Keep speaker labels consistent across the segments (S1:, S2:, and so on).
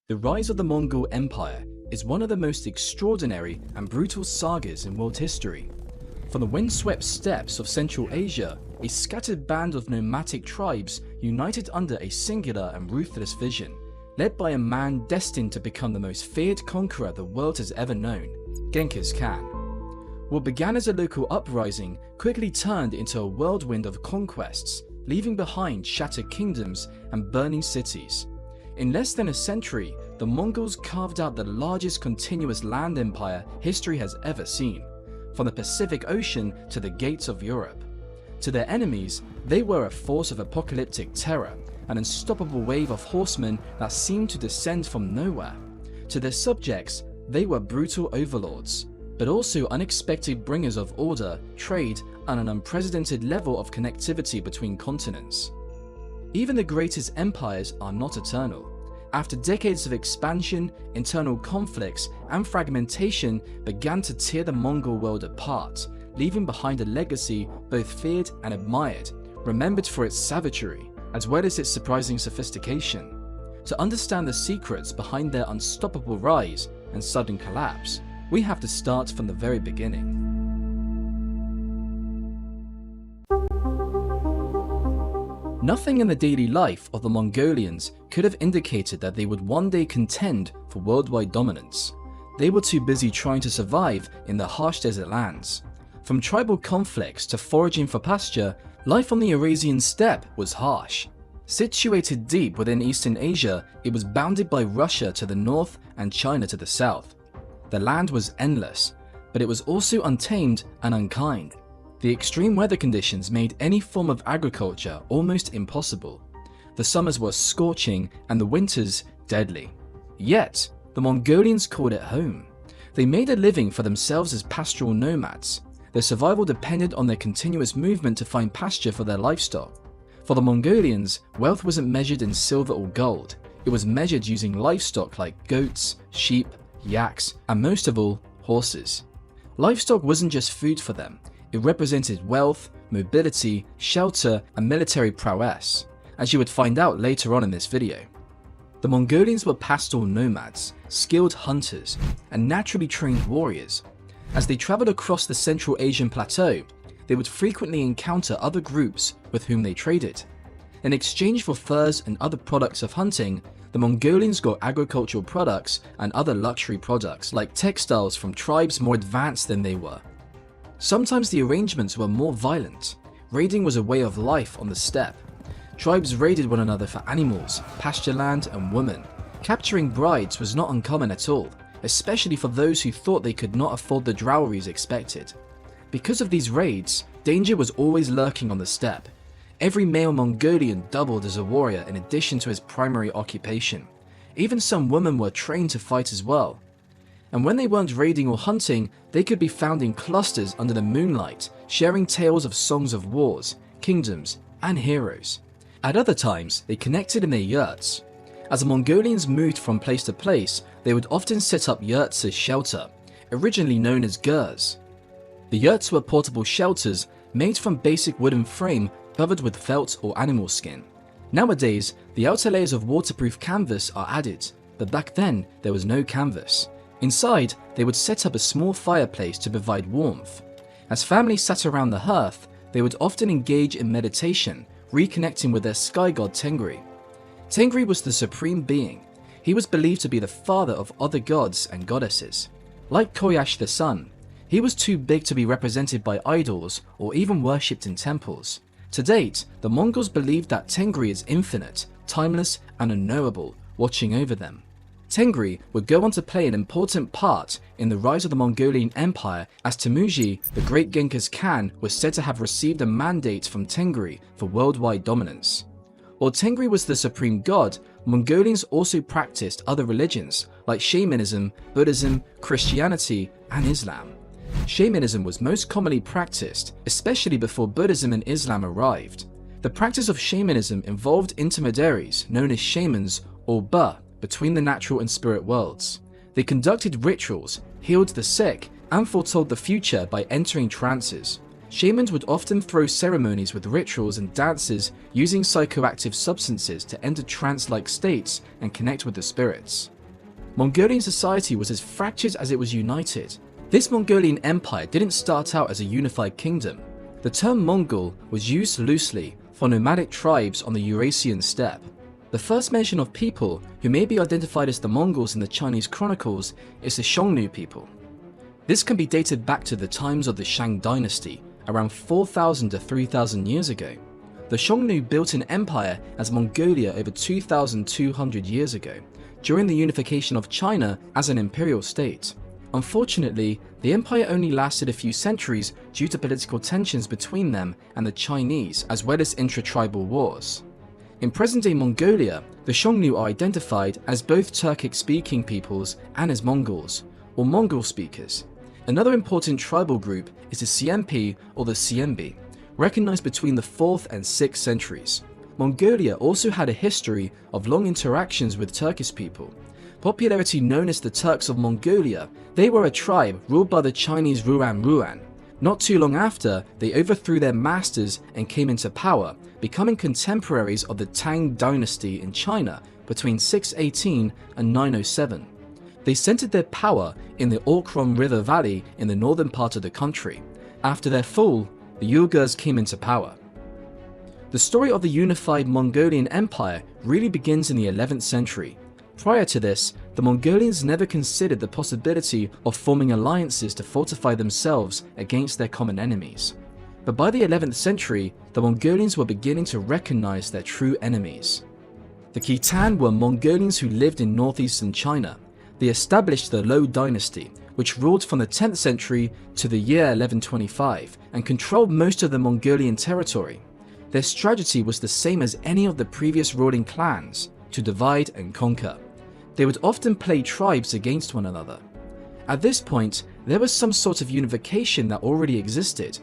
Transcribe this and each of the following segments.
S1: The rise of the Mongol Empire is one of the most extraordinary and brutal sagas in world history. From the windswept steppes of Central Asia, a scattered band of nomadic tribes united under a singular and ruthless vision, led by a man destined to become the most feared conqueror the world has ever known, Genghis Khan. What began as a local uprising quickly turned into a whirlwind of conquests, leaving behind shattered kingdoms and burning cities. In less than a century, the Mongols carved out the largest continuous land empire history has ever seen, from the Pacific Ocean to the gates of Europe. To their enemies, they were a force of apocalyptic terror, an unstoppable wave of horsemen that seemed to descend from nowhere. To their subjects, they were brutal overlords, but also unexpected bringers of order, trade, and an unprecedented level of connectivity between continents. Even the greatest empires are not eternal. After decades of expansion, internal conflicts and fragmentation began to tear the Mongol world apart, leaving behind a legacy both feared and admired, remembered for its savagery, as well as its surprising sophistication. To understand the secrets behind their unstoppable rise and sudden collapse, we have to start from the very beginning. Nothing in the daily life of the Mongolians could have indicated that they would one day contend for worldwide dominance. They were too busy trying to survive in the harsh desert lands. From tribal conflicts to foraging for pasture, life on the Eurasian steppe was harsh. Situated deep within Eastern Asia, it was bounded by Russia to the north and China to the south. The land was endless, but it was also untamed and unkind. The extreme weather conditions made any form of agriculture almost impossible. The summers were scorching and the winters deadly. Yet, the Mongolians called it home. They made a living for themselves as pastoral nomads. Their survival depended on their continuous movement to find pasture for their livestock. For the Mongolians, wealth wasn't measured in silver or gold. It was measured using livestock like goats, sheep, yaks, and most of all, horses. Livestock wasn't just food for them. It represented wealth, mobility, shelter, and military prowess, as you would find out later on in this video. The Mongolians were pastoral nomads, skilled hunters, and naturally trained warriors. As they traveled across the Central Asian plateau, they would frequently encounter other groups with whom they traded. In exchange for furs and other products of hunting, the Mongolians got agricultural products and other luxury products like textiles from tribes more advanced than they were. Sometimes the arrangements were more violent. Raiding was a way of life on the steppe. Tribes raided one another for animals, pasture land, and women. Capturing brides was not uncommon at all, especially for those who thought they could not afford the dowries expected. Because of these raids, danger was always lurking on the steppe. Every male Mongolian doubled as a warrior in addition to his primary occupation. Even some women were trained to fight as well. And when they weren't raiding or hunting, they could be found in clusters under the moonlight, sharing tales of songs of wars, kingdoms, and heroes. At other times, they connected in their yurts. As the Mongolians moved from place to place, they would often set up yurts as shelter, originally known as gurs. The yurts were portable shelters made from basic wooden frame covered with felt or animal skin. Nowadays, the outer layers of waterproof canvas are added, but back then there was no canvas. Inside, they would set up a small fireplace to provide warmth. As families sat around the hearth, they would often engage in meditation, reconnecting with their sky god Tengri. Tengri was the supreme being. He was believed to be the father of other gods and goddesses. Like Koyash the sun, he was too big to be represented by idols or even worshipped in temples. To date, the Mongols believed that Tengri is infinite, timeless, and unknowable, watching over them. Tengri would go on to play an important part in the rise of the Mongolian Empire, as Temujin, the great Genghis Khan, was said to have received a mandate from Tengri for worldwide dominance. While Tengri was the supreme god, Mongolians also practiced other religions like shamanism, Buddhism, Christianity, and Islam. Shamanism was most commonly practiced, especially before Buddhism and Islam arrived. The practice of shamanism involved intermediaries known as shamans or ba between the natural and spirit worlds. They conducted rituals, healed the sick, and foretold the future by entering trances. Shamans would often throw ceremonies with rituals and dances using psychoactive substances to enter trance-like states and connect with the spirits. Mongolian society was as fractured as it was united. This Mongolian empire didn't start out as a unified kingdom. The term Mongol was used loosely for nomadic tribes on the Eurasian steppe. The first mention of people who may be identified as the Mongols in the Chinese chronicles is the Xiongnu people. This can be dated back to the times of the Shang dynasty, around 4,000 to 3,000 years ago. The Xiongnu built an empire as Mongolia over 2,200 years ago, during the unification of China as an imperial state. Unfortunately, the empire only lasted a few centuries due to political tensions between them and the Chinese, as well as intra-tribal wars. In present-day Mongolia, the Xiongnu are identified as both Turkic-speaking peoples and as Mongols, or Mongol speakers. Another important tribal group is the CMP or the CMB, recognized between the 4th and 6th centuries. Mongolia also had a history of long interactions with Turkish people. Popularity known as the Turks of Mongolia, they were a tribe ruled by the Chinese Ruan. Not too long after, they overthrew their masters and came into power, becoming contemporaries of the Tang dynasty in China between 618 and 907. They centered their power in the Orkhon River Valley in the northern part of the country. After their fall, the Uyghurs came into power. The story of the unified Mongolian Empire really begins in the 11th century. Prior to this, the Mongolians never considered the possibility of forming alliances to fortify themselves against their common enemies. But by the 11th century, the Mongolians were beginning to recognize their true enemies. The Khitan were Mongolians who lived in northeastern China. They established the Luo dynasty, which ruled from the 10th century to the year 1125 and controlled most of the Mongolian territory. Their strategy was the same as any of the previous ruling clans, to divide and conquer. They would often play tribes against one another. At this point, there was some sort of unification that already existed.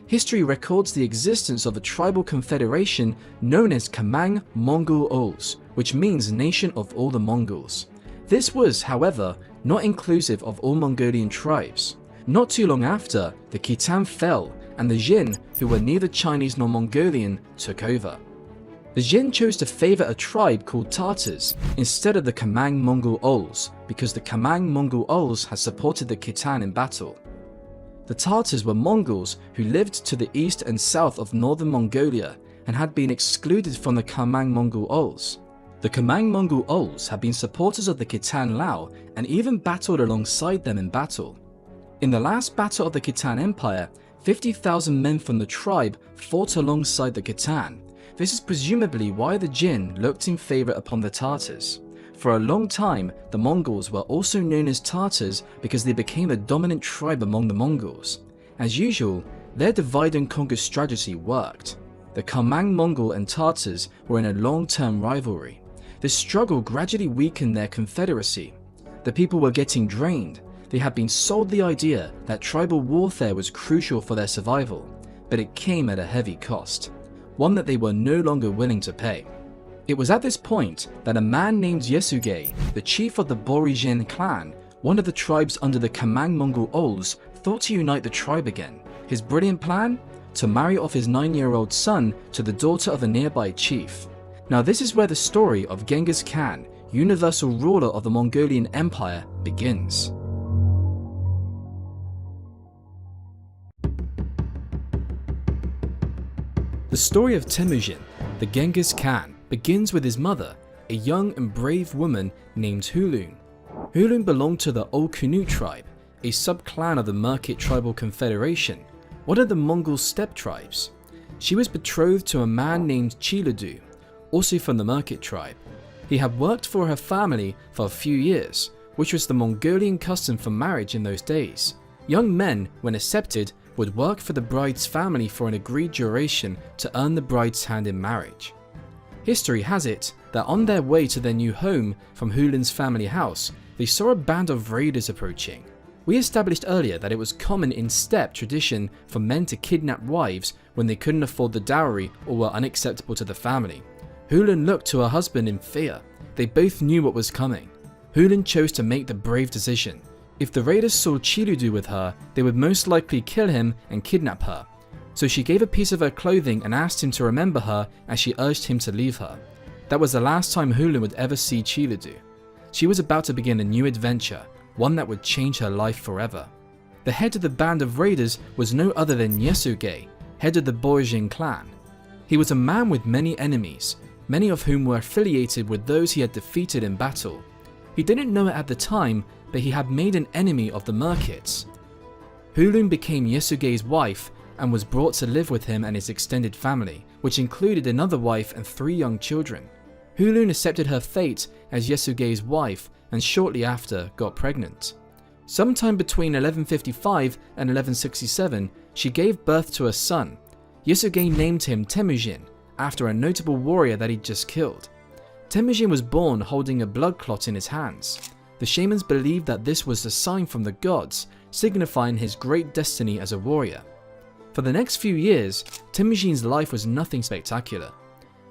S1: History records the existence of a tribal confederation known as Kamang Mongol-Ols, which means nation of all the Mongols. This was, however, not inclusive of all Mongolian tribes. Not too long after, the Khitan fell and the Jin, who were neither Chinese nor Mongolian, took over. The Jin chose to favor a tribe called Tartars instead of the Kamang Mongol-Ols because the Kamang Mongol-Ols had supported the Khitan in battle. The Tartars were Mongols who lived to the east and south of northern Mongolia and had been excluded from the Kamang Mongol-Ols. The Kamang Mongol-Ols had been supporters of the Khitan Lao and even battled alongside them in battle. In the last battle of the Khitan Empire, 50,000 men from the tribe fought alongside the Khitan. This is presumably why the Jin looked in favor upon the Tartars. For a long time, the Mongols were also known as Tartars because they became the dominant tribe among the Mongols. As usual, their divide and conquer strategy worked. The Kamang Mongol and Tartars were in a long-term rivalry. This struggle gradually weakened their confederacy. The people were getting drained. They had been sold the idea that tribal warfare was crucial for their survival, but it came at a heavy cost, one that they were no longer willing to pay. It was at this point that a man named Yesuge, the chief of the Borijin clan, one of the tribes under the Kamang Mongol-Ols, thought to unite the tribe again. His brilliant plan? To marry off his 9-year-old son to the daughter of a nearby chief. Now this is where the story of Genghis Khan, universal ruler of the Mongolian Empire, begins. The story of Temujin, the Genghis Khan, begins with his mother, a young and brave woman named Hulun. Hulun belonged to the Old Kunut tribe, a sub-clan of the Merkit tribal confederation, one of the Mongol steppe tribes. She was betrothed to a man named Chiludu, also from the Merkit tribe. He had worked for her family for a few years, which was the Mongolian custom for marriage in those days. Young men, when accepted, would work for the bride's family for an agreed duration to earn the bride's hand in marriage. History has it that on their way to their new home from Hulun's family house, they saw a band of raiders approaching. We established earlier that it was common in steppe tradition for men to kidnap wives when they couldn't afford the dowry or were unacceptable to the family. Hulun looked to her husband in fear. They both knew what was coming. Hulun chose to make the brave decision. If the raiders saw Chiludu with her, they would most likely kill him and kidnap her. So she gave a piece of her clothing and asked him to remember her as she urged him to leave her. That was the last time Hulun would ever see Chiludu. She was about to begin a new adventure, one that would change her life forever. The head of the band of raiders was no other than Yasuge, head of the Borjin clan. He was a man with many enemies, many of whom were affiliated with those he had defeated in battle. He didn't know it at the time, but he had made an enemy of the Merkits. Hulun became Yasuge's wife and was brought to live with him and his extended family, which included another wife and 3 young children. Hulun accepted her fate as Yasuge's wife and shortly after got pregnant. Sometime between 1155 and 1167, she gave birth to a son. Yasuge named him Temujin, after a notable warrior that he'd just killed. Temujin was born holding a blood clot in his hands. The shamans believed that this was a sign from the gods, signifying his great destiny as a warrior. For the next few years, Temujin's life was nothing spectacular.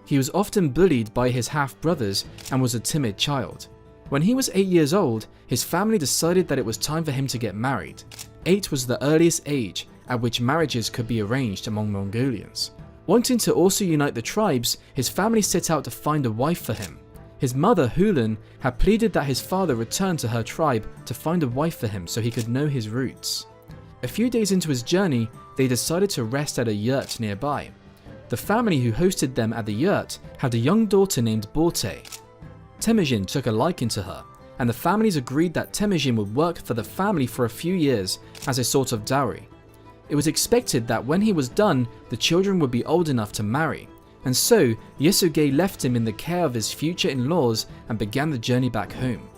S1: He was often bullied by his half-brothers and was a timid child. When he was 8 years old, his family decided that it was time for him to get married. 8 was the earliest age at which marriages could be arranged among Mongolians. Wanting to also unite the tribes, his family set out to find a wife for him. His mother, Hulun, had pleaded that his father return to her tribe to find a wife for him so he could know his roots. A few days into his journey, they decided to rest at a yurt nearby. The family who hosted them at the yurt had a young daughter named Borte. Temujin took a liking to her, and the families agreed that Temujin would work for the family for a few years as a sort of dowry. It was expected that when he was done, the children would be old enough to marry, and so Yasuge left him in the care of his future in-laws and began the journey back home.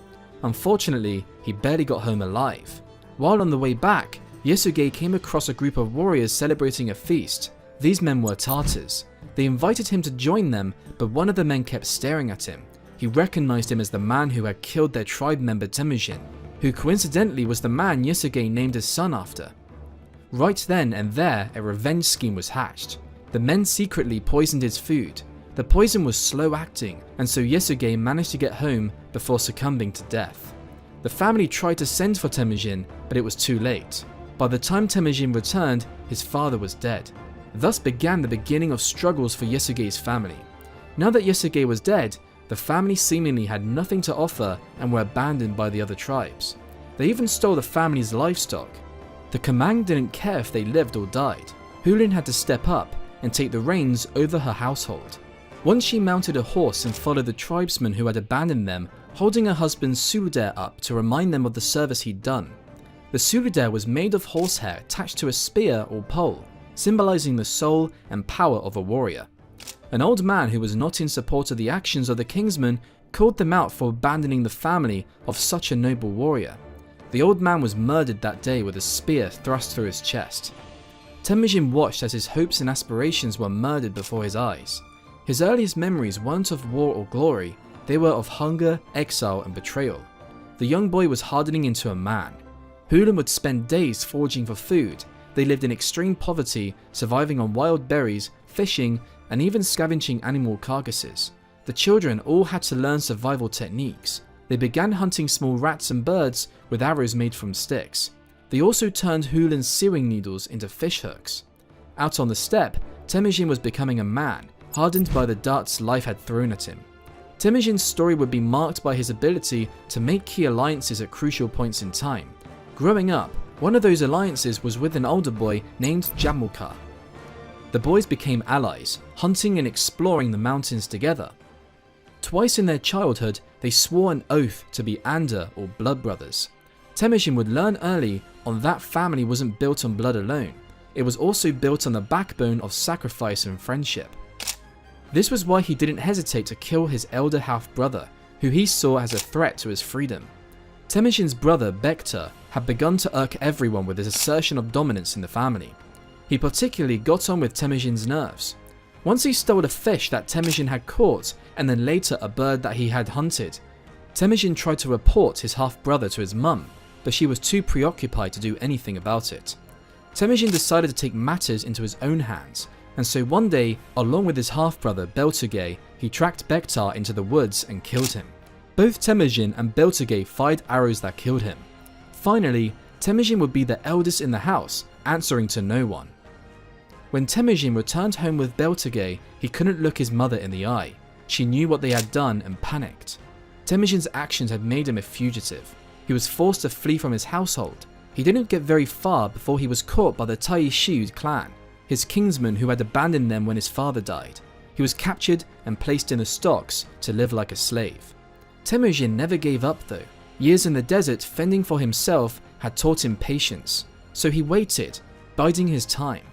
S1: Unfortunately, he barely got home alive. While on the way back, Yasuge came across a group of warriors celebrating a feast. These men were Tartars. They invited him to join them, but one of the men kept staring at him. He recognized him as the man who had killed their tribe member Temujin, who coincidentally was the man Yasuge named his son after. Right then and there, a revenge scheme was hatched. The men secretly poisoned his food. The poison was slow acting, and so Yasuge managed to get home before succumbing to death. The family tried to send for Temujin, but it was too late. By the time Temujin returned, his father was dead. Thus began the beginning of struggles for Yasuge's family. Now that Yasuge was dead, the family seemingly had nothing to offer and were abandoned by the other tribes. They even stole the family's livestock. The Kamang didn't care if they lived or died. Hulun had to step up and take the reins over her household. Once she mounted a horse and followed the tribesmen who had abandoned them, holding her husband's suludare up to remind them of the service he'd done. The suludare was made of horsehair attached to a spear or pole, symbolizing the soul and power of a warrior. An old man who was not in support of the actions of the kingsmen called them out for abandoning the family of such a noble warrior. The old man was murdered that day with a spear thrust through his chest. Temujin watched as his hopes and aspirations were murdered before his eyes. His earliest memories weren't of war or glory, they were of hunger, exile and betrayal. The young boy was hardening into a man. Hulun would spend days foraging for food. They lived in extreme poverty, surviving on wild berries, fishing, and even scavenging animal carcasses. The children all had to learn survival techniques. They began hunting small rats and birds with arrows made from sticks. They also turned Hulun's sewing needles into fish hooks. Out on the steppe, Temujin was becoming a man, hardened by the darts life had thrown at him. Temujin's story would be marked by his ability to make key alliances at crucial points in time. Growing up, one of those alliances was with an older boy named Jamukha. The boys became allies, hunting and exploring the mountains together. Twice in their childhood, they swore an oath to be Anda or blood brothers. Temujin would learn early on that family wasn't built on blood alone. It was also built on the backbone of sacrifice and friendship. This was why he didn't hesitate to kill his elder half-brother, who he saw as a threat to his freedom. Temujin's brother, Bekta, had begun to irk everyone with his assertion of dominance in the family. He particularly got on with Temujin's nerves. Once he stole a fish that Temujin had caught, and then later a bird that he had hunted. Temujin tried to report his half-brother to his mum, but she was too preoccupied to do anything about it. Temujin decided to take matters into his own hands, and so one day, along with his half-brother Beltugay, he tracked Bektar into the woods and killed him. Both Temujin and Beltugay fired arrows that killed him. Finally, Temujin would be the eldest in the house, answering to no one. When Temujin returned home with Beltugay, he couldn't look his mother in the eye. She knew what they had done and panicked. Temujin's actions had made him a fugitive. He was forced to flee from his household. He didn't get very far before he was caught by the Taishud clan, his kinsman who had abandoned them when his father died. He was captured and placed in the stocks to live like a slave. Temujin never gave up though. Years in the desert fending for himself had taught him patience, so he waited, biding his time.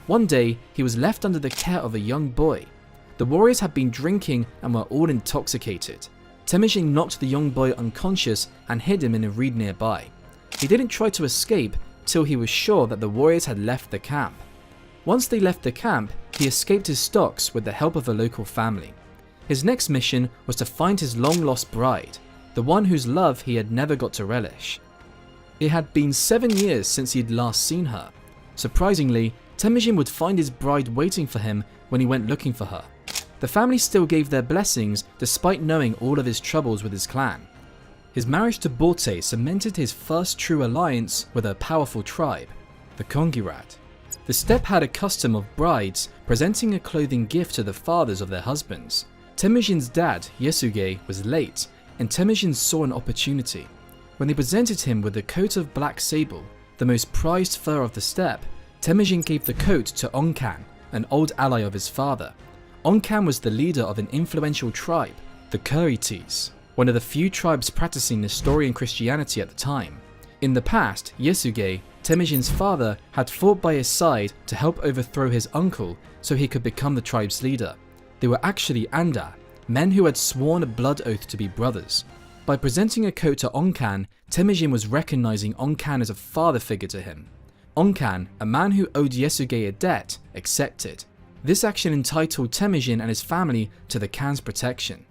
S1: One day, he was left under the care of a young boy. The warriors had been drinking and were all intoxicated. Temujin knocked the young boy unconscious and hid him in a reed nearby. He didn't try to escape till he was sure that the warriors had left the camp. Once they left the camp, he escaped his stocks with the help of a local family. His next mission was to find his long-lost bride, the one whose love he had never got to relish. It had been 7 years since he had last seen her. Surprisingly, Temujin would find his bride waiting for him when he went looking for her. The family still gave their blessings despite knowing all of his troubles with his clan. His marriage to Borte cemented his first true alliance with a powerful tribe, the KONQUEROR. The steppe had a custom of brides presenting a clothing gift to the fathers of their husbands. Temujin's dad, Yasuge, was late, and Temujin saw an opportunity. When they presented him with a coat of black sable, the most prized fur of the steppe, Temujin gave the coat to Onkan, an old ally of his father. Onkan was the leader of an influential tribe, the KHANATES, one of the few tribes practicing Nestorian Christianity at the time. In the past, Yasuge, Temujin's father, had fought by his side to help overthrow his uncle so he could become the tribe's leader. They were actually Anda, men who had sworn a blood oath to be brothers. By presenting a coat to Onkan, Temujin was recognizing Onkan as a father figure to him. Onkan, a man who owed Yasuge a debt, accepted. This action entitled Temujin and his family to the Khan's protection.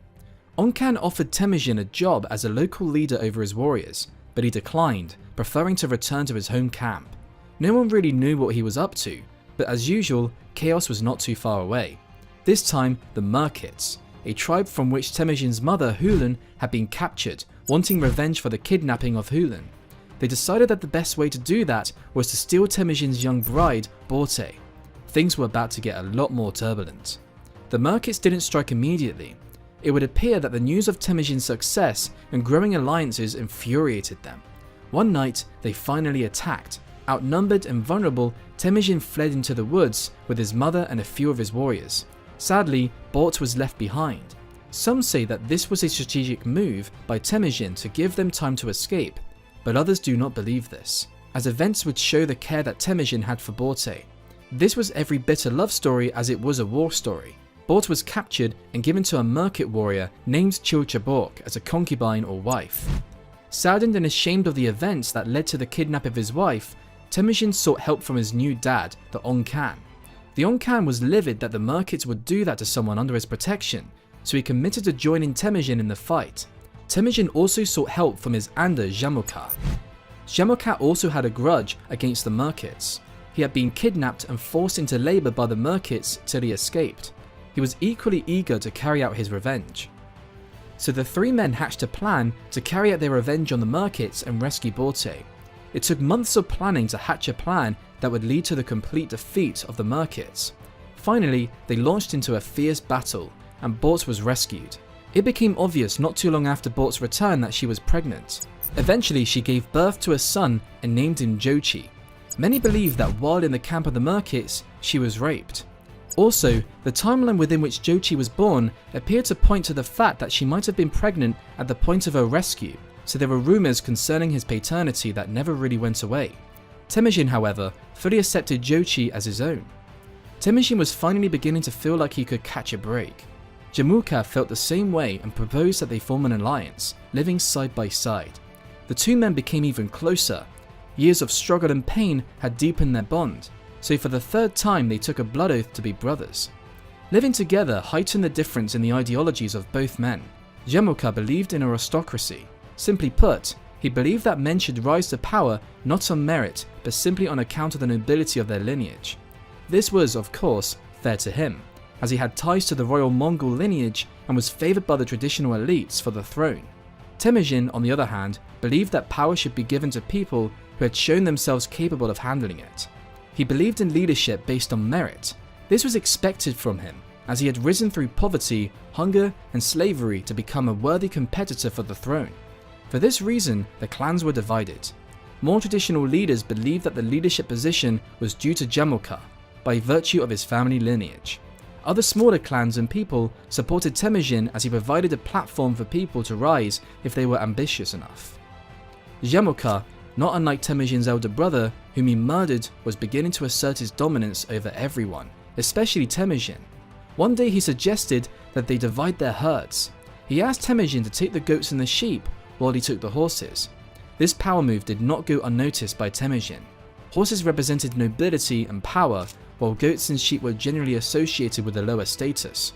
S1: Onkan offered Temujin a job as a local leader over his warriors, but he declined, preferring to return to his home camp. No one really knew what he was up to, but as usual, chaos was not too far away. This time, the Merkits, a tribe from which Temujin's mother, Hulan, had been captured, wanting revenge for the kidnapping of Hulan. They decided that the best way to do that was to steal Temujin's young bride, Borte. Things were about to get a lot more turbulent. The Merkits didn't strike immediately. It would appear that the news of Temujin's success and growing alliances infuriated them. One night, they finally attacked. Outnumbered and vulnerable, Temujin fled into the woods with his mother and a few of his warriors. Sadly, Bort was left behind. Some say that this was a strategic move by Temujin to give them time to escape, but others do not believe this, as events would show the care that Temujin had for Borte. This was every bit a love story as it was a war story. Bort was captured and given to a Merkit warrior named Chilchabork as a concubine or wife. Saddened and ashamed of the events that led to the kidnap of his wife, Temujin sought help from his new dad, the Onkan. The Onkan was livid that the Merkits would do that to someone under his protection, so he committed to joining Temujin in the fight. Temujin also sought help from his Anda Jamuka. Jamuka also had a grudge against the Merkits. He had been kidnapped and forced into labor by the Merkits till he escaped. He was equally eager to carry out his revenge. So the three men hatched a plan to carry out their revenge on the Merkits and rescue Borte. It took months of planning to hatch a plan that would lead to the complete defeat of the Merkits. Finally, they launched into a fierce battle, and Bort was rescued. It became obvious not too long after Bort's return that she was pregnant. Eventually, she gave birth to a son and named him Jochi. Many believe that while in the camp of the Merkits, she was raped. Also, the timeline within which Jochi was born appeared to point to the fact that she might have been pregnant at the point of her rescue, so there were rumours concerning his paternity that never really went away. Temujin, however, fully accepted Jochi as his own. Temujin was finally beginning to feel like he could catch a break. Jamuka felt the same way and proposed that they form an alliance, living side by side. The two men became even closer. Years of struggle and pain had deepened their bond, so for the third time they took a blood oath to be brothers. Living together heightened the difference in the ideologies of both men. Jamuka believed in aristocracy. Simply put, he believed that men should rise to power not on merit, but simply on account of the nobility of their lineage. This was, of course, fair to him, as he had ties to the royal Mongol lineage and was favoured by the traditional elites for the throne. Temujin, on the other hand, believed that power should be given to people who had shown themselves capable of handling it. He believed in leadership based on merit. This was expected from him, as he had risen through poverty, hunger, and slavery to become a worthy competitor for the throne. For this reason, the clans were divided. More traditional leaders believed that the leadership position was due to Jamoka, by virtue of his family lineage. Other smaller clans and people supported Temujin as he provided a platform for people to rise if they were ambitious enough. Jamoka, not unlike Temujin's elder brother, whom he murdered, was beginning to assert his dominance over everyone, especially Temujin. One day he suggested that they divide their herds. He asked Temujin to take the goats and the sheep while he took the horses. This power move did not go unnoticed by Temujin. Horses represented nobility and power, while goats and sheep were generally associated with a lower status.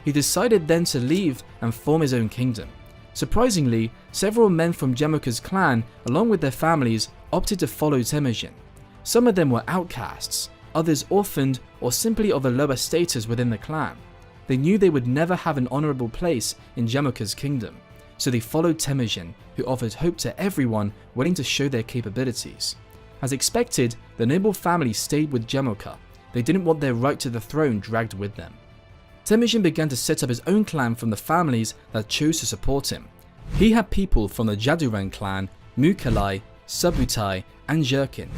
S1: He decided then to leave and form his own kingdom. Surprisingly, several men from Jamoka's clan, along with their families, opted to follow Temujin. Some of them were outcasts, others orphaned or simply of a lower status within the clan. They knew they would never have an honorable place in Jamoka's kingdom, so they followed Temujin, who offered hope to everyone willing to show their capabilities. As expected, the noble family stayed with Jamoka. They didn't want their right to the throne dragged with them. Temujin began to set up his own clan from the families that chose to support him. He had people from the Jaduran clan, Mukalai, Subutai, and Jurkin,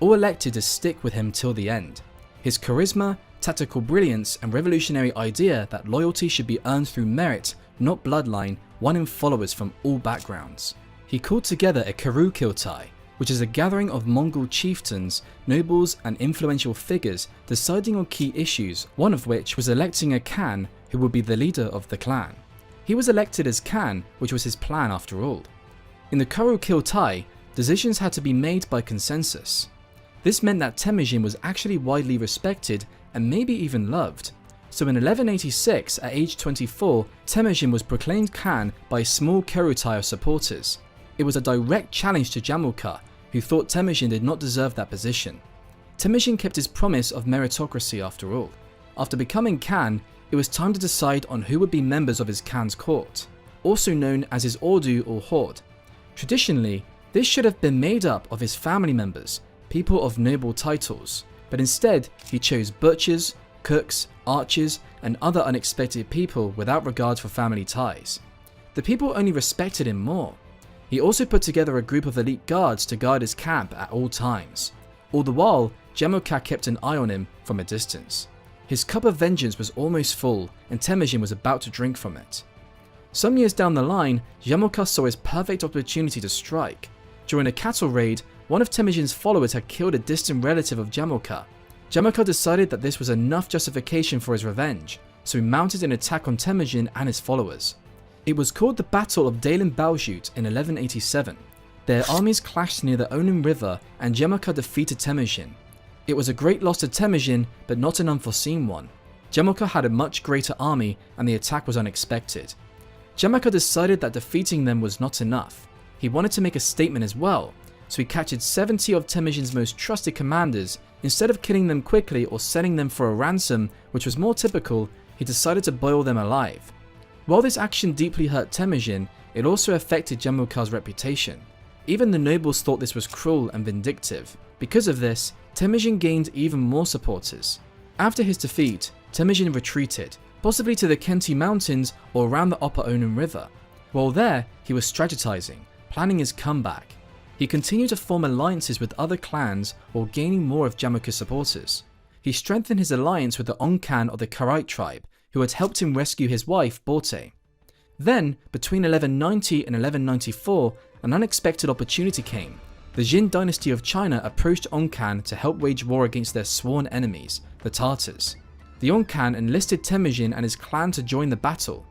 S1: all elected to stick with him till the end. His charisma, tactical brilliance, and revolutionary idea that loyalty should be earned through merit, not bloodline, won him followers from all backgrounds. He called together a KHUBILAI, which is a gathering of Mongol chieftains, nobles, and influential figures deciding on key issues, one of which was electing a Khan who would be the leader of the clan. He was elected as Khan, which was his plan after all. In the KHUBILAI, decisions had to be made by consensus. This meant that Temujin was actually widely respected and maybe even loved. So in 1186, at age 24, Temujin was proclaimed Khan by a small KHUBILAI of supporters. It was a direct challenge to Jamoka, who thought Temujin did not deserve that position. Temujin kept his promise of meritocracy after all. After becoming Khan, it was time to decide on who would be members of his Khan's court, also known as his Ordu or Horde. Traditionally, this should have been made up of his family members, people of noble titles, but instead he chose butchers, cooks, archers, and other unexpected people without regard for family ties. The people only respected him more. He also put together a group of elite guards to guard his camp at all times. All the while, Jamoka kept an eye on him from a distance. His cup of vengeance was almost full, and Temujin was about to drink from it. Some years down the line, Jamoka saw his perfect opportunity to strike. During a cattle raid, one of Temujin's followers had killed a distant relative of Jamoka. Jamoka decided that this was enough justification for his revenge, so he mounted an attack on Temujin and his followers. It was called the Battle of Dalen Baljut in 1187. Their armies clashed near the Onan River and Jamoka defeated Temujin. It was a great loss to Temujin, but not an unforeseen one. Jamoka had a much greater army and the attack was unexpected. Jamoka decided that defeating them was not enough. He wanted to make a statement as well, so he captured 70 of Temujin's most trusted commanders. Instead of killing them quickly or selling them for a ransom, which was more typical, he decided to boil them alive. While this action deeply hurt Temujin, it also affected Jamoka's reputation. Even the nobles thought this was cruel and vindictive. Because of this, Temujin gained even more supporters. After his defeat, Temujin retreated, possibly to the Khenti Mountains or around the upper Onan River. While there, he was strategizing, planning his comeback. He continued to form alliances with other clans while gaining more of Jamoka's supporters. He strengthened his alliance with the Onkan of the Karaite tribe, who had helped him rescue his wife, Borte. Then, between 1190 and 1194, an unexpected opportunity came. The Jin dynasty of China approached Onkan to help wage war against their sworn enemies, the Tartars. The Onkan enlisted Temujin and his clan to join the battle.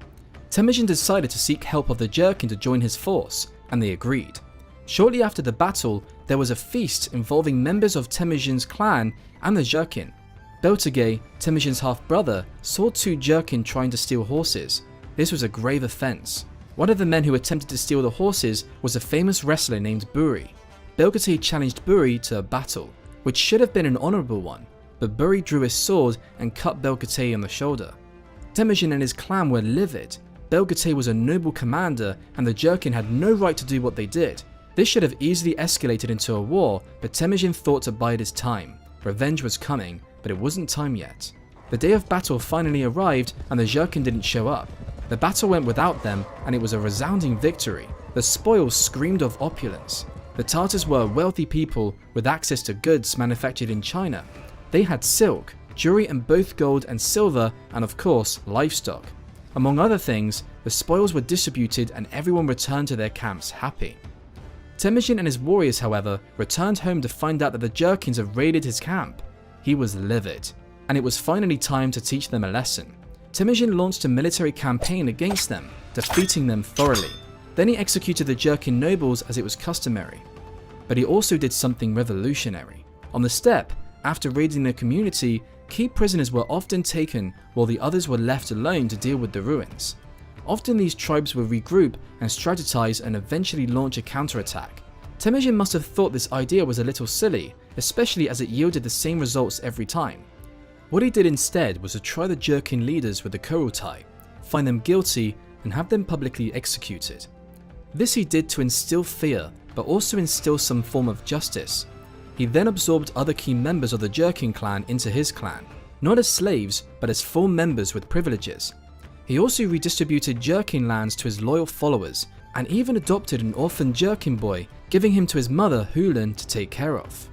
S1: Temujin decided to seek help of the Jurkin to join his force, and they agreed. Shortly after the battle, there was a feast involving members of Temujin's clan and the Jurkin. Beltagay, Temujin's half-brother, saw two Jurkin trying to steal horses. This was a grave offense. One of the men who attempted to steal the horses was a famous wrestler named Buri. Belgatay challenged Buri to a battle, which should have been an honorable one, but Buri drew his sword and cut Belgatay on the shoulder. Temujin and his clan were livid. Belgatay was a noble commander and the Jurkin had no right to do what they did. This should have easily escalated into a war, but Temujin thought to bide his time. Revenge was coming, but it wasn't time yet. The day of battle finally arrived and the Jurchen didn't show up. The battle went without them and it was a resounding victory. The spoils screamed of opulence. The Tartars were wealthy people with access to goods manufactured in China. They had silk, jewelry in both gold and silver, and of course, livestock. Among other things, the spoils were distributed and everyone returned to their camps happy. Temujin and his warriors, however, returned home to find out that the Jurchens had raided his camp. He was livid, and it was finally time to teach them a lesson. Temujin launched a military campaign against them, defeating them thoroughly. Then he executed the Jurchen nobles as it was customary. But he also did something revolutionary. On the steppe, after raiding the community, key prisoners were often taken while the others were left alone to deal with the ruins. Often these tribes would regroup and strategize and eventually launch a counterattack. Temujin must have thought this idea was a little silly, especially as it yielded the same results every time. What he did instead was to try the Jurchen leaders with the Kurultai, find them guilty and have them publicly executed. This he did to instill fear, but also instill some form of justice. He then absorbed other key members of the Jurchen clan into his clan, not as slaves, but as full members with privileges. He also redistributed Jurchen lands to his loyal followers, and even adopted an orphan Jurchen boy, giving him to his mother Hulin to take care of.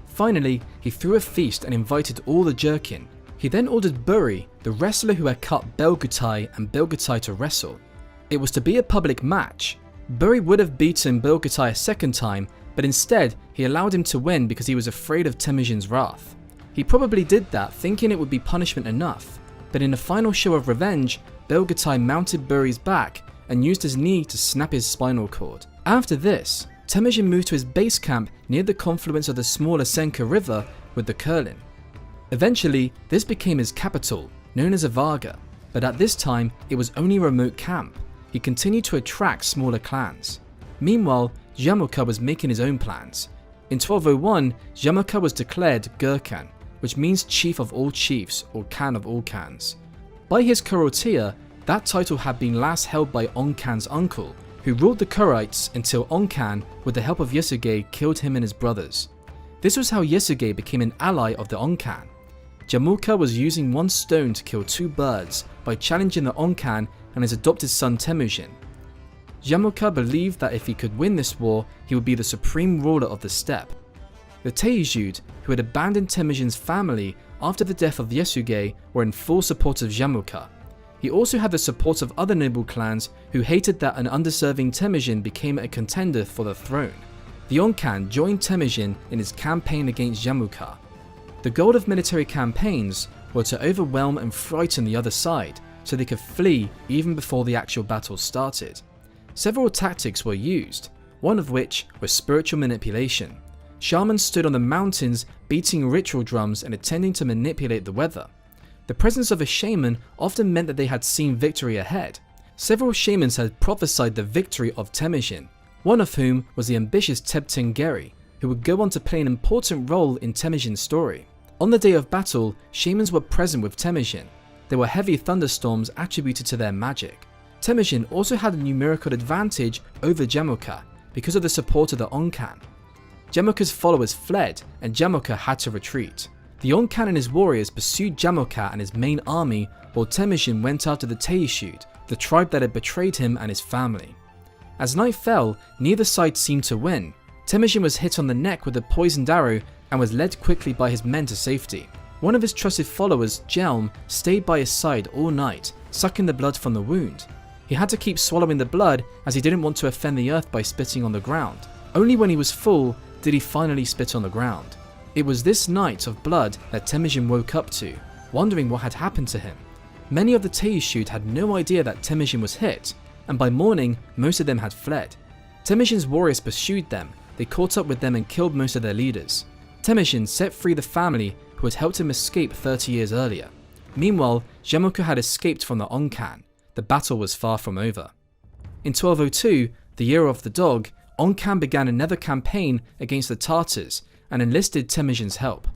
S1: Finally, he threw a feast and invited all the Jurchen. He then ordered Buri, the wrestler who had cut Belgutai and Belgutai to wrestle. It was to be a public match. Buri would have beaten Belgutai a second time, but instead he allowed him to win because he was afraid of Temujin's wrath. He probably did that thinking it would be punishment enough, but in a final show of revenge, Belgutai mounted Buri's back and used his knee to snap his spinal cord. After this, Temujin moved to his base camp near the confluence of the smaller Senka River with the Kurlin. Eventually, this became his capital, known as Avaga, but at this time it was only a remote camp. He continued to attract smaller clans. Meanwhile, Jamuka was making his own plans. In 1201, Jamuka was declared Gurkhan, which means chief of all chiefs or Khan of all Khans. By his Kurultia, that title had been last held by Onkhan's uncle, who ruled the Kurites until Onkhan, with the help of Yasuge, killed him and his brothers. This was how Yasuge became an ally of the Onkhan. Jamuka was using one stone to kill two birds by challenging the Onkhan and his adopted son Temujin. Jamuka believed that if he could win this war, he would be the supreme ruler of the steppe. The Taijud, who had abandoned Temujin's family after the death of Yasuge, were in full support of Jamuka. He also had the support of other noble clans who hated that an undeserving Temujin became a contender for the throne. The Onkhan joined Temujin in his campaign against Jamuka. The goal of military campaigns were to overwhelm and frighten the other side so they could flee even before the actual battle started. Several tactics were used, one of which was spiritual manipulation. Shamans stood on the mountains beating ritual drums and attempting to manipulate the weather. The presence of a shaman often meant that they had seen victory ahead. Several shamans had prophesied the victory of Temujin, one of whom was the ambitious Tebtengeri, who would go on to play an important role in Temujin's story. On the day of battle, shamans were present with Temujin. There were heavy thunderstorms attributed to their magic. Temujin also had a numerical advantage over Jamuka because of the support of the Onkhan. Jamuka's followers fled and Jamuka had to retreat. The Onkhan and his warriors pursued Jamuka and his main army while Temujin went after the Taishud, the tribe that had betrayed him and his family. As night fell, neither side seemed to win. Temujin was hit on the neck with a poisoned arrow and was led quickly by his men to safety. One of his trusted followers, Jelm, stayed by his side all night, sucking the blood from the wound. He had to keep swallowing the blood as he didn't want to offend the earth by spitting on the ground. Only when he was full did he finally spit on the ground. It was this night of blood that Temujin woke up to, wondering what had happened to him. Many of the Taishud had no idea that Temujin was hit, and by morning most of them had fled. Temujin's warriors pursued them, they caught up with them and killed most of their leaders. Temujin set free the family who had helped him escape 30 years earlier. Meanwhile, Jamuka had escaped from the Onkhan. The battle was far from over. In 1202, the year of the dog, Onkhan began another campaign against the Tartars and enlisted Temujin's help.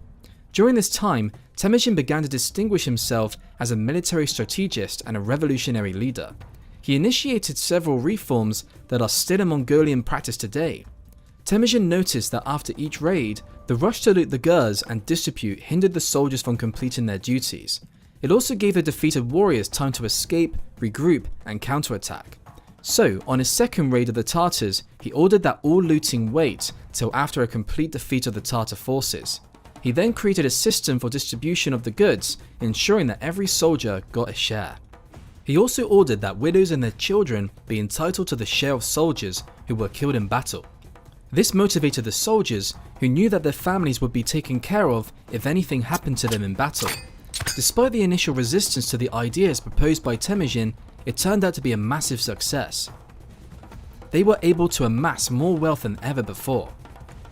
S1: During this time, Temujin began to distinguish himself as a military strategist and a revolutionary leader. He initiated several reforms that are still in Mongolian practice today. Temujin noticed that after each raid, the rush to loot the gurs and distribute hindered the soldiers from completing their duties. It also gave the defeated warriors time to escape, regroup, and counterattack. So, on his second raid of the Tartars, he ordered that all looting wait till after a complete defeat of the Tartar forces. He then created a system for distribution of the goods, ensuring that every soldier got a share. He also ordered that widows and their children be entitled to the share of soldiers who were killed in battle. This motivated the soldiers, who knew that their families would be taken care of if anything happened to them in battle. Despite the initial resistance to the ideas proposed by Temujin, it turned out to be a massive success. They were able to amass more wealth than ever before.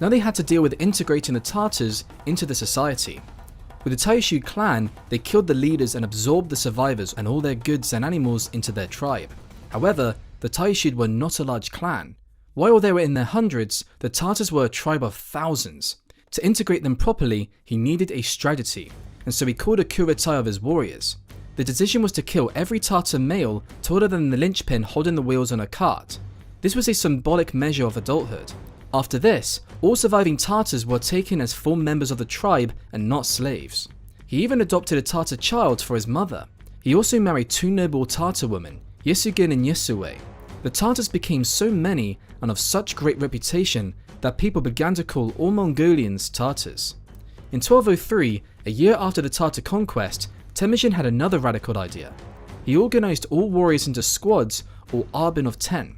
S1: Now they had to deal with integrating the Tartars into the society. With the Taishu clan, they killed the leaders and absorbed the survivors and all their goods and animals into their tribe. However, the Taishu were not a large clan. While they were in their hundreds, the Tartars were a tribe of thousands. To integrate them properly, he needed a strategy, and so he called a kuretai of his warriors. The decision was to kill every Tartar male taller than the linchpin holding the wheels on a cart. This was a symbolic measure of adulthood. After this, all surviving Tartars were taken as full members of the tribe and not slaves. He even adopted a Tartar child for his mother. He also married two noble Tartar women, Yesugin and Yesue. The Tartars became so many and of such great reputation that people began to call all Mongolians Tartars. In 1203, a year after the Tartar conquest, Temujin had another radical idea. He organized all warriors into squads or arbin of 10.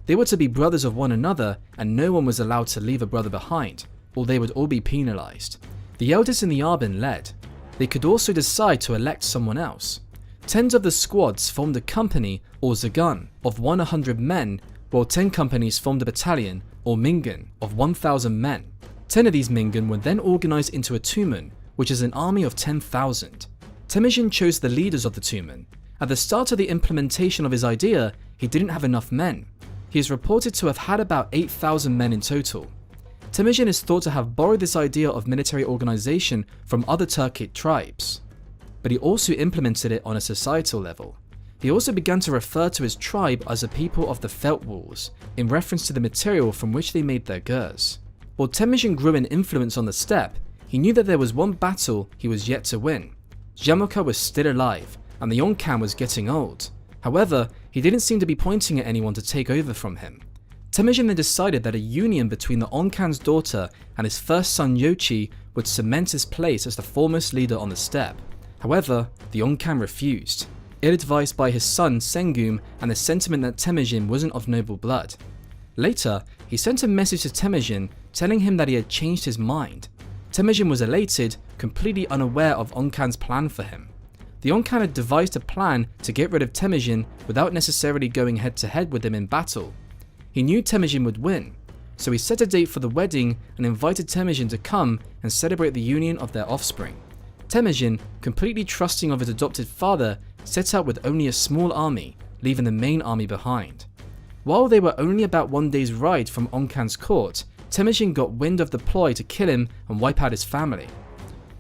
S1: They were to be brothers of one another, and no one was allowed to leave a brother behind, or they would all be penalized. The eldest in the arbin led. They could also decide to elect someone else. 10 of the squads formed a company or zagun of 100 men, while 10 companies formed a battalion or mingan of 1,000 men. 10 of these mingan were then organized into a tumen, which is an army of 10,000. Temujin chose the leaders of the tumen. At the start of the implementation of his idea, he didn't have enough men. He is reported to have had about 8,000 men in total. Temujin is thought to have borrowed this idea of military organization from other Turkic tribes, but he also implemented it on a societal level. He also began to refer to his tribe as a people of the felt wools, in reference to the material from which they made their gurs. While Temujin grew in influence on the steppe, he knew that there was one battle he was yet to win. Jamoka was still alive, and the Yonkan was getting old. However, he didn't seem to be pointing at anyone to take over from him. Temujin then decided that a union between the Onkan's daughter and his first son Yochi would cement his place as the foremost leader on the steppe. However, the Onkan refused, ill-advised by his son Sengum and the sentiment that Temujin wasn't of noble blood. Later, he sent a message to Temujin telling him that he had changed his mind. Temujin was elated, completely unaware of Onkan's plan for him. The Onkan had devised a plan to get rid of Temujin without necessarily going head-to-head with him in battle. He knew Temujin would win, so he set a date for the wedding and invited Temujin to come and celebrate the union of their offspring. Temujin, completely trusting of his adopted father, set out with only a small army, leaving the main army behind. While they were only about 1 day's ride from Onkan's court, Temujin got wind of the ploy to kill him and wipe out his family.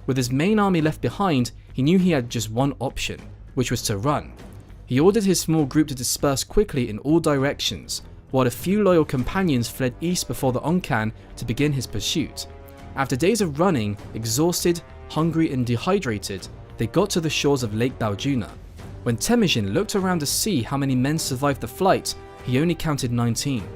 S1: With his main army left behind, he knew he had just one option, which was to run. He ordered his small group to disperse quickly in all directions, while a few loyal companions fled east before the Onkan to begin his pursuit. After days of running, exhausted, hungry and dehydrated, they got to the shores of Lake Baojuna. When Temujin looked around to see how many men survived the flight, he only counted 19.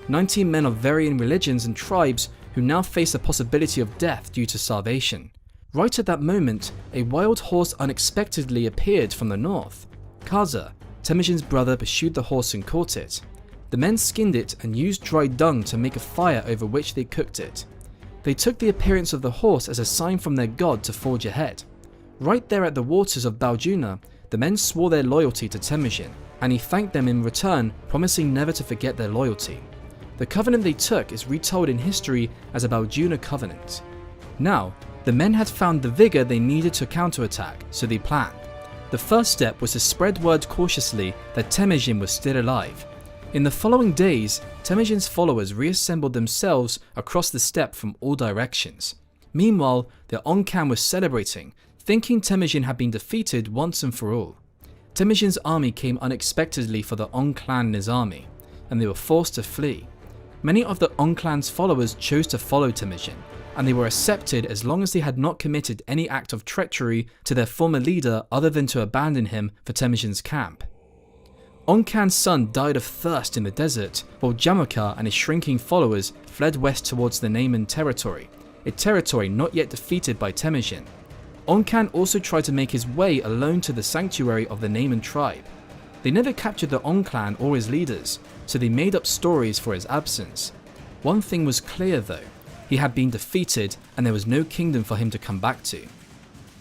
S1: 19 men of varying religions and tribes who now faced the possibility of death due to starvation. Right at that moment, a wild horse unexpectedly appeared from the north. Kaza, Temujin's brother, pursued the horse and caught it. The men skinned it and used dry dung to make a fire over which they cooked it. They took the appearance of the horse as a sign from their god to forge ahead. Right there at the waters of Baojuna, the men swore their loyalty to Temujin, and he thanked them in return, promising never to forget their loyalty. The covenant they took is retold in history as a Baojuna covenant. Now, the men had found the vigor they needed to counterattack, so they planned. The first step was to spread word cautiously that Temujin was still alive. In the following days, Temujin's followers reassembled themselves across the steppe from all directions. Meanwhile, the Onkan was celebrating, thinking Temujin had been defeated once and for all. Temujin's army came unexpectedly for the On clan and his army, and they were forced to flee. Many of the On clan's followers chose to follow Temujin, and they were accepted as long as they had not committed any act of treachery to their former leader other than to abandon him for Temujin's camp. On Khan's son died of thirst in the desert, while Jamukha and his shrinking followers fled west towards the Naiman territory, a territory not yet defeated by Temujin. On Khan also tried to make his way alone to the sanctuary of the Naiman tribe. They never captured the On clan or his leaders, so they made up stories for his absence. One thing was clear though, he had been defeated and there was no kingdom for him to come back to.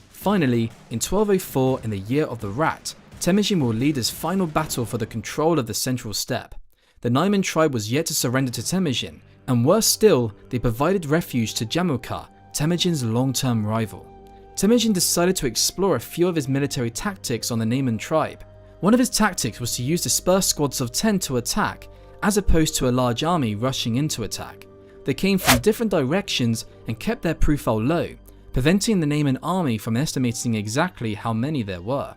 S1: Finally, in 1204 in the year of the rat, Temujin will lead his final battle for the control of the central steppe. The Naiman tribe was yet to surrender to Temujin, and worse still, they provided refuge to Jamukha, Temujin's long-term rival. Temujin decided to explore a few of his military tactics on the Naiman tribe. One of his tactics was to use dispersed squads of 10 to attack, as opposed to a large army rushing in to attack. They came from different directions and kept their profile low, preventing the Naiman army from estimating exactly how many there were.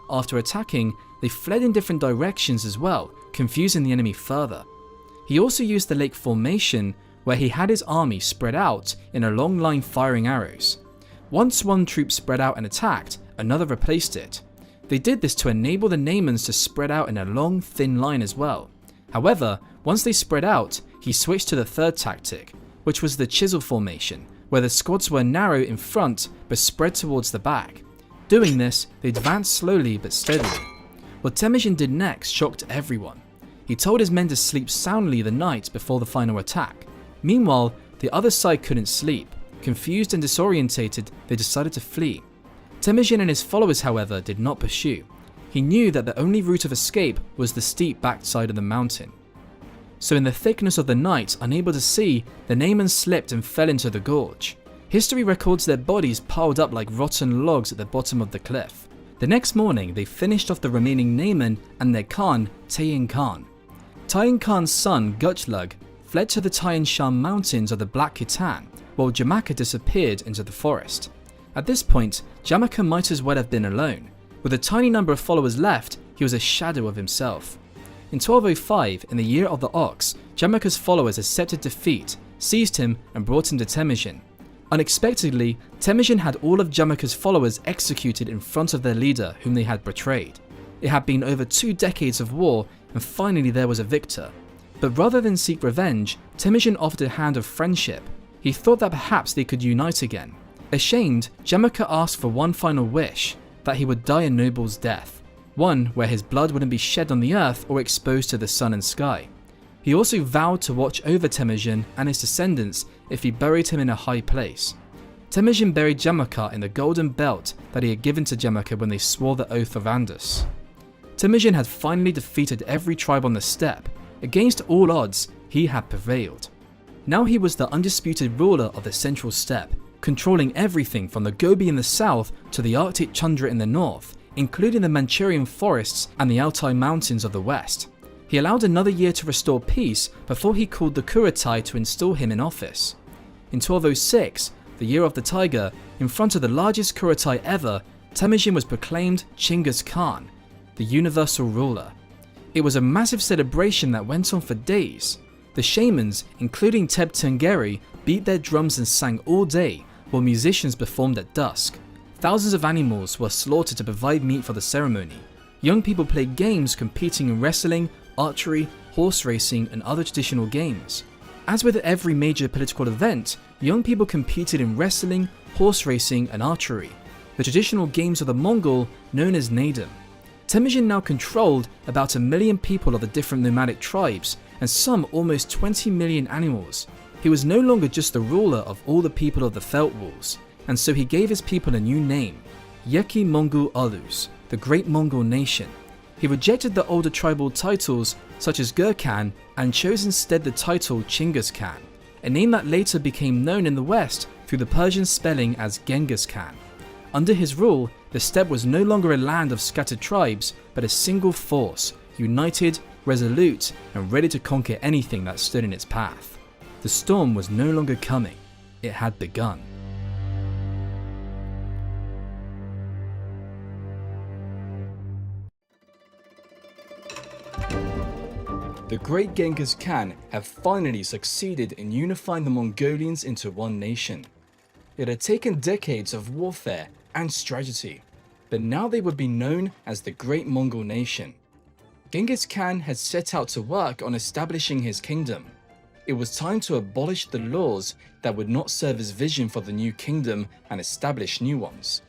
S1: After attacking, they fled in different directions as well, confusing the enemy further. He also used the lake formation, where he had his army spread out in a long line firing arrows. Once one troop spread out and attacked, another replaced it. They did this to enable the Naimans to spread out in a long, thin line as well. However, once they spread out, he switched to the third tactic, which was the chisel formation, where the squads were narrow in front but spread towards the back. Doing this, they advanced slowly but steadily. What Temujin did next shocked everyone. He told his men to sleep soundly the night before the final attack. Meanwhile, the other side couldn't sleep. Confused and disorientated, they decided to flee. Temujin and his followers, however, did not pursue. He knew that the only route of escape was the steep backside of the mountain. So in the thickness of the night, unable to see, the Naimans slipped and fell into the gorge. History records their bodies piled up like rotten logs at the bottom of the cliff. The next morning, they finished off the remaining Naiman and their Khan, Tayin Khan. Tayin Khan's son, Gutchlug, fled to the Tayin Shan mountains of the Black Khitan, while Jamukha disappeared into the forest. At this point, Jamukha might as well have been alone. With a tiny number of followers left, he was a shadow of himself. In 1205, in the year of the ox, Jamukha's followers accepted defeat, seized him and brought him to Temujin. Unexpectedly, Temujin had all of Jamukha's followers executed in front of their leader whom they had betrayed. It had been over 2 decades of war and finally there was a victor. But rather than seek revenge, Temujin offered a hand of friendship. He thought that perhaps they could unite again. Ashamed, Jamukha asked for one final wish, that he would die a noble's death, one where his blood wouldn't be shed on the earth or exposed to the sun and sky. He also vowed to watch over Temujin and his descendants if he buried him in a high place. Temujin buried Jamukha in the golden belt that he had given to Jamukha when they swore the oath of Andus. Temujin had finally defeated every tribe on the steppe. Against all odds, he had prevailed. Now he was the undisputed ruler of the central steppe, controlling everything from the Gobi in the south to the Arctic tundra in the north, including the Manchurian forests and the Altai mountains of the west. He allowed another year to restore peace before he called the Kurotai to install him in office. In 1206, the year of the tiger, in front of the largest Kurotai ever, Temujin was proclaimed Genghis Khan, the universal ruler. It was a massive celebration that went on for days. The shamans, including Teb Tengeri, beat their drums and sang all day, while musicians performed at dusk. Thousands of animals were slaughtered to provide meat for the ceremony. Young people played games competing in wrestling, archery, horse racing, and other traditional games. As with every major political event, young people competed in wrestling, horse racing, and archery, the traditional games of the Mongol known as Nadim. Temujin now controlled about 1 million people of the different nomadic tribes, and some almost 20 million animals. He was no longer just the ruler of all the people of the Felt Walls, and so he gave his people a new name, Yeki Mongol Ulus, the Great Mongol Nation. He rejected the older tribal titles such as Gurkhan and chose instead the title Chinggis Khan, a name that later became known in the West through the Persian spelling as Genghis Khan. Under his rule, the steppe was no longer a land of scattered tribes, but a single force, united, resolute, and ready to conquer anything that stood in its path. The storm was no longer coming, it had begun. the great Genghis Khan had finally succeeded in unifying the Mongolians into one nation. It had taken decades of warfare and strategy, but now they would be known as the Great Mongol Nation. Genghis Khan had set out to work on establishing his kingdom. It was time to abolish the laws that would not serve as vision for the new kingdom and establish new ones.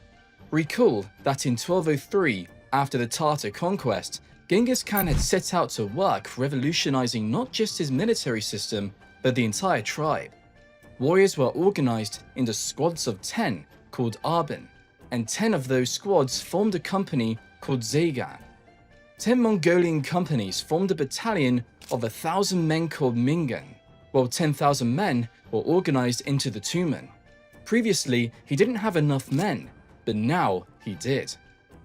S1: Recall that in 1203, after the Tartar conquest, Genghis Khan had set out to work revolutionizing not just his military system, but the entire tribe. Warriors were organized into squads of 10 called Arban, and 10 of those squads formed a company called Zagan. 10 Mongolian companies formed a battalion of 1,000 men called Mingan, while 10,000 men were organized into the Tumen. Previously, he didn't have enough men, but now he did.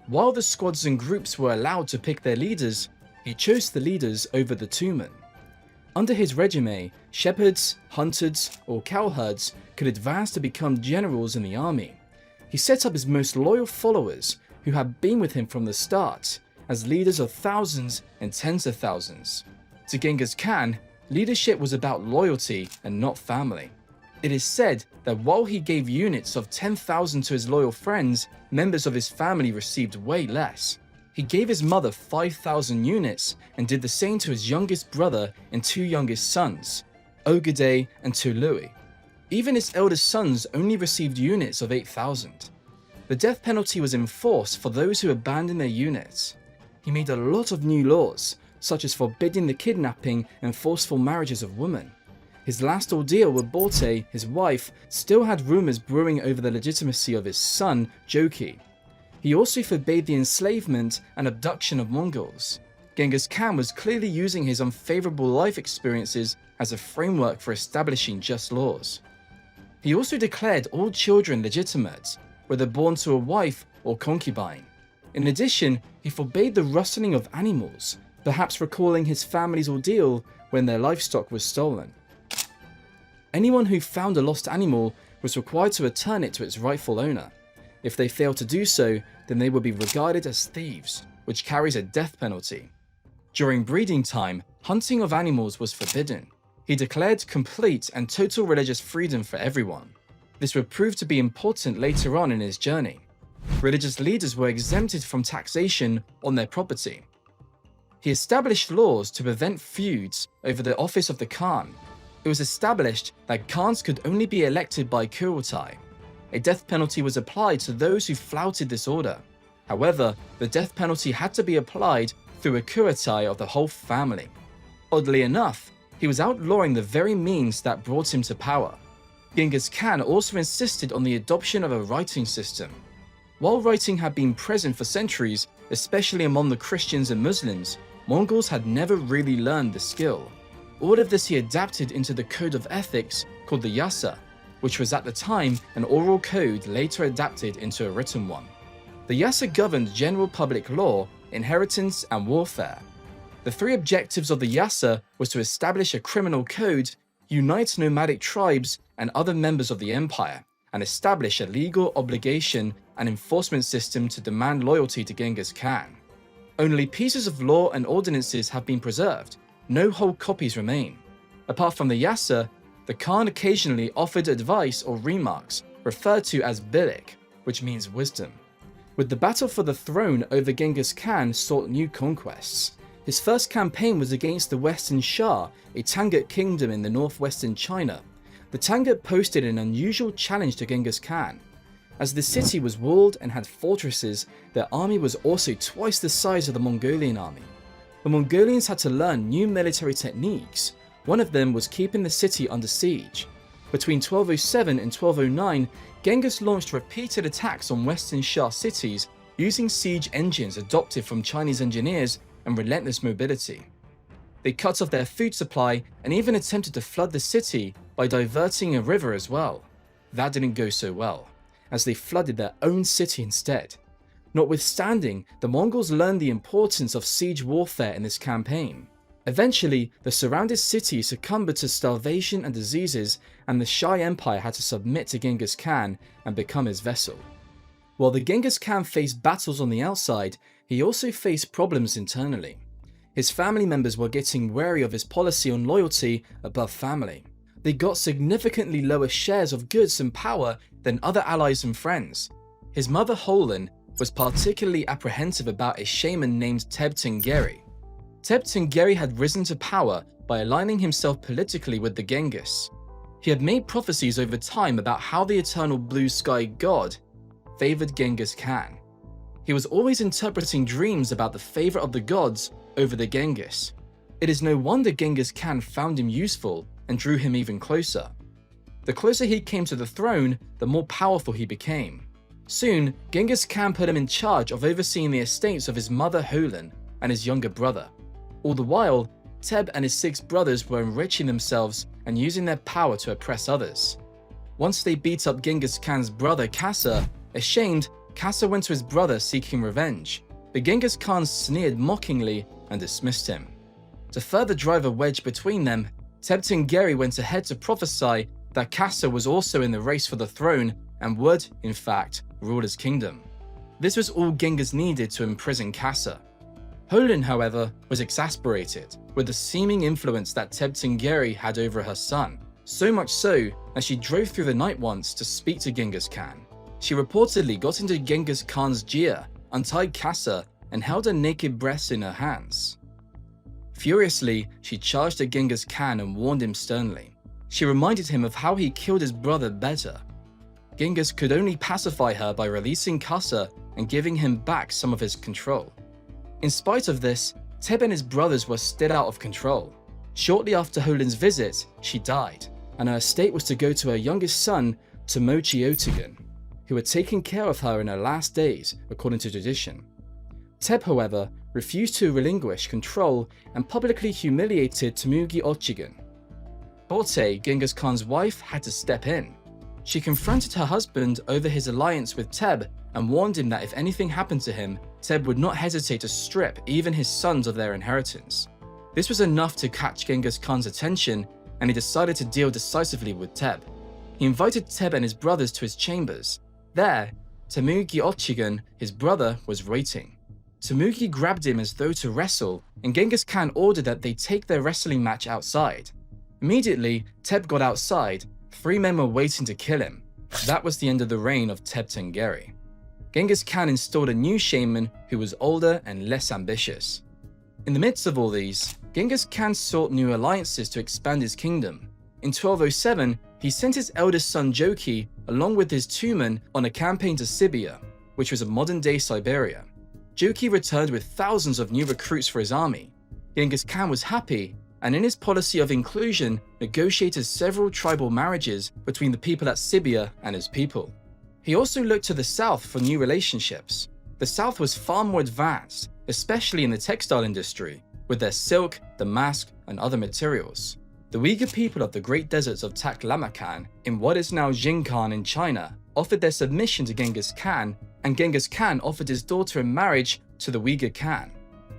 S1: While the squads and groups were allowed to pick their leaders, he chose the leaders over the Tumen. Under his regime, shepherds, hunters, or cowherds could advance to become generals in the army. He set up his most loyal followers, who had been with him from the start, as leaders of thousands and tens of thousands. To Genghis Khan, leadership was about loyalty and not family. It is said that while he gave units of 10,000 to his loyal friends, members of his family received way less. He gave his mother 5,000 units and did the same to his youngest brother and 2 youngest sons, Ogedei and Tului. Even his eldest sons only received units of 8,000. The death penalty was enforced for those who abandoned their units. He made a lot of new laws, such as forbidding the kidnapping and forceful marriages of women. His last ordeal with Borte, his wife, still had rumors brewing over the legitimacy of his son, Joki. He also forbade the enslavement and abduction of Mongols. Genghis Khan was clearly using his unfavorable life experiences as a framework for establishing just laws. He also declared all children legitimate, whether born to a wife or concubine. In addition, he forbade the rustling of animals, perhaps recalling his family's ordeal when their livestock was stolen. Anyone who found a lost animal was required to return it to its rightful owner. If they failed to do so, then they would be regarded as thieves, which carries a death penalty. During breeding time, hunting of animals was forbidden. He declared complete and total religious freedom for everyone. This would prove to be important later on in his journey. Religious leaders were exempted from taxation on their property. He established laws to prevent feuds over the office of the Khan. It was established that Khans could only be elected by Kurultai. A death penalty was applied to those who flouted this order. However, the death penalty had to be applied through a Kurultai of the whole family. Oddly enough, he was outlawing the very means that brought him to power. Genghis Khan also insisted on the adoption of a writing system. While writing had been present for centuries, especially among the Christians and Muslims, Mongols had never really learned the skill. All of this he adapted into the code of ethics called the Yasa, which was at the time an oral code later adapted into a written one. The Yasa governed general public law, inheritance, and warfare. The 3 objectives of the Yasa was to establish a criminal code, unite nomadic tribes and other members of the empire, and establish a legal obligation and enforcement system to demand loyalty to Genghis Khan. Only pieces of law and ordinances have been preserved. No whole copies remain. Apart from the Yasa, the Khan occasionally offered advice or remarks, referred to as bilik, which means wisdom. With the battle for the throne over Genghis Khan sought new conquests. His first campaign was against the Western Shah, a Tangut kingdom in the northwestern China. The Tangut posted an unusual challenge to Genghis Khan. As the city was walled and had fortresses, their army was also twice the size of the Mongolian army. The Mongolians had to learn new military techniques. One of them was keeping the city under siege. Between 1207 and 1209, Genghis launched repeated attacks on Western Shah cities using siege engines adopted from Chinese engineers and relentless mobility. They cut off their food supply and even attempted to flood the city by diverting a river as well. That didn't go so well, as they flooded their own city instead. Notwithstanding, the Mongols learned the importance of siege warfare in this campaign. Eventually, the surrounded city succumbed to starvation and diseases, and the Shah Empire had to submit to Genghis Khan and become his vassal. While the Genghis Khan faced battles on the outside, he also faced problems internally. His family members were getting wary of his policy on loyalty above family. They got significantly lower shares of goods and power than other allies and friends. His mother Holin was particularly apprehensive about a shaman named Teb Tingeri. Teb Tingeri had risen to power by aligning himself politically with the Genghis. He had made prophecies over time about how the eternal blue sky god favored Genghis Khan. He was always interpreting dreams about the favor of the gods over the Genghis. It is no wonder Genghis Khan found him useful and drew him even closer. The closer he came to the throne, the more powerful he became. Soon, Genghis Khan put him in charge of overseeing the estates of his mother Holin and his younger brother. All the while, Teb and his 6 brothers were enriching themselves and using their power to oppress others. Once they beat up Genghis Khan's brother Kassa, ashamed, Kassa went to his brother seeking revenge, but Genghis Khan sneered mockingly and dismissed him. To further drive a wedge between them, Teb Tingeri went ahead to prophesy that Kassa was also in the race for the throne and would, in fact, rule his kingdom. This was all Genghis needed to imprison Kassa. Holin, however, was exasperated with the seeming influence that Teb Tingeri had over her son, so much so that she drove through the night once to speak to Genghis Khan. She reportedly got into Genghis Khan's Jia, untied Kassa, and held her naked breasts in her hands. Furiously, she charged at Genghis Khan and warned him sternly. She reminded him of how he killed his brother Beta. Genghis could only pacify her by releasing Kassa and giving him back some of his control. In spite of this, Teb and his brothers were still out of control. Shortly after Holin's visit, she died, and her estate was to go to her youngest son, Tomochi Otogen, who had taken care of her in her last days, according to tradition. Teb, however, refused to relinquish control and publicly humiliated Tomugi Ochigen. Borte, Genghis Khan's wife, had to step in. She confronted her husband over his alliance with Teb and warned him that if anything happened to him, Teb would not hesitate to strip even his sons of their inheritance. This was enough to catch Genghis Khan's attention, and he decided to deal decisively with Teb. He invited Teb and his brothers to his chambers. There, Tomugi Ochigen, his brother, was waiting. Tomugi grabbed him as though to wrestle, and Genghis Khan ordered that they take their wrestling match outside. Immediately, Teb got outside. 3 men were waiting to kill him. That was the end of the reign of Teb Tingeri. Genghis Khan installed a new shaman who was older and less ambitious. In the midst of all these, Genghis Khan sought new alliances to expand his kingdom. In 1207, he sent his eldest son Joki, along with his 2 men, on a campaign to Siberia, which was a modern-day Siberia. Joki returned with thousands of new recruits for his army. Genghis Khan was happy, and in his policy of inclusion, negotiated several tribal marriages between the people at Siberia and his people. He also looked to the south for new relationships. The south was far more advanced, especially in the textile industry, with their silk, damask, and other materials. The Uyghur people of the great deserts of Taklamakan, in what is now Xinjiang in China, offered their submission to Genghis Khan, and Genghis Khan offered his daughter in marriage to the Uyghur Khan.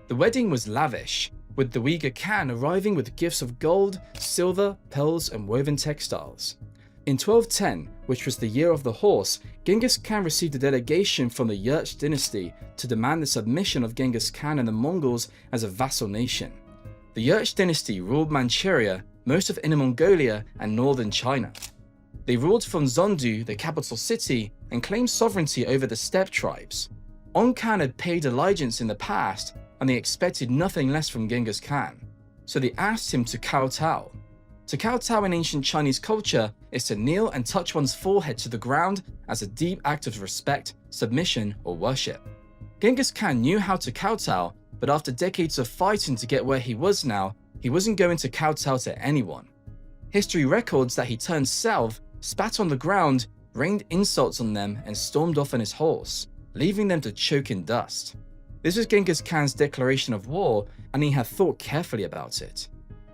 S1: The wedding was lavish, with the Uyghur Khan arriving with gifts of gold, silver, pearls, and woven textiles. In 1210, which was the year of the horse, Genghis Khan received a delegation from the Yurch dynasty to demand the submission of Genghis Khan and the Mongols as a vassal nation. The Yurch dynasty ruled Manchuria, most of Inner Mongolia, and northern China. They ruled from Zondu, the capital city, and claimed sovereignty over the steppe tribes. On Khan had paid allegiance in the past, and they expected nothing less from Genghis Khan, so they asked him to kowtow. To kowtow in ancient Chinese culture is to kneel and touch one's forehead to the ground as a deep act of respect, submission, or worship. Genghis Khan knew how to kowtow, but after decades of fighting to get where he was now, he wasn't going to kowtow to anyone. History records that he turned south, spat on the ground, rained insults on them, and stormed off on his horse, leaving them to choke in dust. This was Genghis Khan's declaration of war, and he had thought carefully about it.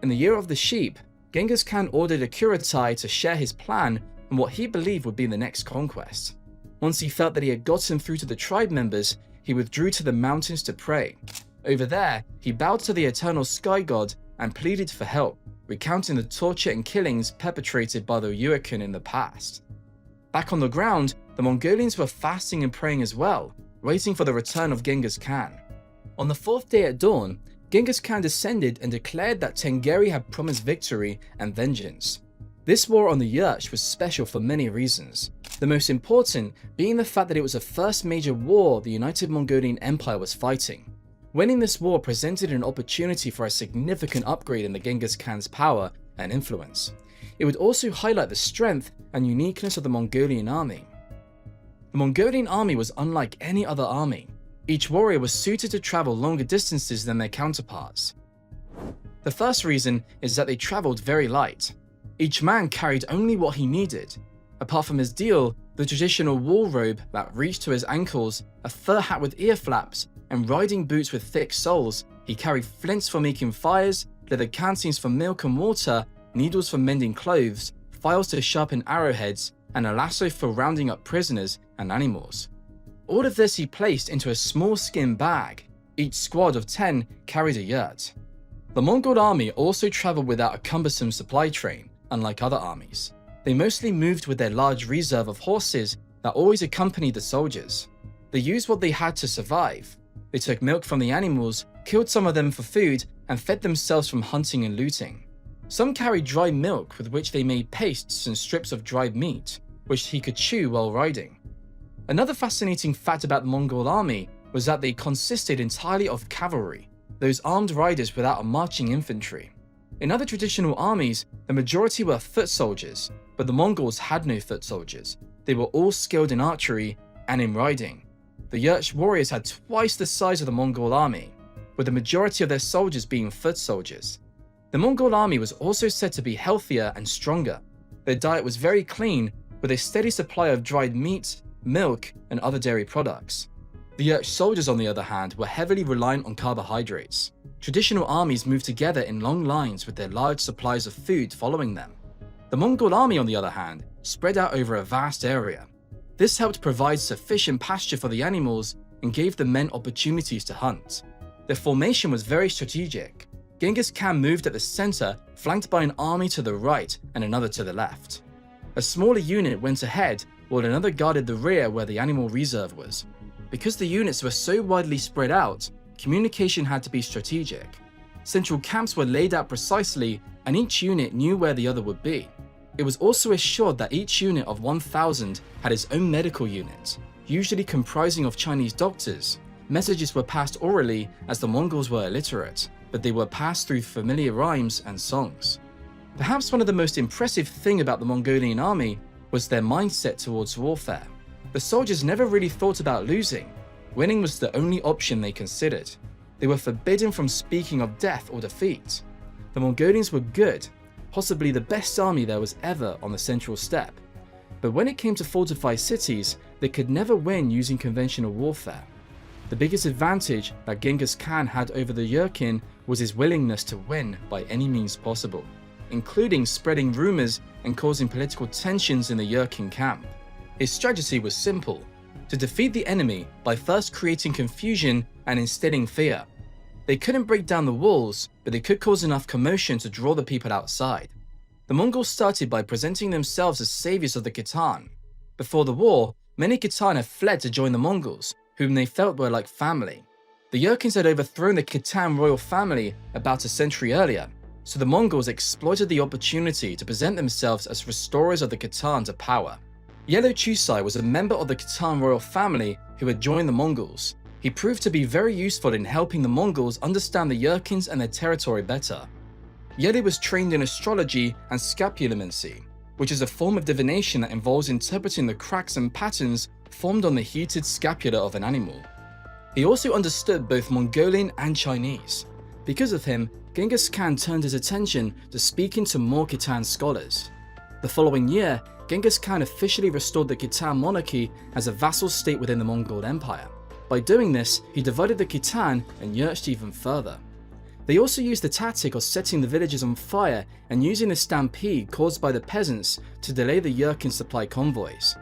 S1: In the year of the sheep, Genghis Khan ordered a Kurotai to share his plan on what he believed would be the next conquest. Once he felt that he had gotten through to the tribe members, he withdrew to the mountains to pray. Over there, he bowed to the eternal sky god and pleaded for help, recounting the torture and killings perpetrated by the Yuekin in the past. Back on the ground, the Mongolians were fasting and praying as well, waiting for the return of Genghis Khan. On the 4th day at dawn, Genghis Khan descended and declared that Tengeri had promised victory and vengeance. This war on the Yurch was special for many reasons, the most important being the fact that it was the first major war the United Mongolian Empire was fighting. Winning this war presented an opportunity for a significant upgrade in the Genghis Khan's power and influence. It would also highlight the strength and uniqueness of the Mongolian army. The Mongolian army was unlike any other army. Each warrior was suited to travel longer distances than their counterparts. The first reason is that they traveled very light. Each man carried only what he needed. Apart from his deal, the traditional wool robe that reached to his ankles, a fur hat with ear flaps, and riding boots with thick soles, he carried flints for making fires, leather canteens for milk and water, needles for mending clothes, files to sharpen arrowheads, and a lasso for rounding up prisoners and animals. All of this he placed into a small skin bag. Each squad of 10 carried a yurt. The Mongol army also traveled without a cumbersome supply train, unlike other armies. They mostly moved with their large reserve of horses that always accompanied the soldiers. They used what they had to survive. They took milk from the animals, killed some of them for food, and fed themselves from hunting and looting. Some carried dry milk with which they made pastes and strips of dried meat, which he could chew while riding. Another fascinating fact about the Mongol army was that they consisted entirely of cavalry, those armed riders without a marching infantry. In other traditional armies, the majority were foot soldiers, but the Mongols had no foot soldiers. They were all skilled in archery and in riding. The Yurch warriors had twice the size of the Mongol army, with the majority of their soldiers being foot soldiers. The Mongol army was also said to be healthier and stronger. Their diet was very clean, with a steady supply of dried meat, milk, and other dairy products. The Yurch soldiers, on the other hand, were heavily reliant on carbohydrates. Traditional armies moved together in long lines with their large supplies of food following them. The Mongol army, on the other hand, spread out over a vast area. This helped provide sufficient pasture for the animals and gave the men opportunities to hunt. Their formation was very strategic. Genghis Khan moved at the center, flanked by an army to the right and another to the left. A smaller unit went ahead, while another guarded the rear where the animal reserve was. Because the units were so widely spread out, communication had to be strategic. Central camps were laid out precisely, and each unit knew where the other would be. It was also assured that each unit of 1,000 had its own medical unit, usually comprising of Chinese doctors. Messages were passed orally as the Mongols were illiterate, but they were passed through familiar rhymes and songs. Perhaps one of the most impressive things about the Mongolian army was their mindset towards warfare. The soldiers never really thought about losing. Winning was the only option they considered. They were forbidden from speaking of death or defeat. The Mongolians were good, possibly the best army there was ever on the central steppe. But when it came to fortify cities, they could never win using conventional warfare. The biggest advantage that Genghis Khan had over the Yurkin was his willingness to win by any means possible, including spreading rumors and causing political tensions in the Yurkin camp. His strategy was simple: to defeat the enemy by first creating confusion and instilling fear. They couldn't break down the walls, but they could cause enough commotion to draw the people outside. The Mongols started by presenting themselves as saviors of the Khitan. Before the war, many Khitan had fled to join the Mongols, whom they felt were like family. The Yurkins had overthrown the Khitan royal family about a century earlier, so the Mongols exploited the opportunity to present themselves as restorers of the Khitan to power. Yellow Chusai was a member of the Khitan royal family who had joined the Mongols. He proved to be very useful in helping the Mongols understand the Yurkins and their territory better. Yellow was trained in astrology and scapulomancy, which is a form of divination that involves interpreting the cracks and patterns formed on the heated scapula of an animal. He also understood both Mongolian and Chinese. Because of him, Genghis Khan turned his attention to speaking to more Khitan scholars. The following year, Genghis Khan officially restored the Khitan monarchy as a vassal state within the Mongol Empire. By doing this, he divided the Khitan and Yurched even further. They also used the tactic of setting the villages on fire and using the stampede caused by the peasants to delay the Yurkin supply convoys.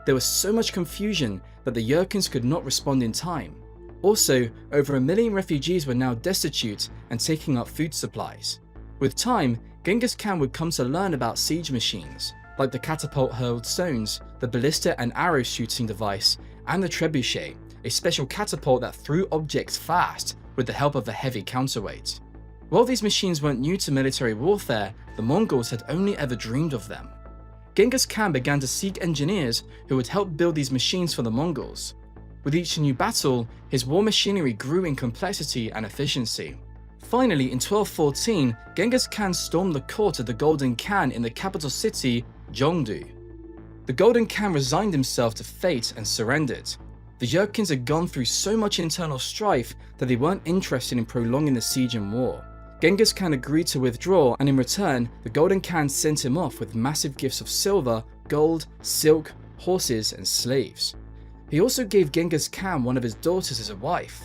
S1: There was so much confusion that the Yurkins could not respond in time. Also, over 1 million refugees were now destitute and taking up food supplies. With time, Genghis Khan would come to learn about siege machines, like the catapult-hurled stones, the ballista and arrow shooting device, and the trebuchet, a special catapult that threw objects fast, with the help of a heavy counterweight. While these machines weren't new to military warfare, the Mongols had only ever dreamed of them. Genghis Khan began to seek engineers who would help build these machines for the Mongols. With each new battle, his war machinery grew in complexity and efficiency. Finally, in 1214, Genghis Khan stormed the court of the Golden Khan in the capital city, Gyeongdu. The Golden Khan resigned himself to fate and surrendered. The Jurchens had gone through so much internal strife that they weren't interested in prolonging the siege and war. Genghis Khan agreed to withdraw, and in return, the Golden Khan sent him off with massive gifts of silver, gold, silk, horses, and slaves. He also gave Genghis Khan one of his daughters as a wife.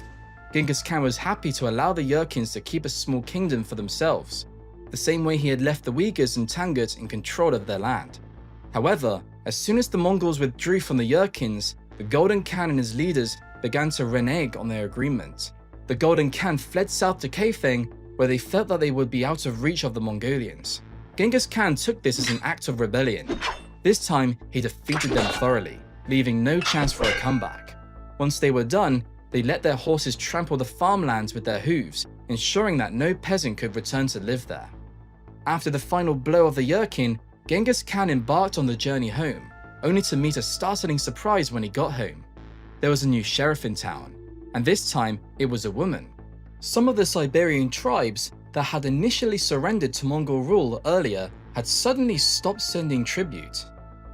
S1: Genghis Khan was happy to allow the Jurchens to keep a small kingdom for themselves, the same way he had left the Uyghurs and Tangut in control of their land. However, as soon as the Mongols withdrew from the Jurchens, the Golden Khan and his leaders began to renege on their agreement. The Golden Khan fled south to Kaifeng, where they felt that they would be out of reach of the Mongolians. Genghis Khan took this as an act of rebellion. This time, he defeated them thoroughly, leaving no chance for a comeback. Once they were done, they let their horses trample the farmlands with their hooves, ensuring that no peasant could return to live there. After the final blow of the Jurchen, Genghis Khan embarked on the journey home, only to meet a startling surprise when he got home. There was a new sheriff in town, and this time it was a woman. Some of the Siberian tribes that had initially surrendered to Mongol rule earlier had suddenly stopped sending tribute.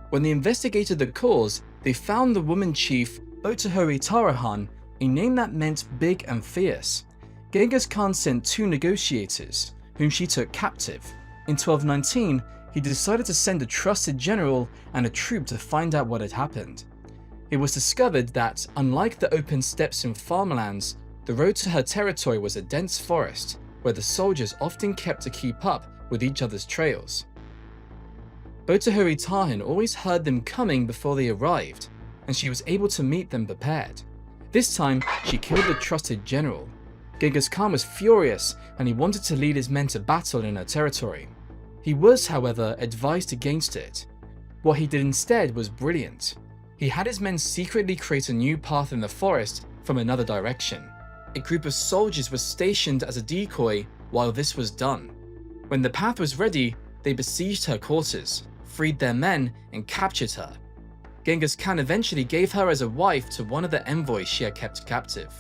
S1: When they investigated the cause, they found the woman chief Otohori Tarahan, a name that meant big and fierce. Genghis Khan sent 2 negotiators, whom she took captive. In 1219, he decided to send a trusted general and a troop to find out what had happened. It was discovered that, unlike the open steppes and farmlands, the road to her territory was a dense forest, where the soldiers often kept to keep up with each other's trails. Otohori Tarahan always heard them coming before they arrived, and she was able to meet them prepared. This time, she killed the trusted general. Genghis Khan was furious, and he wanted to lead his men to battle in her territory. He was, however, advised against it. What he did instead was brilliant. He had his men secretly create a new path in the forest from another direction. A group of soldiers was stationed as a decoy while this was done. When the path was ready, they besieged her quarters, freed their men, and captured her. Genghis Khan eventually gave her as a wife to one of the envoys she had kept captive.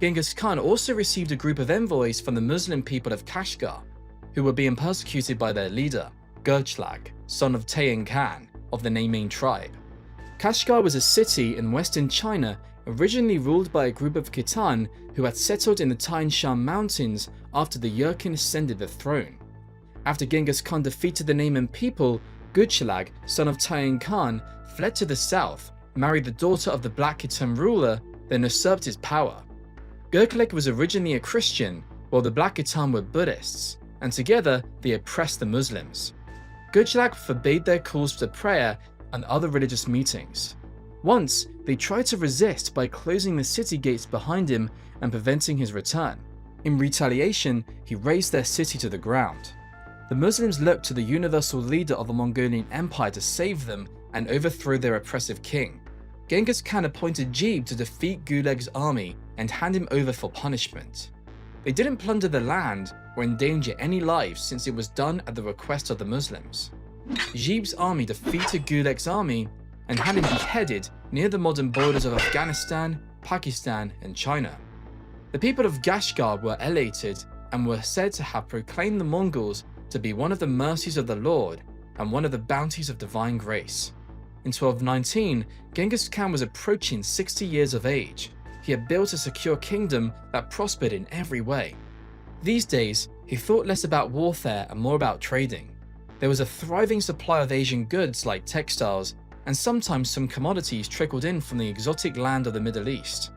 S1: Genghis Khan also received a group of envoys from the Muslim people of Kashgar, who were being persecuted by their leader, Gurchlag, son of Tayin Khan, of the Naming tribe. Kashgar was a city in western China originally ruled by a group of Khitan who had settled in the Tian Shan mountains after the Jurchen ascended the throne. After Genghis Khan defeated the Naman people, Gurchlag, son of Tayin Khan, fled to the south, married the daughter of the Black Khitan ruler, then usurped his power. Gurchlag was originally a Christian, while the Black Khitan were Buddhists, and together they oppressed the Muslims. Gurchlag forbade their calls to prayer and other religious meetings. Once, they tried to resist by closing the city gates behind him and preventing his return. In retaliation, he razed their city to the ground. The Muslims looked to the universal leader of the Mongolian Empire to save them and overthrow their oppressive king. Genghis Khan appointed Jebe to defeat Gulag's army and hand him over for punishment. They didn't plunder the land or endanger any lives since it was done at the request of the Muslims. Jebe's army defeated Gulag's army and had him beheaded near the modern borders of Afghanistan, Pakistan, and China. The people of Kashgar were elated and were said to have proclaimed the Mongols to be one of the mercies of the Lord and one of the bounties of divine grace. In 1219, Genghis Khan was approaching 60 years of age. He had built a secure kingdom that prospered in every way. These days, he thought less about warfare and more about trading. There was a thriving supply of Asian goods like textiles, and sometimes some commodities trickled in from the exotic land of the Middle East.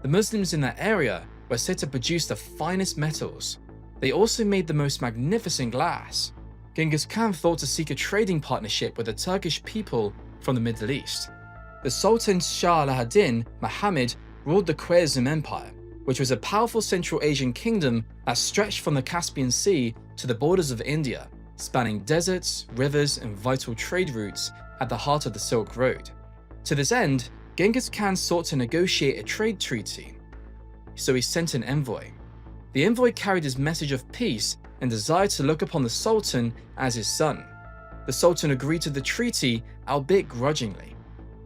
S1: The Muslims in that area were said to produce the finest metals. They also made the most magnificent glass. Genghis Khan thought to seek a trading partnership with the Turkish people from the Middle East. The Sultan Shah al-Din Muhammad ruled the Khwarezm Empire, which was a powerful Central Asian kingdom that stretched from the Caspian Sea to the borders of India, spanning deserts, rivers, and vital trade routes at the heart of the Silk Road. To this end, Genghis Khan sought to negotiate a trade treaty. so he sent an envoy. The envoy carried his message of peace and desired to look upon the Sultan as his son. The Sultan agreed to the treaty, albeit grudgingly.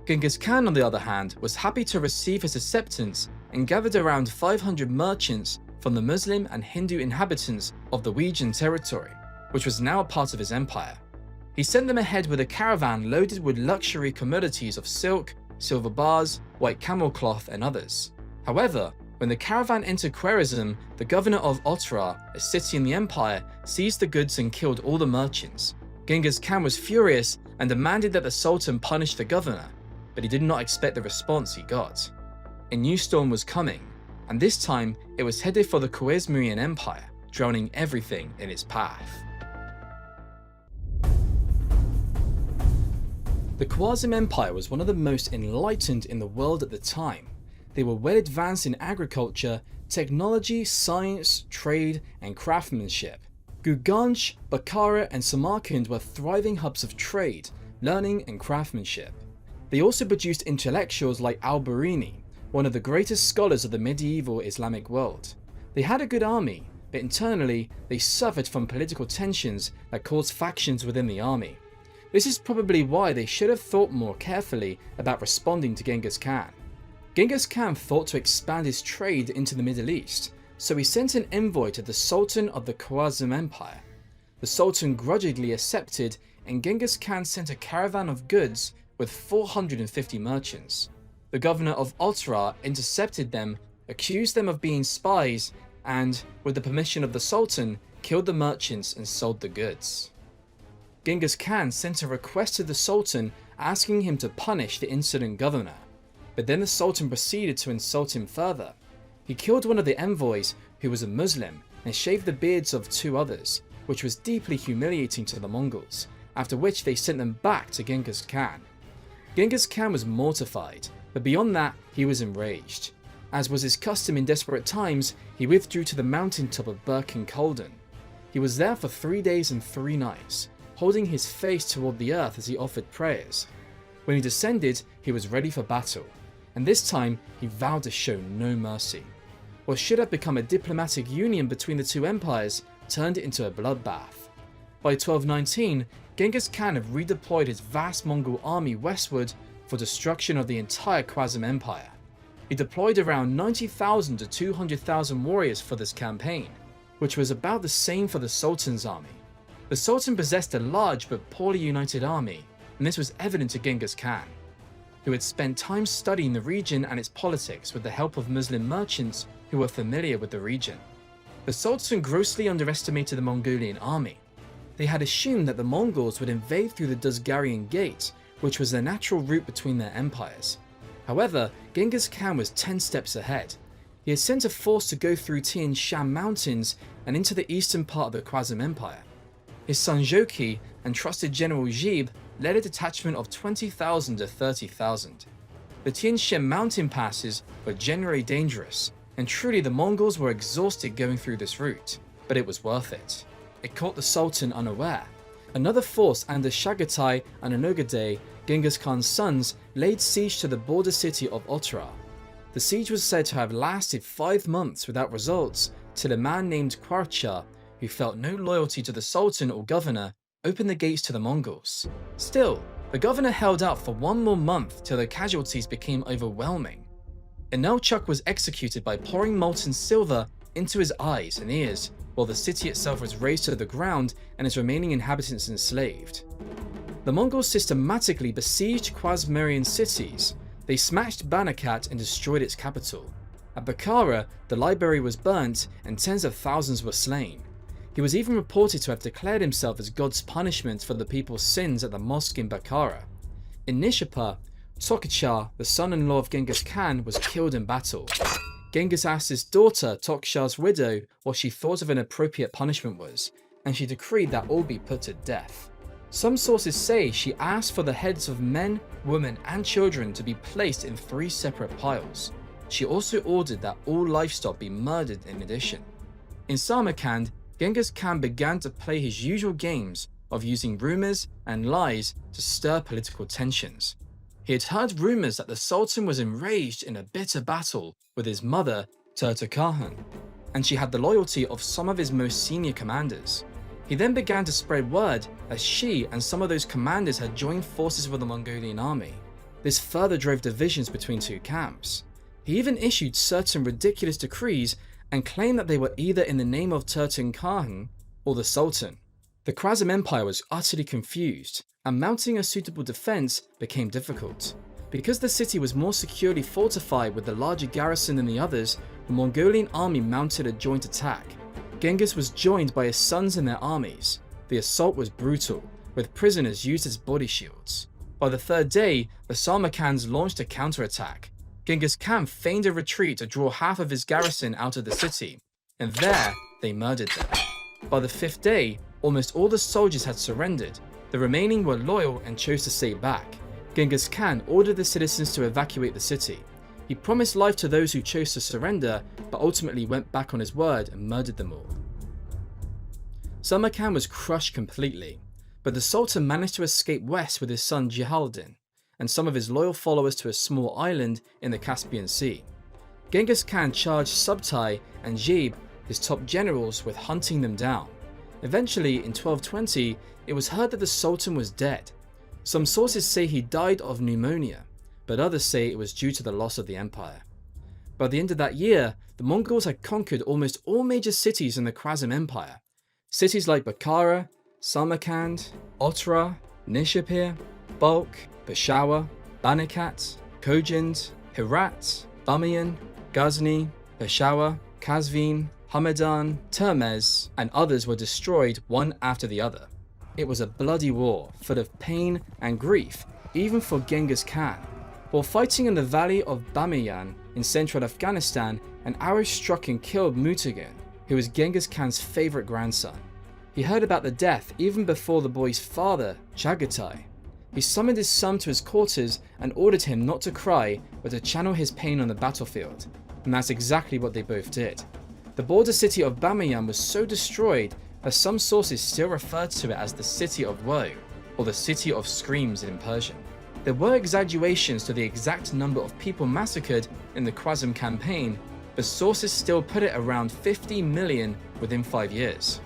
S1: Genghis Khan, on the other hand, was happy to receive his acceptance and gathered around 500 merchants from the Muslim and Hindu inhabitants of the Uyghur territory, which was now a part of his empire. He sent them ahead with a caravan loaded with luxury commodities of silk, silver bars, white camel cloth, and others. However, when the caravan entered Khwarezm, the governor of Otrar, a city in the empire, seized the goods and killed all the merchants. Genghis Khan was furious and demanded that the Sultan punish the governor, but he did not expect the response he got. A new storm was coming, and this time it was headed for the Khwarezmian Empire, drowning everything in its path. The Khwarezm Empire was one of the most enlightened in the world at the time. They were well advanced in agriculture, technology, science, trade, and craftsmanship. Gurganj, Bukhara, and Samarkand were thriving hubs of trade, learning, and craftsmanship. They also produced intellectuals like al-Biruni, one of the greatest scholars of the medieval Islamic world. They had a good army, but internally they suffered from political tensions that caused factions within the army. This is probably why they should have thought more carefully about responding to Genghis Khan. Genghis Khan thought to expand his trade into the Middle East, so he sent an envoy to the Sultan of the Khwarezm Empire. The Sultan grudgingly accepted, and Genghis Khan sent a caravan of goods with 450 merchants. The governor of Otrar intercepted them, accused them of being spies, and, with the permission of the Sultan, killed the merchants and sold the goods. Genghis Khan sent a request to the Sultan asking him to punish the insolent governor, but then the Sultan proceeded to insult him further. He killed one of the envoys, who was a Muslim, and shaved the beards of two others, which was deeply humiliating to the Mongols, after which they sent them back to Genghis Khan. Genghis Khan was mortified, but beyond that, he was enraged. As was his custom in desperate times, he withdrew to the mountaintop of Berkin-Kolden. He was there for 3 days and 3 nights, holding his face toward the earth as he offered prayers. When he descended, he was ready for battle, and this time he vowed to show no mercy. What should have become a diplomatic union between the two empires turned into a bloodbath. By 1219, Genghis Khan had redeployed his vast Mongol army westward for destruction of the entire Khwarezm Empire. He deployed around 90,000 to 200,000 warriors for this campaign, which was about the same for the Sultan's army. The Sultan possessed a large but poorly united army, and this was evident to Genghis Khan, who had spent time studying the region and its politics with the help of Muslim merchants who were familiar with the region. The Sultan grossly underestimated the Mongolian army. They had assumed that the Mongols would invade through the Dusgarian Gate, which was the natural route between their empires. However, Genghis Khan was 10 steps ahead. He had sent a force to go through Tian Shan Mountains and into the eastern part of the Khwarezm Empire. His son Joki and trusted general Zhib led a detachment of 20,000 to 30,000. The Tian Shan mountain passes were generally dangerous, and truly the Mongols were exhausted going through this route, but it was worth it. It caught the Sultan unaware. Another force under Chagatai and Onogadei, Genghis Khan's sons, laid siege to the border city of Otrar. The siege was said to have lasted 5 months without results, till a man named Kwarcha, who felt no loyalty to the Sultan or governor, opened the gates to the Mongols. Still, the governor held out for 1 more month till the casualties became overwhelming. Inelchuk was executed by pouring molten silver into his eyes and ears, while the city itself was razed to the ground and its remaining inhabitants enslaved. The Mongols systematically besieged Khwarezmian cities. They smashed Banakat and destroyed its capital. At Bukhara, the library was burnt and tens of thousands were slain. He was even reported to have declared himself as God's punishment for the people's sins at the mosque in Bukhara. In Nishapur, Tokacha, the son-in-law of Genghis Khan, was killed in battle. Genghis asked his daughter, Toksha's widow, what she thought of an appropriate punishment was, and she decreed that all be put to death. Some sources say she asked for the heads of men, women, and children to be placed in 3 separate piles. She also ordered that all livestock be murdered in addition. In Samarkand, Genghis Khan began to play his usual games of using rumors and lies to stir political tensions. He had heard rumors that the Sultan was enraged in a bitter battle with his mother Khan, and she had the loyalty of some of his most senior commanders. He then began to spread word that she and some of those commanders had joined forces with the Mongolian army. This further drove divisions between two camps. He even issued certain ridiculous decrees and claimed that they were either in the name of Khan or the Sultan. The Khwarezm Empire was utterly confused, and mounting a suitable defense became difficult. Because the city was more securely fortified with a larger garrison than the others, the Mongolian army mounted a joint attack. Genghis was joined by his sons in their armies. The assault was brutal, with prisoners used as body shields. By the third day, the Sarmacans launched a counterattack. Genghis Khan feigned a retreat to draw half of his garrison out of the city, and there they murdered them. By the fifth day, almost all the soldiers had surrendered. The remaining were loyal and chose to stay back. Genghis Khan ordered the citizens to evacuate the city. He promised life to those who chose to surrender, but ultimately went back on his word and murdered them all. Samarkand was crushed completely, but the Sultan managed to escape west with his son Jihaldin and some of his loyal followers to a small island in the Caspian Sea. Genghis Khan charged Subtai and Jib, his top generals, with hunting them down. Eventually, in 1220, it was heard that the Sultan was dead. Some sources say he died of pneumonia, but others say it was due to the loss of the empire. By the end of that year, the Mongols had conquered almost all major cities in the Khwarezm Empire. Cities like Bukhara, Samarkand, Otrar, Nishapur, Balkh, Peshawar, Banikat, Khojind, Herat, Bamiyan, Ghazni, Peshawar, Kazvin, Hamadan, Termez, and others were destroyed one after the other. It was a bloody war, full of pain and grief, even for Genghis Khan. While fighting in the valley of Bamiyan in central Afghanistan, an arrow struck and killed Mutagun, who was Genghis Khan's favorite grandson. He heard about the death even before the boy's father, Chagatai. He summoned his son to his quarters and ordered him not to cry, but to channel his pain on the battlefield. And that's exactly what they both did. The border city of Bamiyan was so destroyed that some sources still refer to it as the City of Woe, or the City of Screams in Persian. There were exaggerations to the exact number of people massacred in the Khwarezm campaign, but sources still put it around 50 million within 5 years.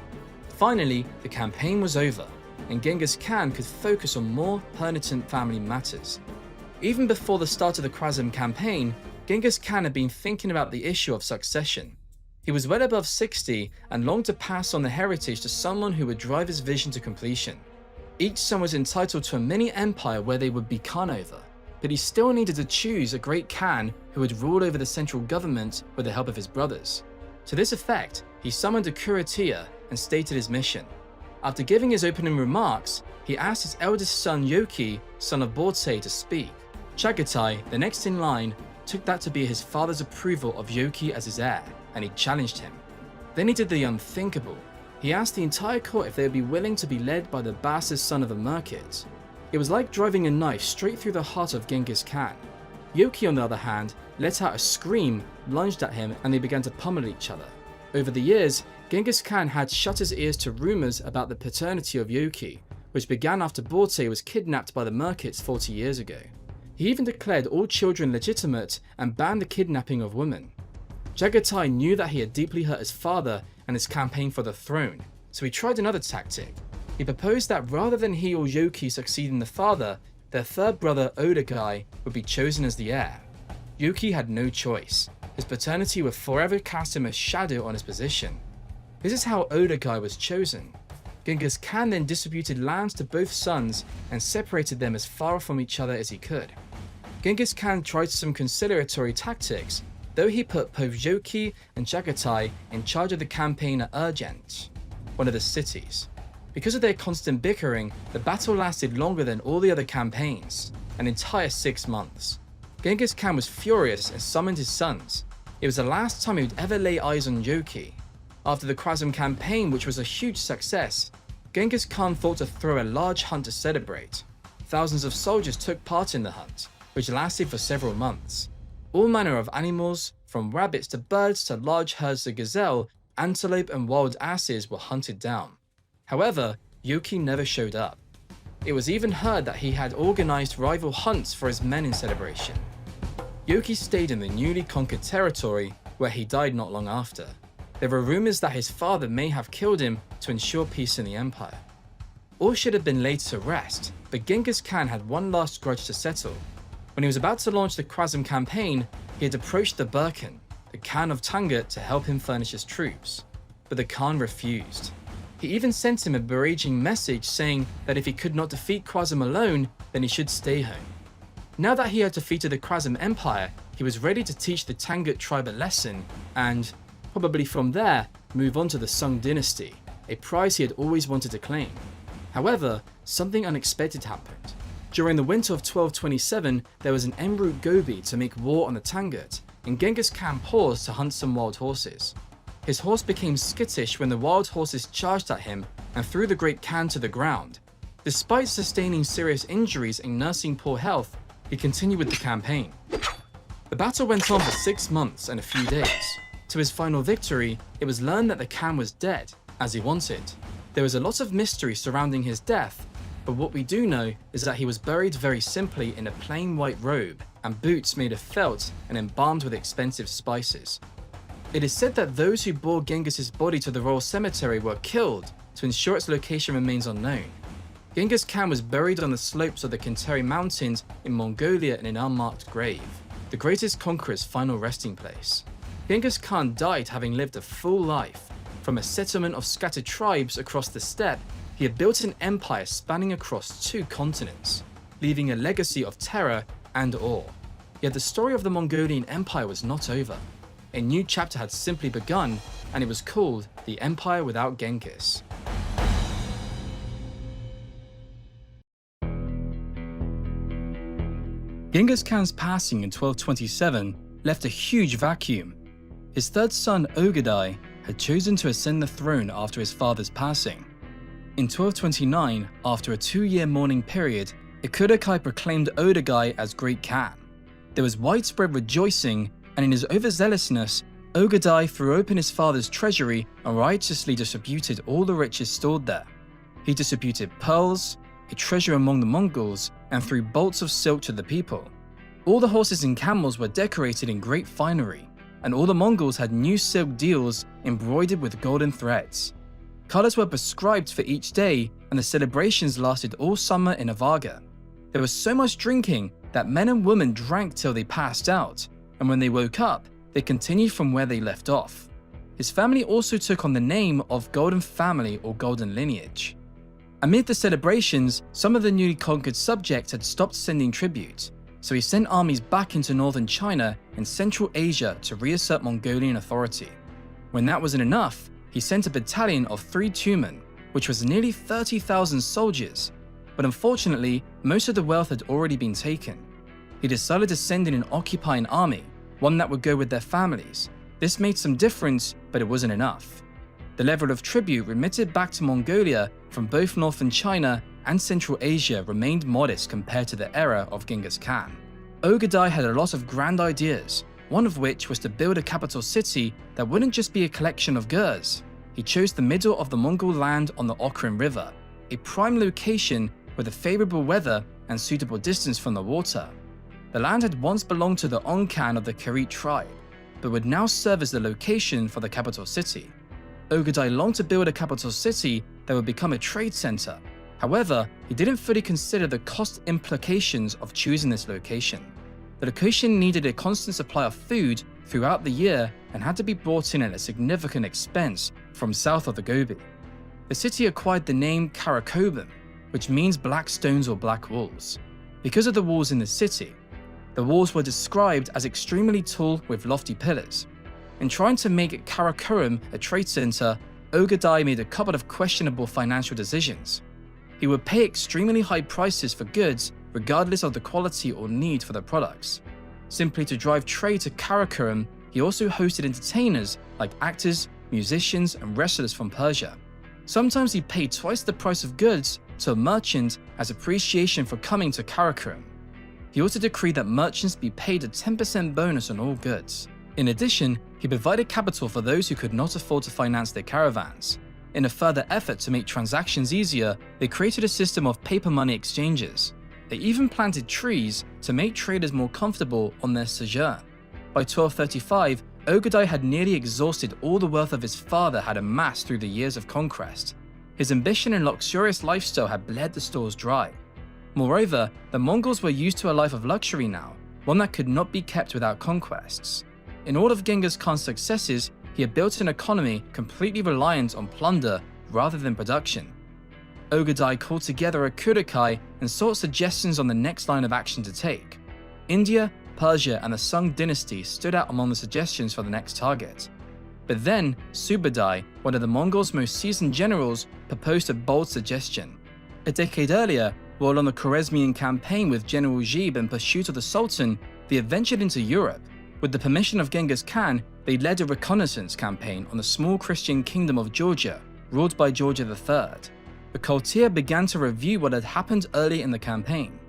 S1: Finally, the campaign was over, and Genghis Khan could focus on more pertinent family matters. Even before the start of the Khwarezm campaign, Genghis Khan had been thinking about the issue of succession. He was well above 60 and longed to pass on the heritage to someone who would drive his vision to completion. Each son was entitled to a mini empire where they would be Khan over, but he still needed to choose a great Khan who would rule over the central government with the help of his brothers. To this effect, he summoned a Kuratia and stated his mission. After giving his opening remarks, he asked his eldest son Yoki, son of Borte, to speak. Chagatai, the next in line, took that to be his father's approval of Yoki as his heir, and he challenged him. Then he did the unthinkable. He asked the entire court if they would be willing to be led by the bastard son of a Merkit. It was like driving a knife straight through the heart of Genghis Khan. Yoki, on the other hand, let out a scream, lunged at him, and they began to pummel each other. Over the years, Genghis Khan had shut his ears to rumors about the paternity of Yoki, which began after Borte was kidnapped by the Merkits 40 years ago. He even declared all children legitimate and banned the kidnapping of women. Chagatai knew that he had deeply hurt his father and his campaign for the throne, so he tried another tactic. He proposed that rather than he or Yoki succeeding the father, their third brother Odagai would be chosen as the heir. Yoki had no choice. His paternity would forever cast him a shadow on his position. This is how Odagai was chosen. Genghis Khan then distributed lands to both sons and separated them as far from each other as he could. Genghis Khan tried some conciliatory tactics, though he put both Yoki and Chagatai in charge of the campaign at Urgent, one of the cities. Because of their constant bickering, the battle lasted longer than all the other campaigns, an entire 6 months. Genghis Khan was furious and summoned his sons. It was the last time he would ever lay eyes on Yoki. After the Khwarezm campaign, which was a huge success, Genghis Khan thought to throw a large hunt to celebrate. Thousands of soldiers took part in the hunt, which lasted for several months. All manner of animals, from rabbits to birds to large herds of gazelle, antelope and wild asses were hunted down. However, Yoki never showed up. It was even heard that he had organized rival hunts for his men in celebration. Yoki stayed in the newly conquered territory where he died not long after. There were rumors that his father may have killed him to ensure peace in the empire. All should have been laid to rest, but Genghis Khan had one last grudge to settle. When he was about to launch the Khwarezm campaign, he had approached the Burkan, the Khan of Tangut, to help him furnish his troops. But the Khan refused. He even sent him a beraging message saying that if he could not defeat Khwarezm alone, then he should stay home. Now that he had defeated the Khwarezm Empire, he was ready to teach the Tangut tribe a lesson and, probably from there, move on to the Sung dynasty, a prize he had always wanted to claim. However, something unexpected happened. During the winter of 1227, there was an en route Gobi to make war on the Tangut, and Genghis Khan paused to hunt some wild horses. His horse became skittish when the wild horses charged at him and threw the great Khan to the ground. Despite sustaining serious injuries and nursing poor health, he continued with the campaign. The battle went on for 6 months and a few days. To his final victory, it was learned that the Khan was dead, as he wanted. There was a lot of mystery surrounding his death, but what we do know is that he was buried very simply in a plain white robe and boots made of felt and embalmed with expensive spices. It is said that those who bore Genghis's body to the royal cemetery were killed to ensure its location remains unknown. Genghis Khan was buried on the slopes of the Kinteri Mountains in Mongolia in an unmarked grave, the greatest conqueror's final resting place. Genghis Khan died having lived a full life. From a settlement of scattered tribes across the steppe, he had built an empire spanning across 2 continents, leaving a legacy of terror and awe. Yet the story of the Mongolian Empire was not over. A new chapter had simply begun, and it was called the Empire Without Genghis. Genghis Khan's passing in 1227 left a huge vacuum. His third son, Ogedai, had chosen to ascend the throne after his father's passing. In 1229, after a 2-year mourning period, Ikudakai proclaimed Odegai as Great Khan. There was widespread rejoicing, and in his overzealousness, Ogedai threw open his father's treasury and righteously distributed all the riches stored there. He distributed pearls, a treasure among the Mongols, and threw bolts of silk to the people. All the horses and camels were decorated in great finery, and all the Mongols had new silk deals embroidered with golden threads. Colors were prescribed for each day, and the celebrations lasted all summer in Avaga. There was so much drinking that men and women drank till they passed out, and when they woke up, they continued from where they left off. His family also took on the name of Golden Family or Golden Lineage. Amid the celebrations, some of the newly conquered subjects had stopped sending tribute, so he sent armies back into northern China and Central Asia to reassert Mongolian authority. When that wasn't enough, he sent a battalion of 3 Tumen, which was nearly 30,000 soldiers, but unfortunately, most of the wealth had already been taken. He decided to send in an occupying army, one that would go with their families. This made some difference, but it wasn't enough. The level of tribute remitted back to Mongolia from both northern China and Central Asia remained modest compared to the era of Genghis Khan. Ogedai had a lot of grand ideas, one of which was to build a capital city that wouldn't just be a collection of gurs. He chose the middle of the Mongol land on the Okhrin River, a prime location with a favorable weather and suitable distance from the water. The land had once belonged to the Onkan of the Kerit tribe, but would now serve as the location for the capital city. Ogedai longed to build a capital city that would become a trade center. However, he didn't fully consider the cost implications of choosing this location. The location needed a constant supply of food throughout the year and had to be brought in at a significant expense from south of the Gobi. The city acquired the name Karakorum, which means black stones or black walls, because of the walls in the city. The walls were described as extremely tall with lofty pillars. In trying to make Karakorum a trade center, Ogedai made a couple of questionable financial decisions. He would pay extremely high prices for goods regardless of the quality or need for the products. Simply to drive trade to Karakorum, he also hosted entertainers like actors, musicians, and wrestlers from Persia. Sometimes he paid twice the price of goods to a merchant as appreciation for coming to Karakorum. He also decreed that merchants be paid a 10% bonus on all goods. In addition, he provided capital for those who could not afford to finance their caravans. In a further effort to make transactions easier, they created a system of paper money exchanges. They even planted trees to make traders more comfortable on their sojourn. By 1235, Ögedei had nearly exhausted all the wealth of his father had amassed through the years of conquest. His ambition and luxurious lifestyle had bled the stores dry. Moreover, the Mongols were used to a life of luxury now, one that could not be kept without conquests. In all of Genghis Khan's successes, he had built an economy completely reliant on plunder rather than production. Ögedei called together a KHUBILAI and sought suggestions on the next line of action to take. India, Persia, and the Sung dynasty stood out among the suggestions for the next target. But then, Subadai, one of the Mongols' most seasoned generals, proposed a bold suggestion. A decade earlier, while on the Khwarezmian campaign with General Zhib in pursuit of the Sultan, they had ventured into Europe. With the permission of Genghis Khan, they led a reconnaissance campaign on the small Christian kingdom of Georgia, ruled by Georgia III. The courtier began to review what had happened early in the campaign.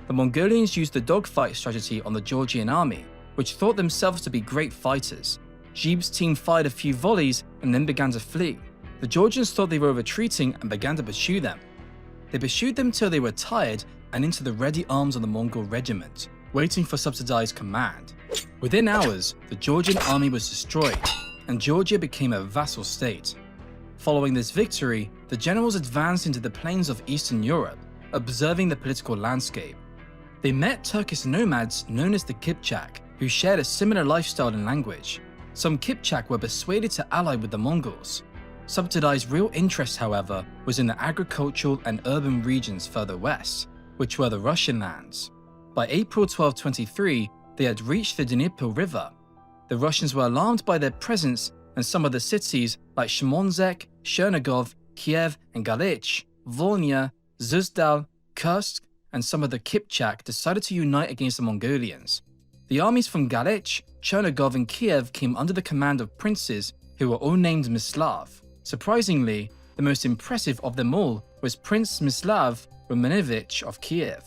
S1: The Mongolians used the dogfight strategy on the Georgian army, which thought themselves to be great fighters. Zhib's team fired a few volleys and then began to flee. The Georgians thought they were retreating and began to pursue them. They pursued them till they were tired and into the ready arms of the Mongol regiment, waiting for Subadai's command. Within hours, the Georgian army was destroyed, and Georgia became a vassal state. Following this victory, the generals advanced into the plains of Eastern Europe, observing the political landscape. They met Turkish nomads known as the Kipchak, who shared a similar lifestyle and language. Some Kipchak were persuaded to ally with the Mongols. Subadai's real interest, however, was in the agricultural and urban regions further west, which were the Russian lands. By April 1223, they had reached the Dnieper River. The Russians were alarmed by their presence, and some of the cities like Shmonzek, Chernigov, Kiev, and Galich, Volnya, Zuzdal, Kursk, and some of the Kipchak decided to unite against the Mongolians. The armies from Galich, Chernigov, and Kiev came under the command of princes who were all named Mstislav. Surprisingly, the most impressive of them all was Prince Mstislav Romanevich of Kiev.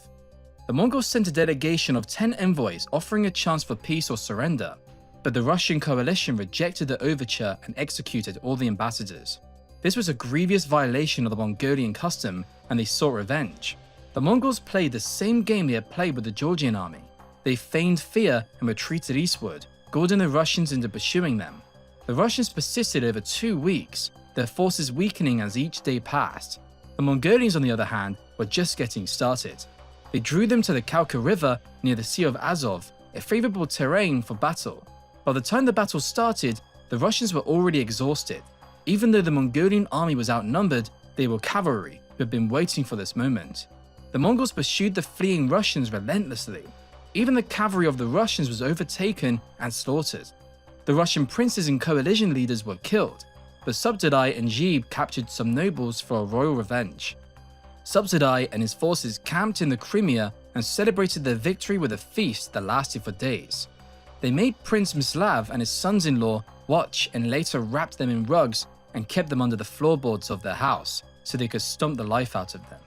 S1: The Mongols sent a delegation of 10 envoys offering a chance for peace or surrender, but the Russian coalition rejected the overture and executed all the ambassadors. This was a grievous violation of the Mongolian custom, and they sought revenge. The Mongols played the same game they had played with the Georgian army. They feigned fear and retreated eastward, goading the Russians into pursuing them. The Russians persisted over 2 weeks, their forces weakening as each day passed. The Mongolians, on the other hand, were just getting started. They drew them to the Kalka River near the Sea of Azov, a favorable terrain for battle. By the time the battle started, the Russians were already exhausted. Even though the Mongolian army was outnumbered, they were cavalry who had been waiting for this moment. The Mongols pursued the fleeing Russians relentlessly. Even the cavalry of the Russians was overtaken and slaughtered. The Russian princes and coalition leaders were killed, but Subadai and Zhib captured some nobles for a royal revenge. Subadai and his forces camped in the Crimea and celebrated their victory with a feast that lasted for days. They made Prince Mstislav and his sons-in-law watch and later wrapped them in rugs and kept them under the floorboards of their house so they could stomp the life out of them.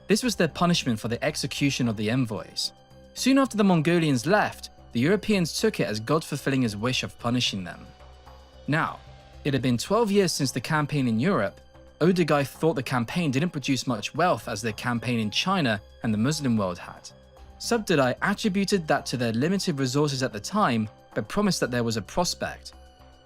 S1: This was their punishment for the execution of the envoys. Soon after the Mongolians left, the Europeans took it as God fulfilling his wish of punishing them. Now, it had been 12 years since the campaign in Europe. Ögedei thought the campaign didn't produce much wealth as their campaign in China and the Muslim world had. Subadai attributed that to their limited resources at the time, but promised that there was a prospect.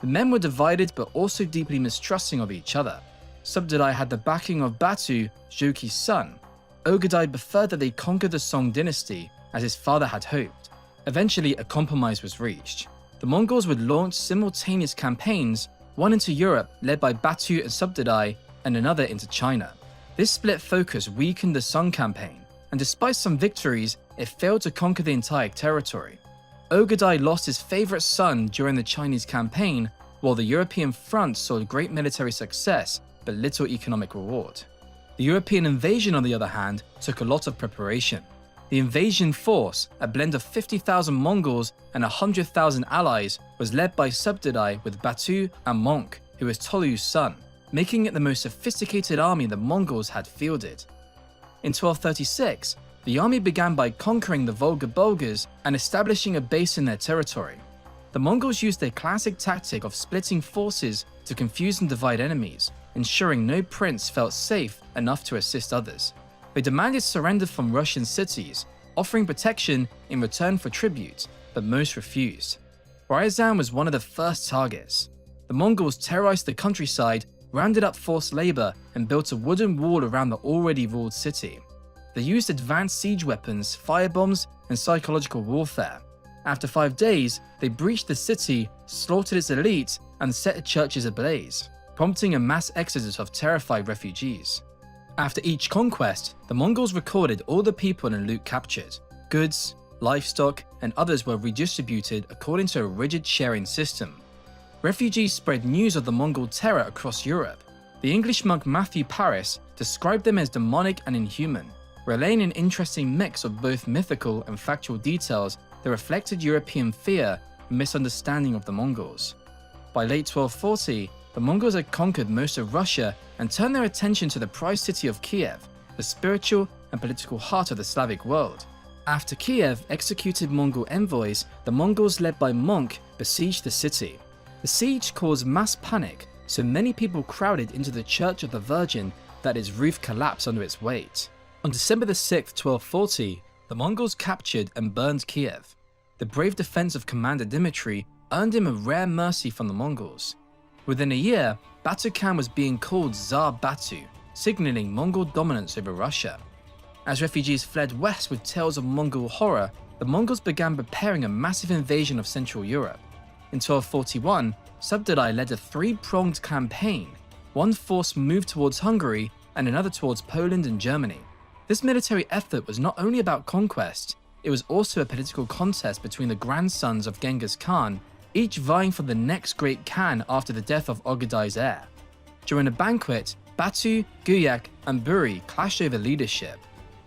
S1: The men were divided but also deeply mistrusting of each other. Subadai had the backing of Batu, Joki's son. Ögedei preferred that they conquer the Song dynasty, as his father had hoped. Eventually, a compromise was reached. The Mongols would launch simultaneous campaigns, one into Europe led by Batu and Subadai, and another into China. This split focus weakened the Song campaign, and despite some victories, it failed to conquer the entire territory. Ögedei lost his favorite son during the Chinese campaign, while the European front saw great military success but little economic reward. The European invasion, on the other hand, took a lot of preparation. The invasion force, a blend of 50,000 Mongols and 100,000 allies, was led by Subadai with Batu and Monk, who was Tolu's son, making it the most sophisticated army the Mongols had fielded. In 1236, the army began by conquering the Volga Bulgars and establishing a base in their territory. The Mongols used their classic tactic of splitting forces to confuse and divide enemies, ensuring no prince felt safe enough to assist others. They demanded surrender from Russian cities, offering protection in return for tribute, but most refused. Ryazan was one of the first targets. The Mongols terrorized the countryside, rounded up forced labor, and built a wooden wall around the already ruled city. They used advanced siege weapons, firebombs, and psychological warfare. After 5 days, they breached the city, slaughtered its elite, and set its churches ablaze, prompting a mass exodus of terrified refugees. After each conquest, the Mongols recorded all the people and loot captured. Goods, livestock, and others were redistributed according to a rigid sharing system. Refugees spread news of the Mongol terror across Europe. The English monk Matthew Paris described them as demonic and inhuman, relaying an interesting mix of both mythical and factual details that reflected European fear and misunderstanding of the Mongols. By late 1240, the Mongols had conquered most of Russia and turned their attention to the prized city of Kiev, the spiritual and political heart of the Slavic world. After Kiev executed Mongol envoys, the Mongols led by Monk besieged the city. The siege caused mass panic, so many people crowded into the Church of the Virgin that its roof collapsed under its weight. On December 6, 1240, the Mongols captured and burned Kiev. The brave defense of Commander Dmitry earned him a rare mercy from the Mongols. Within a year, Batu Khan was being called Tsar Batu, signaling Mongol dominance over Russia. As refugees fled west with tales of Mongol horror, the Mongols began preparing a massive invasion of Central Europe. In 1241, Subdadai led a three-pronged campaign. One force moved towards Hungary and another towards Poland and Germany. This military effort was not only about conquest, it was also a political contest between the grandsons of Genghis Khan, each vying for the next great Khan after the death of Ogedai's heir. During a banquet, Batu, Guyak, and Buri clashed over leadership.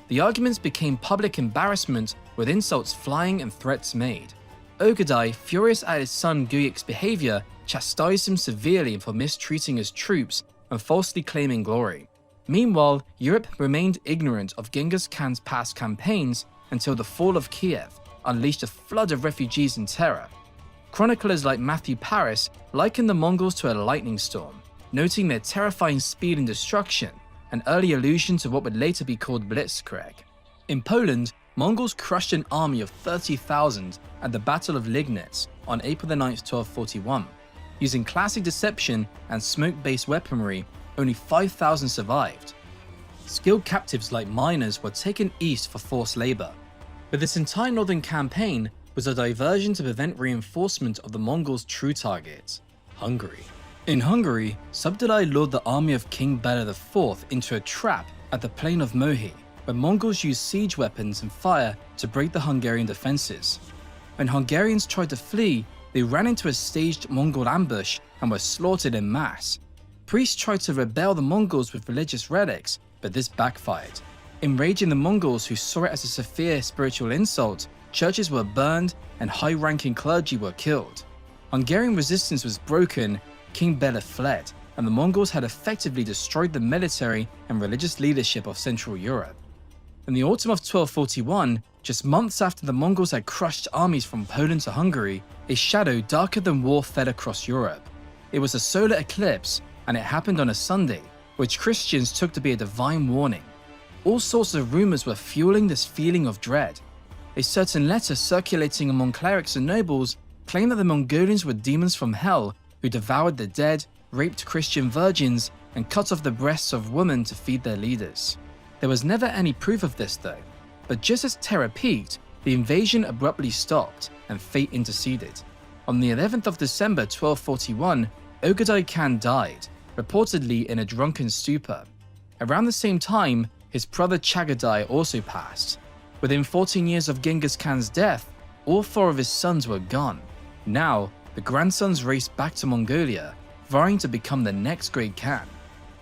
S1: The arguments became public embarrassment, with insults flying and threats made. Ogedai, furious at his son Guyak's behavior, chastised him severely for mistreating his troops and falsely claiming glory. Meanwhile, Europe remained ignorant of Genghis Khan's past campaigns until the fall of Kiev unleashed a flood of refugees and terror. Chroniclers like Matthew Paris likened the Mongols to a lightning storm, noting their terrifying speed and destruction, an early allusion to what would later be called Blitzkrieg. In Poland, Mongols crushed an army of 30,000 at the Battle of Liegnitz on April 9, 1241. Using classic deception and smoke-based weaponry, only 5,000 survived. Skilled captives like miners were taken east for forced labor. But this entire northern campaign was a diversion to prevent reinforcement of the Mongols' true target, Hungary. In Hungary, Subdadai lured the army of King Bela IV into a trap at the plain of Mohi, where Mongols used siege weapons and fire to break the Hungarian defenses. When Hungarians tried to flee, they ran into a staged Mongol ambush and were slaughtered en masse. Priests tried to rebel the Mongols with religious relics, but this backfired. Enraging the Mongols, who saw it as a severe spiritual insult, churches were burned and high-ranking clergy were killed. Hungarian resistance was broken, King Bela fled, and the Mongols had effectively destroyed the military and religious leadership of Central Europe. In the autumn of 1241, just months after the Mongols had crushed armies from Poland to Hungary, a shadow darker than war fell across Europe. It was a solar eclipse, and it happened on a Sunday, which Christians took to be a divine warning. All sorts of rumors were fueling this feeling of dread. A certain letter circulating among clerics and nobles claimed that the Mongolians were demons from hell who devoured the dead, raped Christian virgins, and cut off the breasts of women to feed their leaders. There was never any proof of this though, but just as terror peaked, the invasion abruptly stopped and fate interceded. On the 11th of December 1241, Ogedai Khan died, reportedly in a drunken stupor. Around the same time, his brother Chagadai also passed. Within 14 years of Genghis Khan's death, all 4 of his sons were gone. Now, the grandsons raced back to Mongolia, vying to become the next great Khan.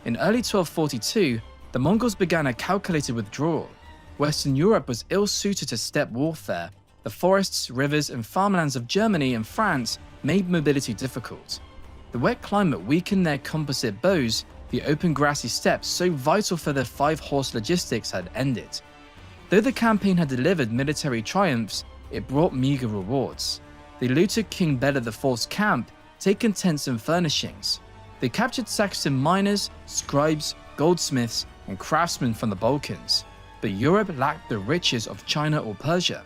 S1: In early 1242, the Mongols began a calculated withdrawal. Western Europe was ill-suited to steppe warfare. The forests, rivers, and farmlands of Germany and France made mobility difficult. The wet climate weakened their composite bows. The open grassy steppes, so vital for their 5-horse logistics, had ended. Though the campaign had delivered military triumphs, it brought meager rewards. They looted King Bela IV's camp, taking tents and furnishings. They captured Saxon miners, scribes, goldsmiths, and craftsmen from the Balkans. But Europe lacked the riches of China or Persia.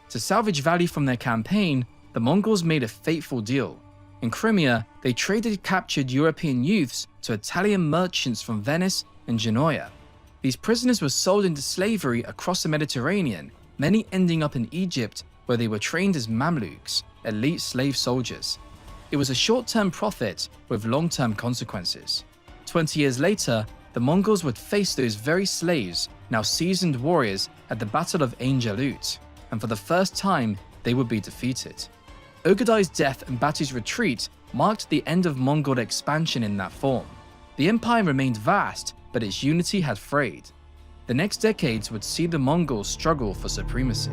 S1: To salvage value from their campaign, the Mongols made a fateful deal. In Crimea, they traded captured European youths to Italian merchants from Venice and Genoa. These prisoners were sold into slavery across the Mediterranean, many ending up in Egypt where they were trained as Mamluks, elite slave soldiers. It was a short-term profit with long-term consequences. 20 years later, the Mongols would face those very slaves, now seasoned warriors, at the Battle of Ain Jalut, and for the first time, they would be defeated. Ogedai's death and Batu's retreat marked the end of Mongol expansion in that form. The empire remained vast, but its unity had frayed. The next decades would see the Mongols struggle for supremacy.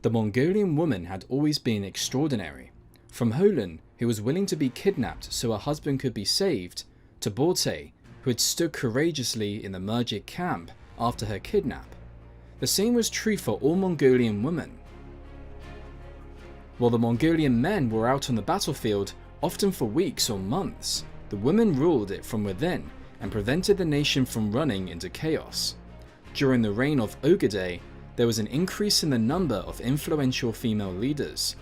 S1: The Mongolian woman had always been extraordinary. From Holen, who was willing to be kidnapped so her husband could be saved, to Borte, who had stood courageously in the Murgic camp after her kidnap. The same was true for all Mongolian women. While the Mongolian men were out on the battlefield, often for weeks or months, the women ruled it from within and prevented the nation from running into chaos. During the reign of Ogedai, there was an increase in the number of influential female leaders.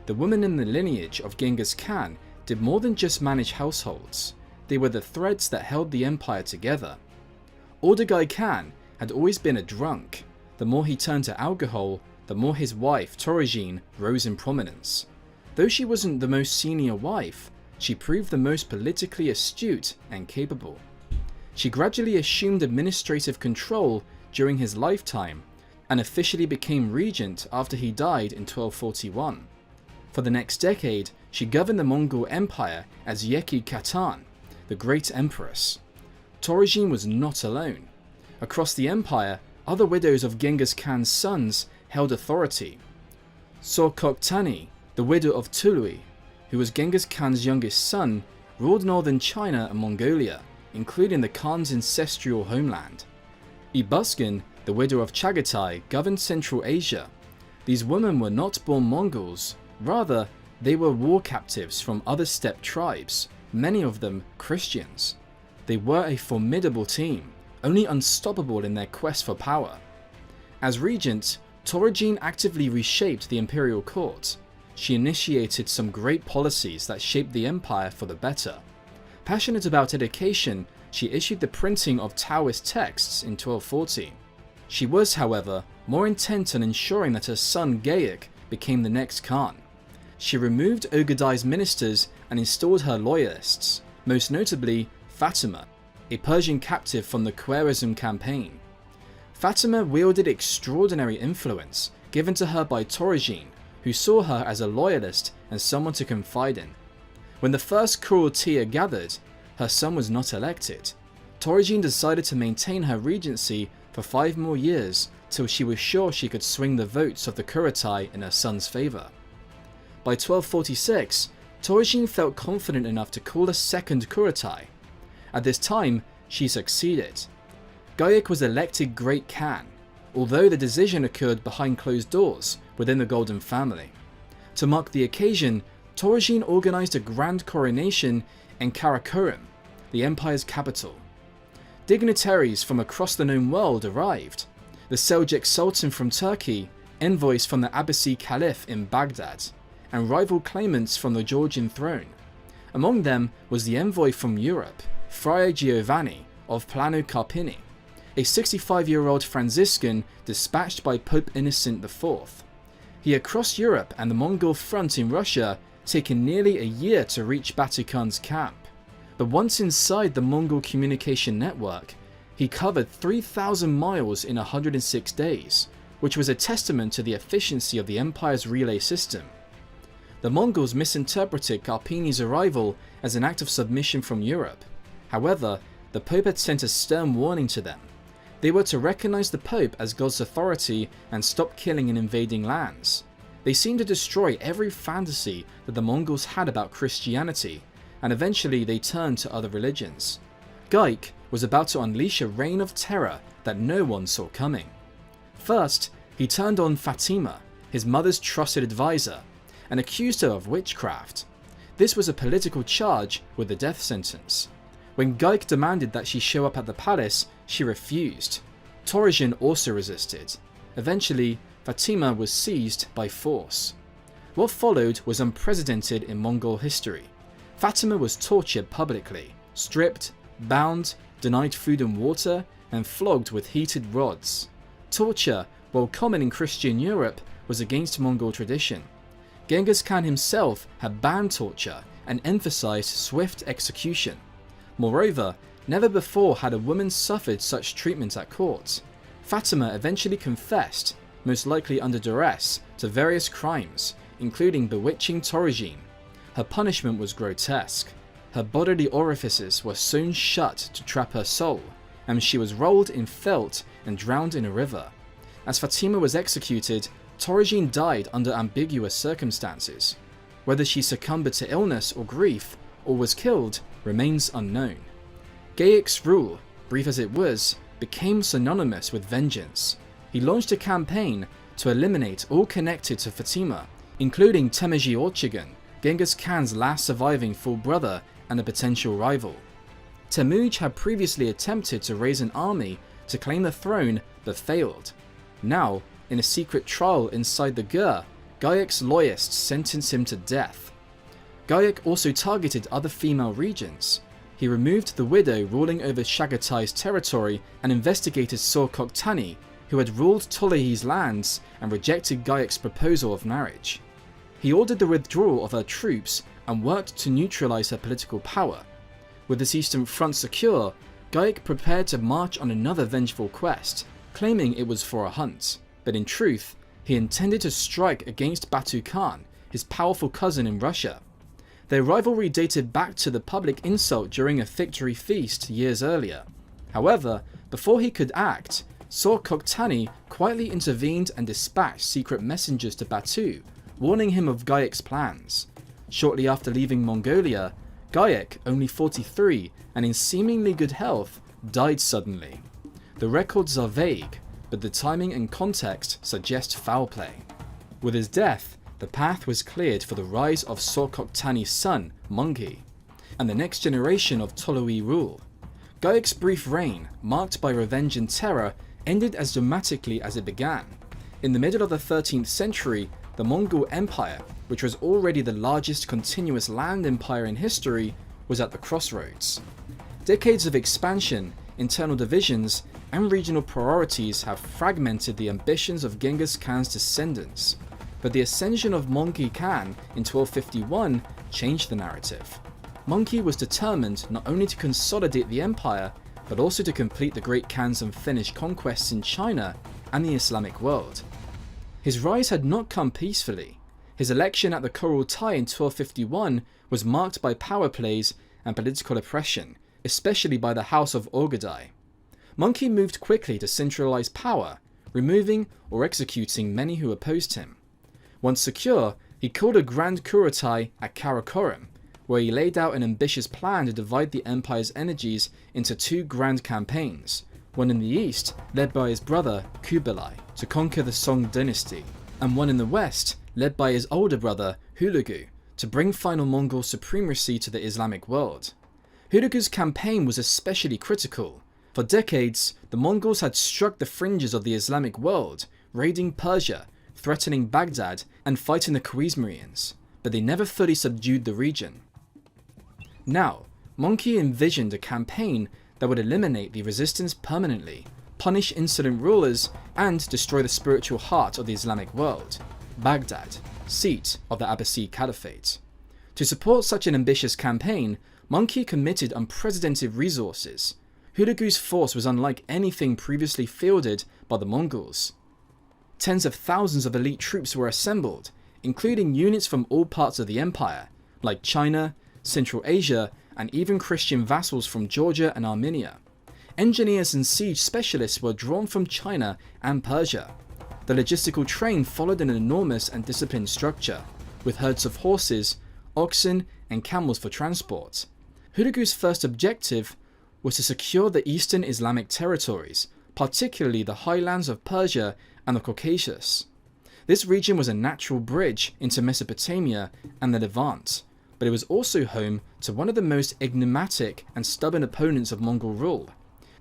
S1: The women in the lineage of Genghis Khan did more than just manage households. They were the threads that held the empire together. Ordogay Khan had always been a drunk. The more he turned to alcohol, the more his wife, Torojin, rose in prominence. Though she wasn't the most senior wife, she proved the most politically astute and capable. She gradually assumed administrative control during his lifetime and officially became regent after he died in 1241. For the next decade, she governed the Mongol Empire as Yeki Khatan, the Great Empress. Torojin was not alone. Across the empire, other widows of Genghis Khan's sons held authority. Sorkoktani, the widow of Tului, who was Genghis Khan's youngest son, ruled northern China and Mongolia, including the Khan's ancestral homeland. Ibuskin, the widow of Chagatai, governed Central Asia. These women were not born Mongols, rather, they were war captives from other steppe tribes, many of them Christians. They were a formidable team, only unstoppable in their quest for power. As regent, Torojin actively reshaped the imperial court. She initiated some great policies that shaped the empire for the better. Passionate about education, she issued the printing of Taoist texts in 1240. She was, however, more intent on ensuring that her son Gayak became the next Khan. She removed Ogedai's ministers and installed her loyalists, most notably Fatima, a Persian captive from the Khwarezm campaign. Fatima wielded extraordinary influence given to her by Torojin, who saw her as a loyalist and someone to confide in. When the first Kurultiya gathered, her son was not elected. Torojin decided to maintain her regency for 5 more years till she was sure she could swing the votes of the Kurutai in her son's favour. By 1246, Torojin felt confident enough to call a second Kurutai. At this time, she succeeded. Gayak was elected Great Khan, although the decision occurred behind closed doors within the Golden family. To mark the occasion, Torojin organised a grand coronation in Karakorum, the empire's capital. Dignitaries from across the known world arrived. The Seljuk Sultan from Turkey, envoys from the Abbasi Caliph in Baghdad, and rival claimants from the Georgian throne. Among them was the envoy from Europe, Friar Giovanni of Plano Carpini, a 65-year-old Franciscan dispatched by Pope Innocent IV. He had crossed Europe and the Mongol front in Russia, taken nearly a year to reach Batu Khan's camp. But once inside the Mongol communication network, he covered 3,000 miles in 106 days, which was a testament to the efficiency of the empire's relay system. The Mongols misinterpreted Carpini's arrival as an act of submission from Europe. However, the Pope had sent a stern warning to them. They were to recognize the Pope as God's authority and stop killing and invading lands. They seemed to destroy every fantasy that the Mongols had about Christianity, and eventually they turned to other religions. Gaik was about to unleash a reign of terror that no one saw coming. First, he turned on Fatima, his mother's trusted advisor, and accused her of witchcraft. This was a political charge with a death sentence. When Gaik demanded that she show up at the palace, she refused. Torozhin also resisted. Eventually, Fatima was seized by force. What followed was unprecedented in Mongol history. Fatima was tortured publicly, stripped, bound, denied food and water, and flogged with heated rods. Torture, while common in Christian Europe, was against Mongol tradition. Genghis Khan himself had banned torture and emphasized swift execution. Moreover, never before had a woman suffered such treatment at court. Fatima eventually confessed, most likely under duress, to various crimes, including bewitching Torozhin. Her punishment was grotesque. Her bodily orifices were sewn shut to trap her soul, and she was rolled in felt and drowned in a river. As Fatima was executed, Torozhin died under ambiguous circumstances. Whether she succumbed to illness or grief, or was killed, remains unknown. Gayek's rule, brief as it was, became synonymous with vengeance. He launched a campaign to eliminate all connected to Fatima, including Temujin Orchigan, Genghis Khan's last surviving full brother and a potential rival. Temujin had previously attempted to raise an army to claim the throne but failed. Now, in a secret trial inside the Gur, Gayek's loyalists sentenced him to death. Gayek also targeted other female regions. He removed the widow ruling over Chagatai's territory and investigated Sor-Koktani, who had ruled Tolohi's lands and rejected Gayek's proposal of marriage. He ordered the withdrawal of her troops and worked to neutralize her political power. With this eastern front secure, Gayek prepared to march on another vengeful quest, claiming it was for a hunt, but in truth, he intended to strike against Batu Khan, his powerful cousin in Russia. Their rivalry dated back to the public insult during a victory feast years earlier. However, before he could act, Sor-Koktani quietly intervened and dispatched secret messengers to Batu, warning him of Gayek's plans. Shortly after leaving Mongolia, Gayek, only 43 and in seemingly good health, died suddenly. The records are vague, but the timing and context suggest foul play. With his death, the path was cleared for the rise of Sor-Koktani's son, Monghi, and the next generation of Tolui rule. Gayek's brief reign, marked by revenge and terror, ended as dramatically as it began. In the middle of the 13th century, the Mongol Empire, which was already the largest continuous land empire in history, was at the crossroads. Decades of expansion, internal divisions, and regional priorities have fragmented the ambitions of Genghis Khan's descendants, but the ascension of Monghi Khan in 1251 changed the narrative. Monghi was determined not only to consolidate the empire, but also to complete the Great Khan's unfinished conquests in China and the Islamic world. His rise had not come peacefully. His election at the Kurultai in 1251 was marked by power plays and political oppression, especially by the House of Ogadai. Monghi moved quickly to centralize power, removing or executing many who opposed him. Once secure, he called a Grand Kurultai at Karakoram, where he laid out an ambitious plan to divide the empire's energies into two grand campaigns, one in the east, led by his brother KHUBILAI, to conquer the Song dynasty, and one in the west, led by his older brother Hulagu, to bring final Mongol supremacy to the Islamic world. Hulagu's campaign was especially critical. For decades, the Mongols had struck the fringes of the Islamic world, raiding Persia, threatening Baghdad, and fighting the Khwarezmians, but they never fully subdued the region. Now, Monghi envisioned a campaign that would eliminate the resistance permanently, punish insolent rulers, and destroy the spiritual heart of the Islamic world, Baghdad, seat of the Abbasid Caliphate. To support such an ambitious campaign, Monghi committed unprecedented resources. Hulagu's force was unlike anything previously fielded by the Mongols. Tens of thousands of elite troops were assembled, including units from all parts of the empire, like China, Central Asia, and even Christian vassals from Georgia and Armenia. Engineers and siege specialists were drawn from China and Persia. The logistical train followed an enormous and disciplined structure, with herds of horses, oxen, and camels for transport. Hulagu's first objective was to secure the eastern Islamic territories, particularly the highlands of Persia and the Caucasus. This region was a natural bridge into Mesopotamia and the Levant, but it was also home to one of the most enigmatic and stubborn opponents of Mongol rule,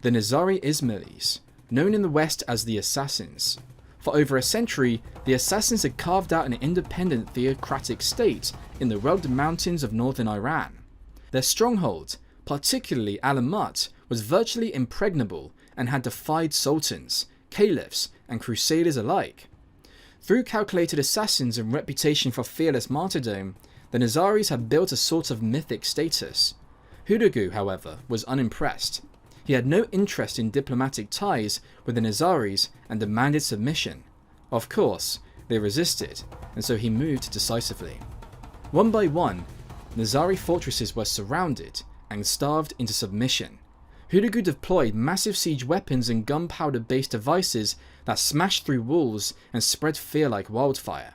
S1: the Nizari Ismailis, known in the West as the Assassins. For over a century, the Assassins had carved out an independent theocratic state in the rugged mountains of northern Iran. Their stronghold, particularly Alamut, was virtually impregnable and had defied sultans, caliphs, and crusaders alike. Through calculated assassins and reputation for fearless martyrdom, the Nizaris had built a sort of mythic status. Hulagu, however, was unimpressed. He had no interest in diplomatic ties with the Nizaris and demanded submission. Of course, they resisted, and so he moved decisively. One by one, Nizari fortresses were surrounded and starved into submission. Hulagu deployed massive siege weapons and gunpowder-based devices that smashed through walls and spread fear like wildfire.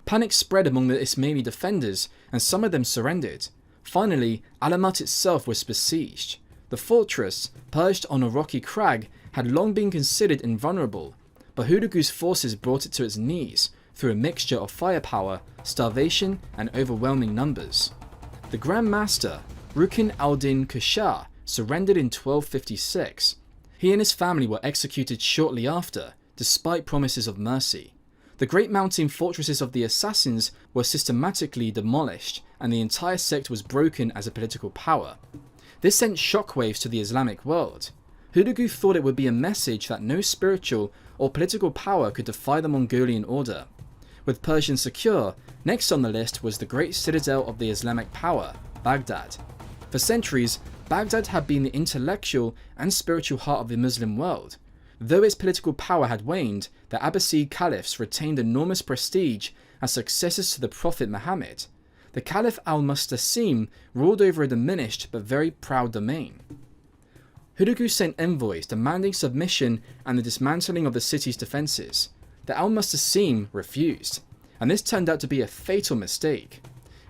S1: Panic spread among the Ismaili defenders, and some of them surrendered. Finally, Alamut itself was besieged. The fortress, perched on a rocky crag, had long been considered invulnerable, but Hulagu's forces brought it to its knees through a mixture of firepower, starvation, and overwhelming numbers. The Grand Master, Rukin al-Din Kushar, surrendered in 1256. He and his family were executed shortly after, despite promises of mercy. The great mountain fortresses of the Assassins were systematically demolished, and the entire sect was broken as a political power. This sent shockwaves to the Islamic world. Hulagu thought it would be a message that no spiritual or political power could defy the Mongolian order. With Persia secure, next on the list was the great citadel of the Islamic power, Baghdad. For centuries, Baghdad had been the intellectual and spiritual heart of the Muslim world. Though its political power had waned, the Abbasid caliphs retained enormous prestige as successors to the Prophet Muhammad. The Caliph al-Mustasim ruled over a diminished but very proud domain. Hulagu sent envoys demanding submission and the dismantling of the city's defences. The al-Mustasim refused, and this turned out to be a fatal mistake.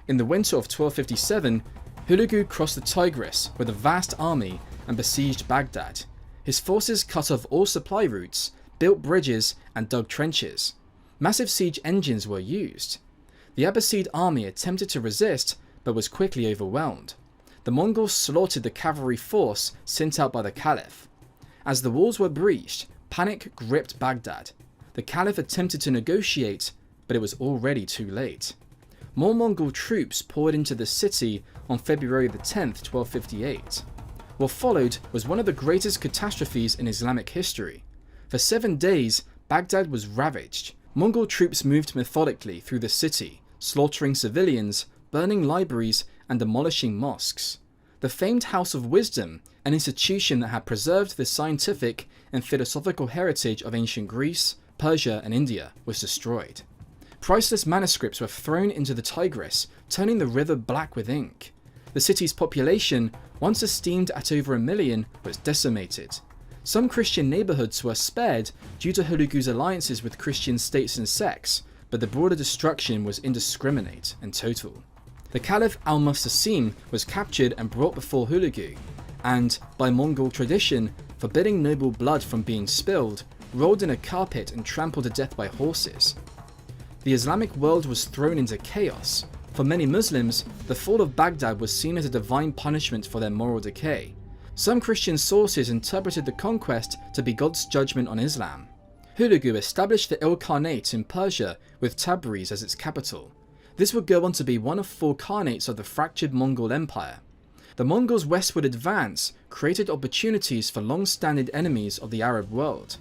S1: In the winter of 1257, Hulagu crossed the Tigris with a vast army and besieged Baghdad. His forces cut off all supply routes, built bridges, and dug trenches. Massive siege engines were used. The Abbasid army attempted to resist, but was quickly overwhelmed. The Mongols slaughtered the cavalry force sent out by the Caliph. As the walls were breached, panic gripped Baghdad. The Caliph attempted to negotiate, but it was already too late. More Mongol troops poured into the city on February 10, 1258. What followed was one of the greatest catastrophes in Islamic history. For 7 days, Baghdad was ravaged. Mongol troops moved methodically through the city, slaughtering civilians, burning libraries, and demolishing mosques. The famed House of Wisdom, an institution that had preserved the scientific and philosophical heritage of ancient Greece, Persia, and India, was destroyed. Priceless manuscripts were thrown into the Tigris, turning the river black with ink. The city's population, once esteemed at over 1 million, was decimated. Some Christian neighborhoods were spared due to Hulagu's alliances with Christian states and sects, but the broader destruction was indiscriminate and total. The Caliph al-Mustasim was captured and brought before Hulagu, and, by Mongol tradition, forbidding noble blood from being spilled, rolled in a carpet and trampled to death by horses. The Islamic world was thrown into chaos. For many Muslims, the fall of Baghdad was seen as a divine punishment for their moral decay. Some Christian sources interpreted the conquest to be God's judgment on Islam. Hulagu established the Khanate in Persia with Tabriz as its capital. This would go on to be one of 4 Khanates of the fractured Mongol Empire. The Mongols' westward advance created opportunities for long-standing enemies of the Arab world.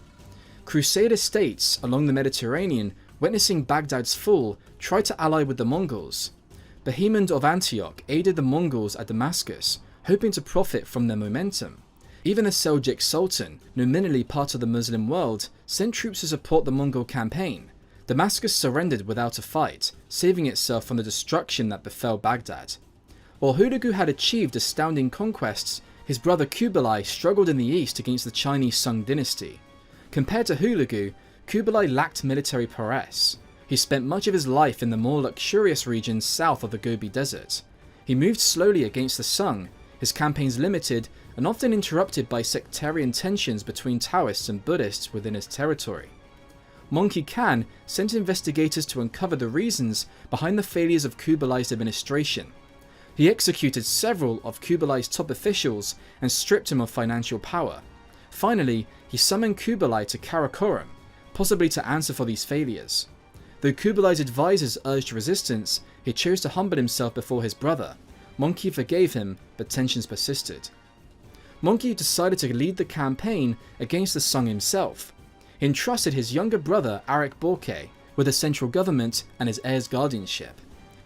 S1: Crusader states along the Mediterranean, witnessing Baghdad's fall, tried to ally with the Mongols. Bohemond of Antioch aided the Mongols at Damascus, hoping to profit from their momentum. Even the Seljuk Sultan, nominally part of the Muslim world, sent troops to support the Mongol campaign. Damascus surrendered without a fight, saving itself from the destruction that befell Baghdad. While Hulagu had achieved astounding conquests, his brother KHUBILAI struggled in the east against the Chinese Sung dynasty. Compared to Hulagu, KHUBILAI lacked military prowess. He spent much of his life in the more luxurious regions south of the Gobi Desert. He moved slowly against the Sung, his campaigns limited and often interrupted by sectarian tensions between Taoists and Buddhists within his territory. Monki Khan sent investigators to uncover the reasons behind the failures of KHUBILAI's administration. He executed several of KHUBILAI's top officials and stripped him of financial power. Finally, he summoned Kubilai to Karakorum, possibly to answer for these failures. Though Kubilai's advisors urged resistance, he chose to humble himself before his brother. Mongke forgave him, but tensions persisted. Mongke decided to lead the campaign against the Sung himself. He entrusted his younger brother Arik Borke with the central government and his heir's guardianship.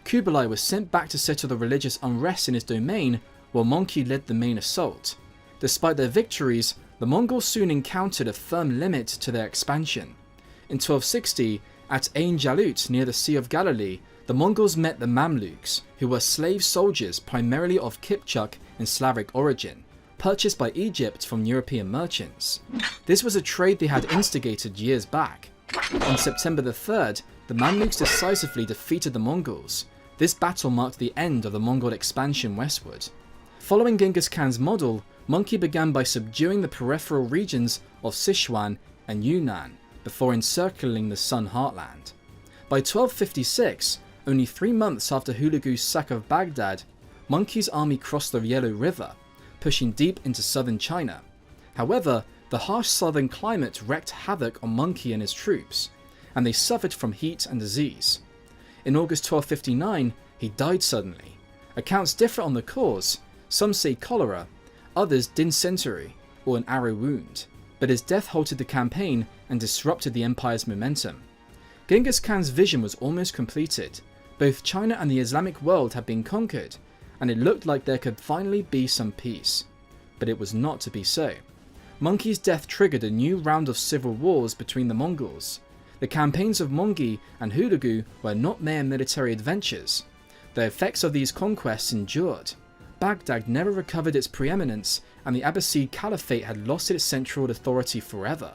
S1: Kubilai was sent back to settle the religious unrest in his domain, while Mongke led the main assault. Despite their victories, the Mongols soon encountered a firm limit to their expansion. In 1260, at Ain Jalut near the Sea of Galilee, the Mongols met the Mamluks, who were slave soldiers primarily of Kipchak and Slavic origin, purchased by Egypt from European merchants. This was a trade they had instigated years back. On September the 3rd, the Mamluks decisively defeated the Mongols. This battle marked the end of the Mongol expansion westward. Following Genghis Khan's model, Mongke began by subduing the peripheral regions of Sichuan and Yunnan before encircling the Sun heartland. By 1256, only 3 months after Hulagu's sack of Baghdad, Mongke's army crossed the Yellow River, pushing deep into southern China. However, the harsh southern climate wreaked havoc on Mongke and his troops, and they suffered from heat and disease. In August 1259, he died suddenly. Accounts differ on the cause. Some say cholera, others dysentery or an arrow wound, but his death halted the campaign and disrupted the empire's momentum. Genghis Khan's vision was almost completed. Both China and the Islamic world had been conquered, and it looked like there could finally be some peace. But it was not to be so. Mongke's death triggered a new round of civil wars between the Mongols. The campaigns of Mongke and Hulagu were not mere military adventures. The effects of these conquests endured. Baghdad never recovered its preeminence, and the Abbasid Caliphate had lost its central authority forever.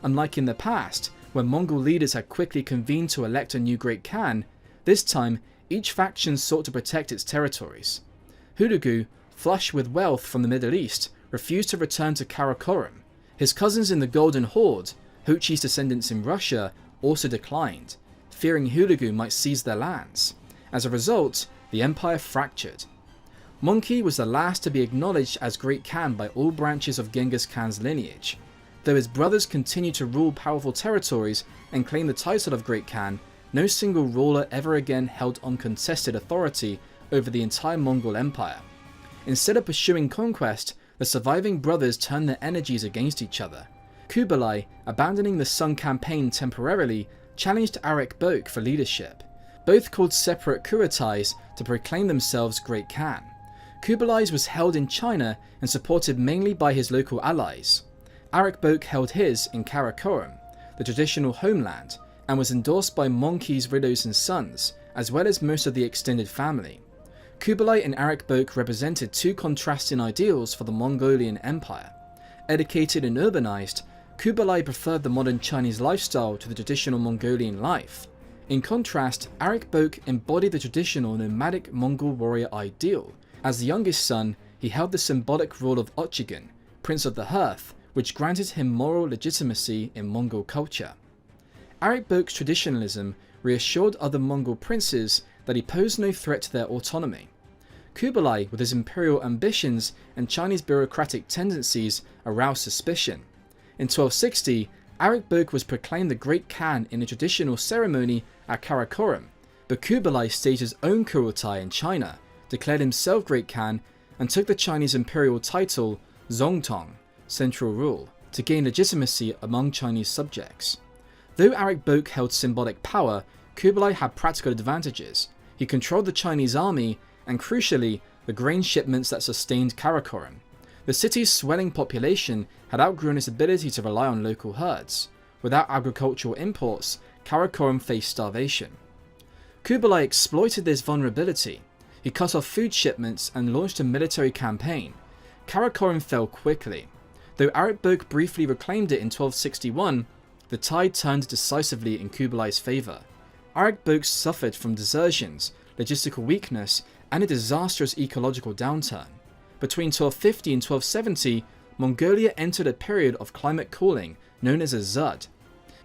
S1: Unlike in the past, when Mongol leaders had quickly convened to elect a new Great Khan, this time each faction sought to protect its territories. Hulagu, flush with wealth from the Middle East, refused to return to Karakorum. His cousins in the Golden Horde, Hochi's descendants in Russia, also declined, fearing Hulagu might seize their lands. As a result, the empire fractured. Mongke was the last to be acknowledged as Great Khan by all branches of Genghis Khan's lineage. Though his brothers continued to rule powerful territories and claim the title of Great Khan, no single ruler ever again held uncontested authority over the entire Mongol Empire. Instead of pursuing conquest, the surviving brothers turned their energies against each other. Kubilai, abandoning the Sung campaign temporarily, challenged Arik Bok for leadership. Both called separate Kurotais to proclaim themselves Great Khan. Kubilai's was held in China and supported mainly by his local allies. Arik Bok held his in Karakorum, the traditional homeland, and was endorsed by Mongke's widows and sons, as well as most of the extended family. Kubilai and Arik Bok represented two contrasting ideals for the Mongolian Empire. Educated and urbanized, Kubilai preferred the modern Chinese lifestyle to the traditional Mongolian life. In contrast, Arik Bok embodied the traditional nomadic Mongol warrior ideal. As the youngest son, he held the symbolic role of Ochigun, Prince of the Hearth, which granted him moral legitimacy in Mongol culture. Arik Bok's traditionalism reassured other Mongol princes that he posed no threat to their autonomy. Kubilai, with his imperial ambitions and Chinese bureaucratic tendencies, aroused suspicion. In 1260, Arik Bok was proclaimed the Great Khan in a traditional ceremony at Karakorum, but Kubilai staged his own Kurotai in China, declared himself Great Khan, and took the Chinese imperial title Zongtong, Central Rule, to gain legitimacy among Chinese subjects. Though Arik Bok held symbolic power, Kubilai had practical advantages. He controlled the Chinese army and, crucially, the grain shipments that sustained Karakorum. The city's swelling population had outgrown its ability to rely on local herds. Without agricultural imports, Karakorum faced starvation. Kubilai exploited this vulnerability. He cut off food shipments and launched a military campaign. Karakorum fell quickly. Though Arik Bok briefly reclaimed it in 1261, the tide turned decisively in Kubilai's favour. Arik Bok suffered from desertions, logistical weakness, and a disastrous ecological downturn. Between 1250 and 1270, Mongolia entered a period of climate cooling known as a Zud,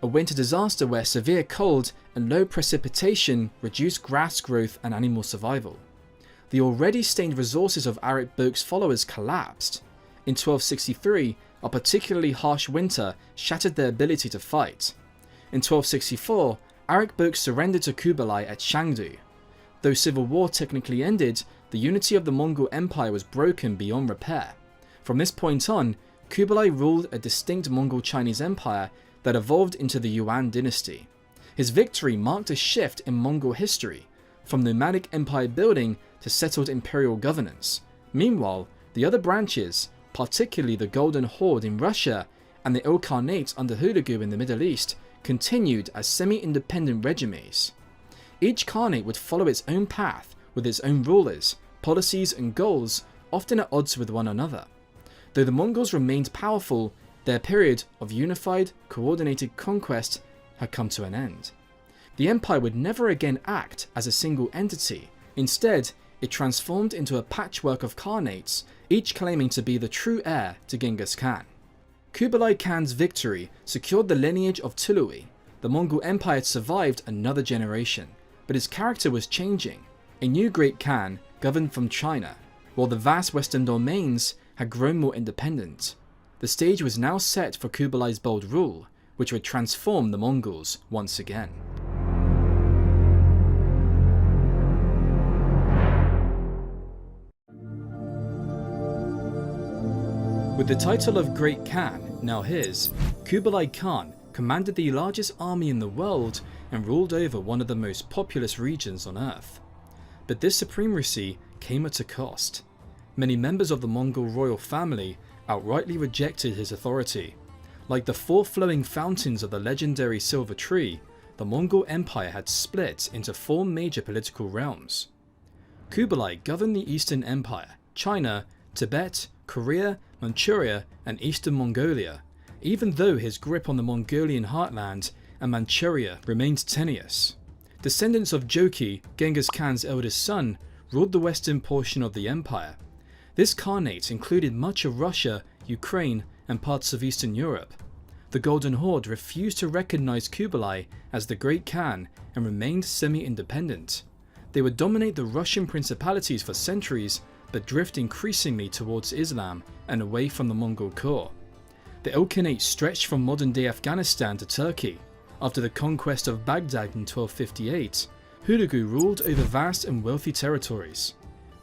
S1: a winter disaster where severe cold and low precipitation reduced grass growth and animal survival. The already stained resources of Arik Bok's followers collapsed. In 1263, a particularly harsh winter shattered their ability to fight. In 1264, Arikbok surrendered to Kubilai at Shangdu. Though civil war technically ended, the unity of the Mongol Empire was broken beyond repair. From this point on, Kubilai ruled a distinct Mongol-Chinese empire that evolved into the Yuan dynasty. His victory marked a shift in Mongol history, from nomadic empire building to settled imperial governance. Meanwhile, the other branches, particularly the Golden Horde in Russia and the Khanates under Hulagu in the Middle East, continued as semi-independent regimes. Each Khanate would follow its own path with its own rulers, policies and goals, often at odds with one another. Though the Mongols remained powerful, their period of unified, coordinated conquest had come to an end. The empire would never again act as a single entity. Instead, it transformed into a patchwork of Khanates, each claiming to be the true heir to Genghis Khan. Kubilai Khan's victory secured the lineage of Tului. The Mongol Empire had survived another generation, but its character was changing. A new Great Khan governed from China, while the vast western domains had grown more independent. The stage was now set for Kubilai's bold rule, which would transform the Mongols once again. With the title of Great Khan now his, Kubilai Khan commanded the largest army in the world and ruled over one of the most populous regions on earth. But this supremacy came at a cost. Many members of the Mongol royal family outrightly rejected his authority. Like the four flowing fountains of the legendary Silver Tree, the Mongol Empire had split into four major political realms. Kubilai governed the Eastern Empire, China, Tibet, Korea, Manchuria, and Eastern Mongolia, even though his grip on the Mongolian heartland and Manchuria remained tenuous. Descendants of Jochi, Genghis Khan's eldest son, ruled the western portion of the empire. This Khanate included much of Russia, Ukraine, and parts of Eastern Europe. The Golden Horde refused to recognize Kubilai as the Great Khan and remained semi-independent. They would dominate the Russian principalities for centuries, but drift increasingly towards Islam and away from the Mongol core. The Ilkhanate stretched from modern-day Afghanistan to Turkey. After the conquest of Baghdad in 1258, Hulagu ruled over vast and wealthy territories.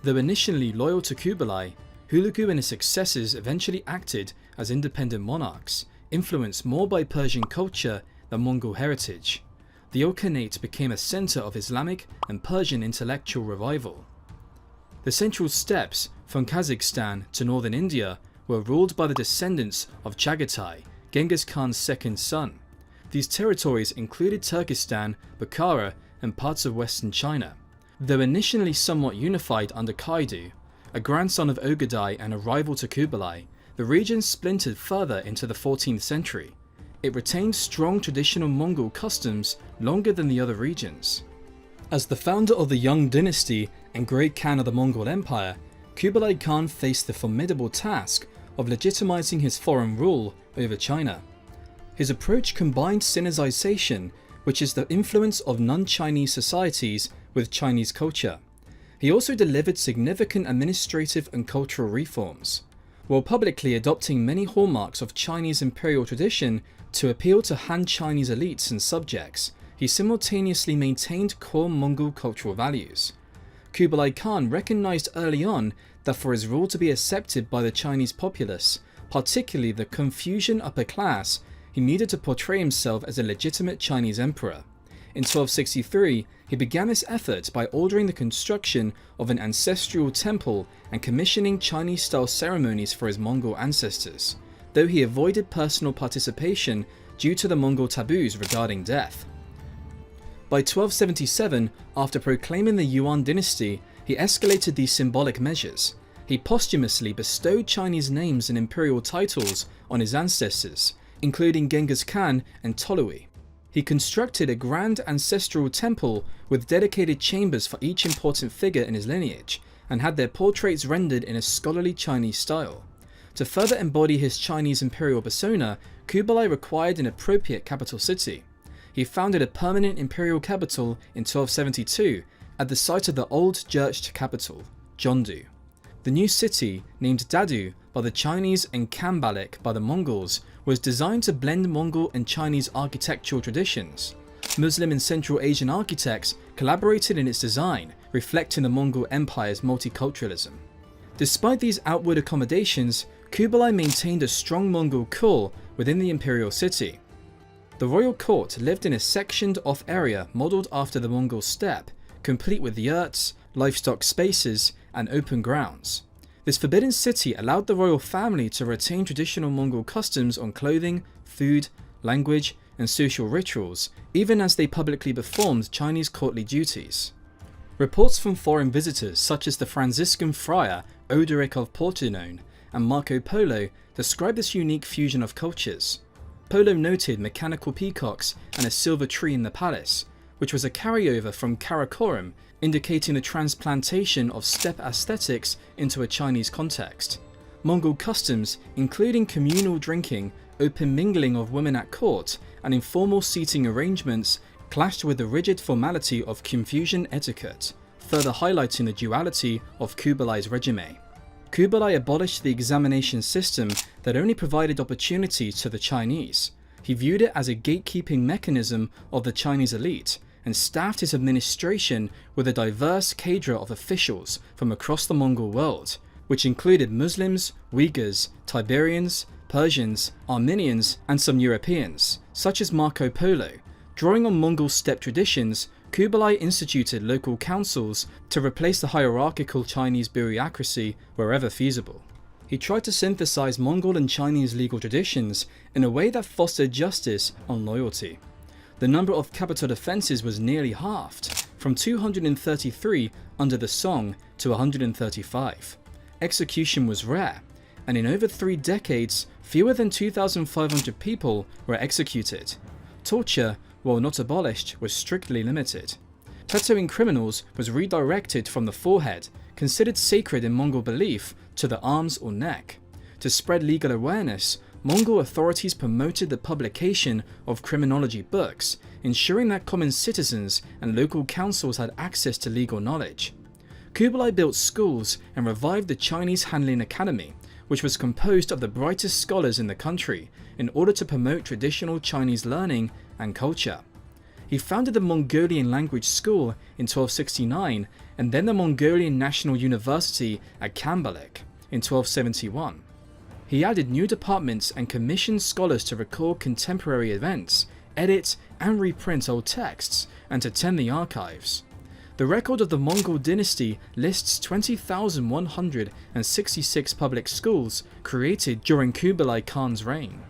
S1: Though initially loyal to Kubilai, Hulagu and his successors eventually acted as independent monarchs, influenced more by Persian culture than Mongol heritage. The Ilkhanate became a center of Islamic and Persian intellectual revival. The central steppes, from Kazakhstan to northern India, were ruled by the descendants of Chagatai, Genghis Khan's second son. These territories included Turkestan, Bukhara, and parts of western China. Though initially somewhat unified under Kaidu, a grandson of Ogadai and a rival to Kubilai, the region splintered further into the 14th century. It retained strong traditional Mongol customs longer than the other regions. As the founder of the Young Dynasty and Great Khan of the Mongol Empire, Kubilai Khan faced the formidable task of legitimizing his foreign rule over China. His approach combined Sinicization, which is the influence of non-Chinese societies, with Chinese culture. He also delivered significant administrative and cultural reforms, while publicly adopting many hallmarks of Chinese imperial tradition to appeal to Han Chinese elites and subjects. He simultaneously maintained core Mongol cultural values. Kubilai Khan recognized early on that for his rule to be accepted by the Chinese populace, particularly the Confucian upper class, he needed to portray himself as a legitimate Chinese emperor. In 1263, he began this effort by ordering the construction of an ancestral temple and commissioning Chinese-style ceremonies for his Mongol ancestors, though he avoided personal participation due to the Mongol taboos regarding death. By 1277, after proclaiming the Yuan dynasty, he escalated these symbolic measures. He posthumously bestowed Chinese names and imperial titles on his ancestors, including Genghis Khan and Tolui. He constructed a grand ancestral temple with dedicated chambers for each important figure in his lineage, and had their portraits rendered in a scholarly Chinese style. To further embody his Chinese imperial persona, Kubilai required an appropriate capital city. He founded a permanent imperial capital in 1272 at the site of the old Jurchen capital, Jeondu. The new city, named Dadu by the Chinese and Kambalik by the Mongols, was designed to blend Mongol and Chinese architectural traditions. Muslim and Central Asian architects collaborated in its design, reflecting the Mongol Empire's multiculturalism. Despite these outward accommodations, Kublai maintained a strong Mongol core within the imperial city. The royal court lived in a sectioned-off area modelled after the Mongol steppe, complete with yurts, livestock spaces, and open grounds. This forbidden city allowed the royal family to retain traditional Mongol customs on clothing, food, language, and social rituals, even as they publicly performed Chinese courtly duties. Reports from foreign visitors such as the Franciscan friar Odoric of Pordenone and Marco Polo describe this unique fusion of cultures. Polo noted mechanical peacocks and a silver tree in the palace, which was a carryover from Karakoram, indicating the transplantation of steppe aesthetics into a Chinese context. Mongol customs, including communal drinking, open mingling of women at court, and informal seating arrangements, clashed with the rigid formality of Confucian etiquette, further highlighting the duality of Kubilai's regime. Kubilai abolished the examination system that only provided opportunity to the Chinese. He viewed it as a gatekeeping mechanism of the Chinese elite, and staffed his administration with a diverse cadre of officials from across the Mongol world, which included Muslims, Uyghurs, Tiberians, Persians, Armenians, and some Europeans, such as Marco Polo. Drawing on Mongol steppe traditions, Kublai instituted local councils to replace the hierarchical Chinese bureaucracy wherever feasible. He tried to synthesize Mongol and Chinese legal traditions in a way that fostered justice and loyalty. The number of capital offences was nearly halved, from 233 under the Song to 135. Execution was rare, and in over 3 decades, fewer than 2,500 people were executed. Torture, while not abolished, was strictly limited. Tattooing criminals was redirected from the forehead, considered sacred in Mongol belief, to the arms or neck. To spread legal awareness, Mongol authorities promoted the publication of criminology books, ensuring that common citizens and local councils had access to legal knowledge. Kublai built schools and revived the Chinese Hanlin Academy, which was composed of the brightest scholars in the country, in order to promote traditional Chinese learning and culture. He founded the Mongolian Language School in 1269 and then the Mongolian National University at Kambalik in 1271. He added new departments and commissioned scholars to record contemporary events, edit and reprint old texts, and to tend the archives. The record of the Mongol dynasty lists 20,166 public schools created during Kublai Khan's reign.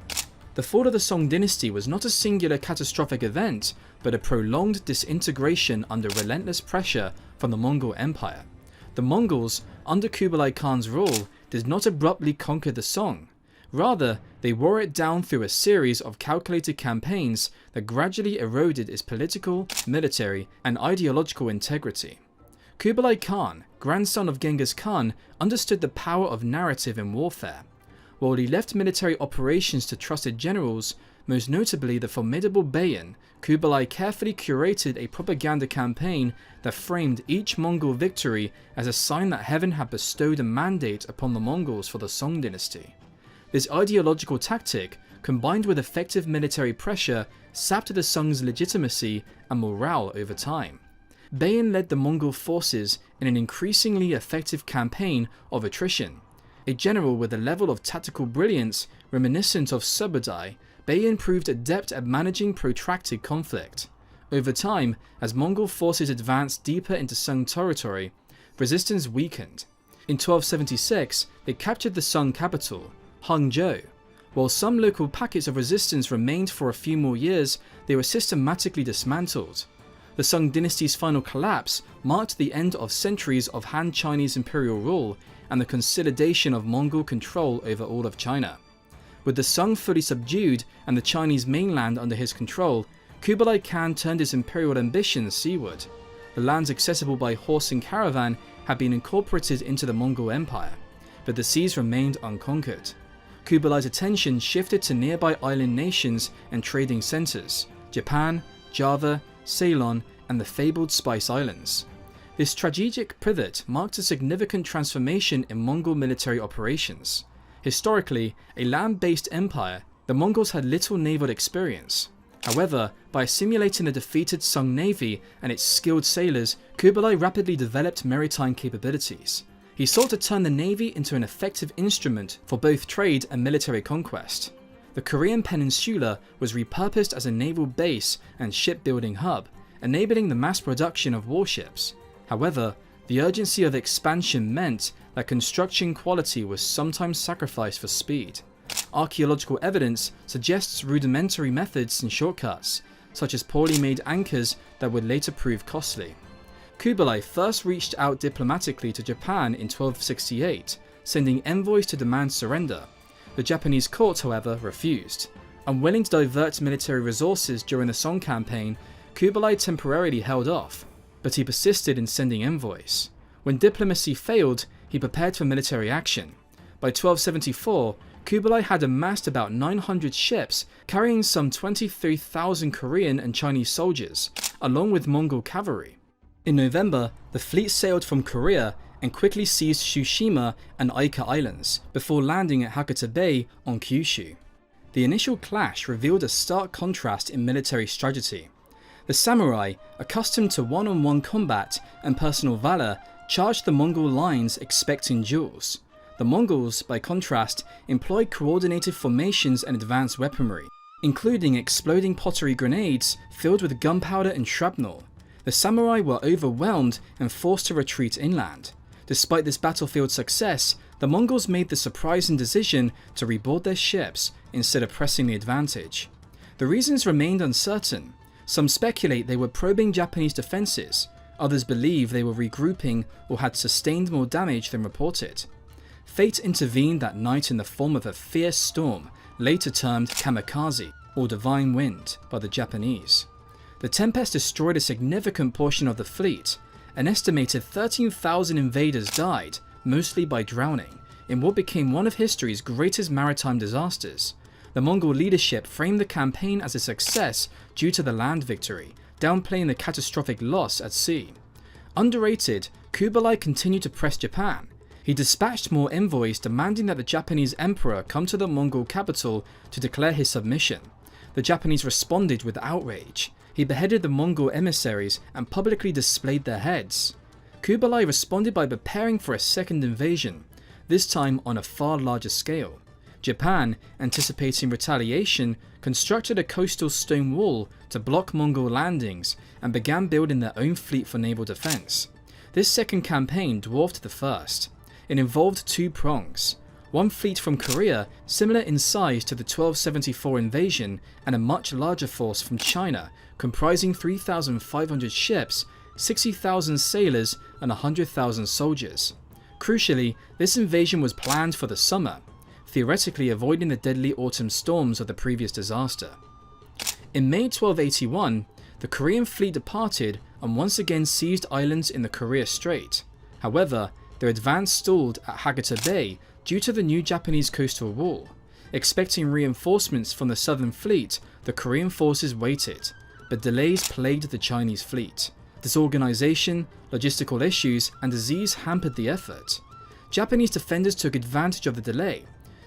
S1: The fall of the Song dynasty was not a singular catastrophic event, but a prolonged disintegration under relentless pressure from the Mongol Empire. The Mongols, under Kublai Khan's rule, did not abruptly conquer the Song. Rather, they wore it down through a series of calculated campaigns that gradually eroded its political, military, and ideological integrity. Kublai Khan, grandson of Genghis Khan, understood the power of narrative in warfare. While he left military operations to trusted generals, most notably the formidable Bayan, Kublai carefully curated a propaganda campaign that framed each Mongol victory as a sign that heaven had bestowed a mandate upon the Mongols for the Song dynasty. This ideological tactic, combined with effective military pressure, sapped the Song's legitimacy and morale over time. Bayan led the Mongol forces in an increasingly effective campaign of attrition. A general with a level of tactical brilliance reminiscent of Subadai, Bayan proved adept at managing protracted conflict. Over time, as Mongol forces advanced deeper into Song territory, resistance weakened. In 1276, they captured the Song capital, Hangzhou. While some local pockets of resistance remained for a few more years, they were systematically dismantled. The Song dynasty's final collapse marked the end of centuries of Han Chinese imperial rule and the consolidation of Mongol control over all of China. With the Song fully subdued and the Chinese mainland under his control, Kublai Khan turned his imperial ambitions seaward. The lands accessible by horse and caravan had been incorporated into the Mongol Empire, but the seas remained unconquered. Kublai's attention shifted to nearby island nations and trading centres, Japan, Java, Ceylon, and the fabled Spice Islands. This strategic pivot marked a significant transformation in Mongol military operations. Historically, a land-based empire, the Mongols had little naval experience. However, by assimilating the defeated Sung Navy and its skilled sailors, Kublai rapidly developed maritime capabilities. He sought to turn the navy into an effective instrument for both trade and military conquest. The Korean peninsula was repurposed as a naval base and shipbuilding hub, enabling the mass production of warships. However, the urgency of expansion meant that construction quality was sometimes sacrificed for speed. Archaeological evidence suggests rudimentary methods and shortcuts, such as poorly made anchors that would later prove costly. Kublai first reached out diplomatically to Japan in 1268, sending envoys to demand surrender. The Japanese court, however, refused. Unwilling to divert military resources during the Song campaign, Kublai temporarily held off, but he persisted in sending envoys. When diplomacy failed, he prepared for military action. By 1274, Kublai had amassed about 900 ships carrying some 23,000 Korean and Chinese soldiers, along with Mongol cavalry. In November, the fleet sailed from Korea and quickly seized Tsushima and Aika Islands before landing at Hakata Bay on Kyushu. The initial clash revealed a stark contrast in military strategy. The samurai, accustomed to one-on-one combat and personal valor, charged the Mongol lines expecting duels. The Mongols, by contrast, employed coordinated formations and advanced weaponry, including exploding pottery grenades filled with gunpowder and shrapnel. The samurai were overwhelmed and forced to retreat inland. Despite this battlefield success, the Mongols made the surprising decision to reboard their ships instead of pressing the advantage. The reasons remained uncertain. Some speculate they were probing Japanese defenses, others believe they were regrouping or had sustained more damage than reported. Fate intervened that night in the form of a fierce storm, later termed kamikaze, or divine wind, by the Japanese. The tempest destroyed a significant portion of the fleet. An estimated 13,000 invaders died, mostly by drowning, in what became one of history's greatest maritime disasters. The Mongol leadership framed the campaign as a success due to the land victory, downplaying the catastrophic loss at sea. Underrated, Kublai continued to press Japan. He dispatched more envoys demanding that the Japanese emperor come to the Mongol capital to declare his submission. The Japanese responded with outrage. He beheaded the Mongol emissaries and publicly displayed their heads. Kublai responded by preparing for a second invasion, this time on a far larger scale. Japan, anticipating retaliation, constructed a coastal stone wall to block Mongol landings and began building their own fleet for naval defense. This second campaign dwarfed the first. It involved two prongs. One fleet from Korea, similar in size to the 1274 invasion, and a much larger force from China, comprising 3,500 ships, 60,000 sailors, and 100,000 soldiers. Crucially, this invasion was planned for the summer, theoretically avoiding the deadly autumn storms of the previous disaster. In May 1281, the Korean fleet departed and once again seized islands in the Korea Strait. However, their advance stalled at Hakata Bay due to the new Japanese coastal wall. Expecting reinforcements from the southern fleet, the Korean forces waited, but delays plagued the Chinese fleet. Disorganization, logistical issues, and disease hampered the effort. Japanese defenders took advantage of the delay.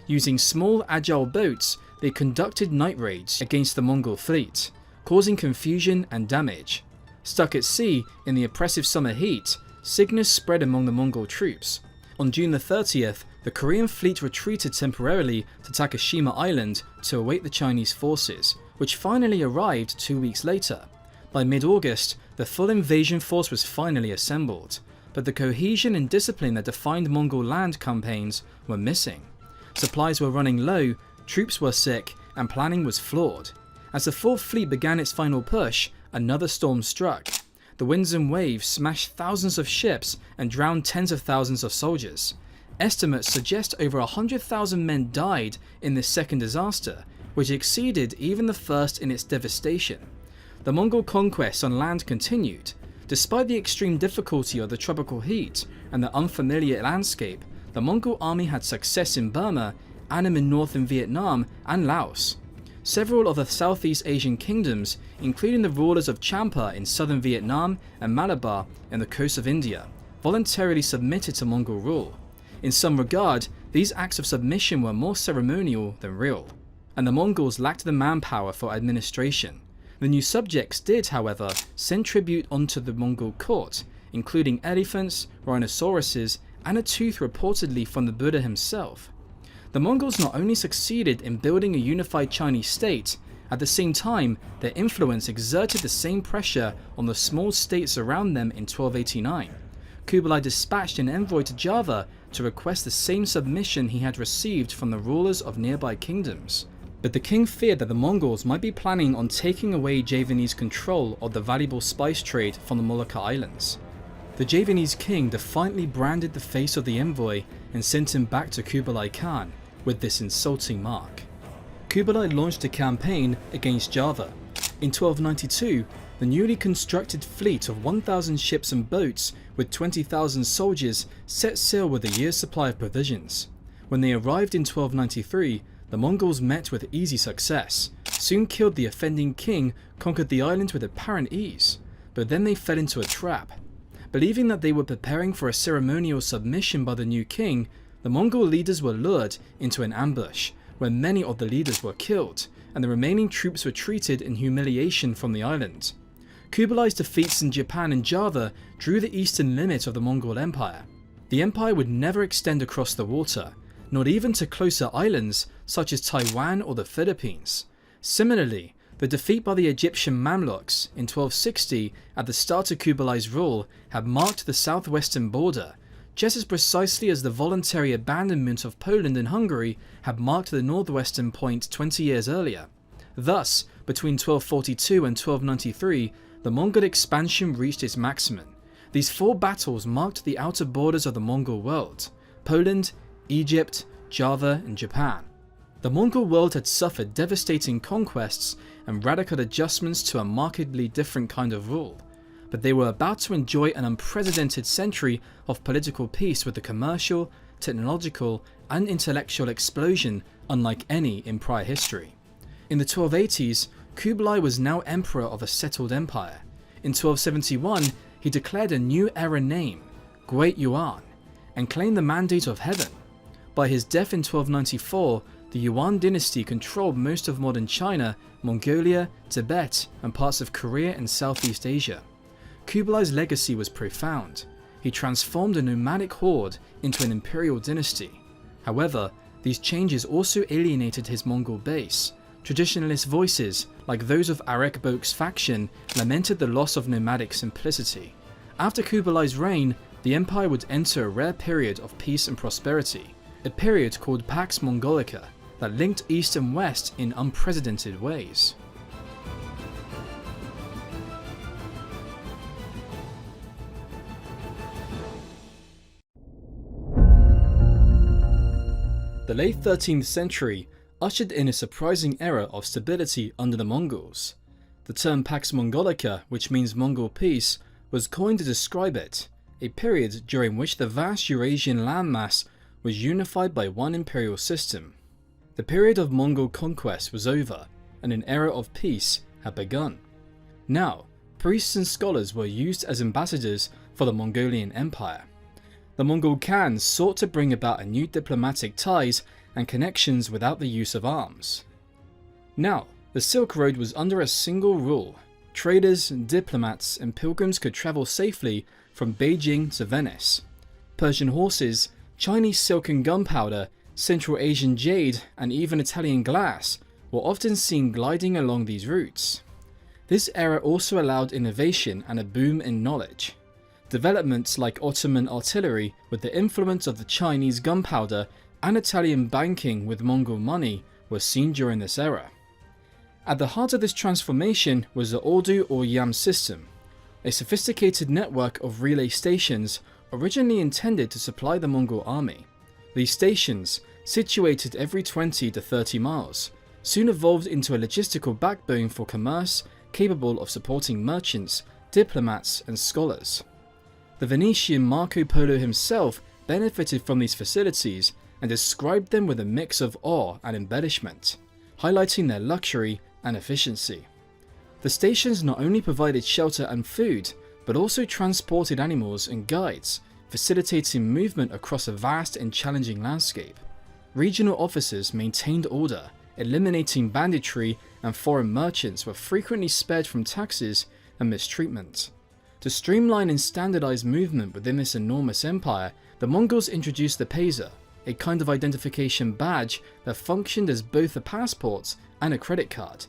S1: Using small, agile boats, they conducted night raids against the Mongol fleet, causing confusion and damage. Stuck at sea in the oppressive summer heat, sickness spread among the Mongol troops. On June the 30th, the Korean fleet retreated temporarily to Takeshima Island to await the Chinese forces, which finally arrived 2 weeks later. By mid-August, the full invasion force was finally assembled, but the cohesion and discipline that defined Mongol land campaigns were missing. Supplies were running low, troops were sick, and planning was flawed. As the Fourth Fleet began its final push, another storm struck. The winds and waves smashed thousands of ships and drowned tens of thousands of soldiers. Estimates suggest over 100,000 men died in this second disaster, which exceeded even the first in its devastation. The Mongol conquest on land continued. Despite the extreme difficulty of the tropical heat and the unfamiliar landscape, the Mongol army had success in Burma, Annam in northern Vietnam, and Laos. Several of the Southeast Asian kingdoms, including the rulers of Champa in southern Vietnam and Malabar in the coast of India, voluntarily submitted to Mongol rule. In some regard, these acts of submission were more ceremonial than real, and the Mongols lacked the manpower for administration. The new subjects did, however, send tribute onto the Mongol court, including elephants, rhinoceroses, and a tooth reportedly from the Buddha himself. The Mongols not only succeeded in building a unified Chinese state, at the same time their influence exerted the same pressure on the small states around them in 1289. Kublai dispatched an envoy to Java to request the same submission he had received from the rulers of nearby kingdoms. But the king feared that the Mongols might be planning on taking away Javanese control of the valuable spice trade from the Molucca Islands. The Javanese king defiantly branded the face of the envoy and sent him back to Kublai Khan with this insulting mark. Kublai launched a campaign against Java. In 1292, the newly constructed fleet of 1,000 ships and boats with 20,000 soldiers set sail with a year's supply of provisions. When they arrived in 1293, the Mongols met with easy success, soon killed the offending king, conquered the island with apparent ease. But then they fell into a trap. Believing that they were preparing for a ceremonial submission by the new king, the Mongol leaders were lured into an ambush, where many of the leaders were killed, and the remaining troops retreated in humiliation from the island. Kublai's defeats in Japan and Java drew the eastern limit of the Mongol Empire. The empire would never extend across the water, not even to closer islands such as Taiwan or the Philippines. Similarly, the defeat by the Egyptian Mamluks in 1260 at the start of Kublai's rule had marked the southwestern border, just as precisely as the voluntary abandonment of Poland and Hungary had marked the northwestern point 20 years earlier. Thus, between 1242 and 1293, the Mongol expansion reached its maximum. These four battles marked the outer borders of the Mongol world: Poland, Egypt, Java, and Japan. The Mongol world had suffered devastating conquests and radical adjustments to a markedly different kind of rule, but they were about to enjoy an unprecedented century of political peace with a commercial, technological, and intellectual explosion unlike any in prior history. In the 1280s, Kublai was now emperor of a settled empire. In 1271, he declared a new era name, Great Yuan, and claimed the mandate of heaven. By his death in 1294, the Yuan dynasty controlled most of modern China, Mongolia, Tibet, and parts of Korea and Southeast Asia. Kublai's legacy was profound. He transformed a nomadic horde into an imperial dynasty. However, these changes also alienated his Mongol base. Traditionalist voices, like those of Arekbok's faction, lamented the loss of nomadic simplicity. After Kublai's reign, the empire would enter a rare period of peace and prosperity, a period called Pax Mongolica that linked east and west in unprecedented ways. The late 13th century ushered in a surprising era of stability under the Mongols. The term Pax Mongolica, which means Mongol peace, was coined to describe it, a period during which the vast Eurasian landmass was unified by one imperial system. The period of Mongol conquest was over, and an era of peace had begun. Now, priests and scholars were used as ambassadors for the Mongolian Empire. The Mongol Khans sought to bring about a new diplomatic ties and connections without the use of arms. Now, the Silk Road was under a single rule. Traders, diplomats, and pilgrims could travel safely from Beijing to Venice. Persian horses, Chinese silk and gunpowder, Central Asian jade, and even Italian glass were often seen gliding along these routes. This era also allowed innovation and a boom in knowledge. Developments like Ottoman artillery with the influence of the Chinese gunpowder and Italian banking with Mongol money were seen during this era. At the heart of this transformation was the Ordu or Yam system, a sophisticated network of relay stations originally intended to supply the Mongol army. These stations, situated every 20 to 30 miles, soon evolved into a logistical backbone for commerce capable of supporting merchants, diplomats, and scholars. The Venetian Marco Polo himself benefited from these facilities and described them with a mix of awe and embellishment, highlighting their luxury and efficiency. The stations not only provided shelter and food, but also transported animals and guides, facilitating movement across a vast and challenging landscape. Regional officers maintained order, eliminating banditry, and foreign merchants were frequently spared from taxes and mistreatment. To streamline and standardize movement within this enormous empire, the Mongols introduced the paser, a kind of identification badge that functioned as both a passport and a credit card.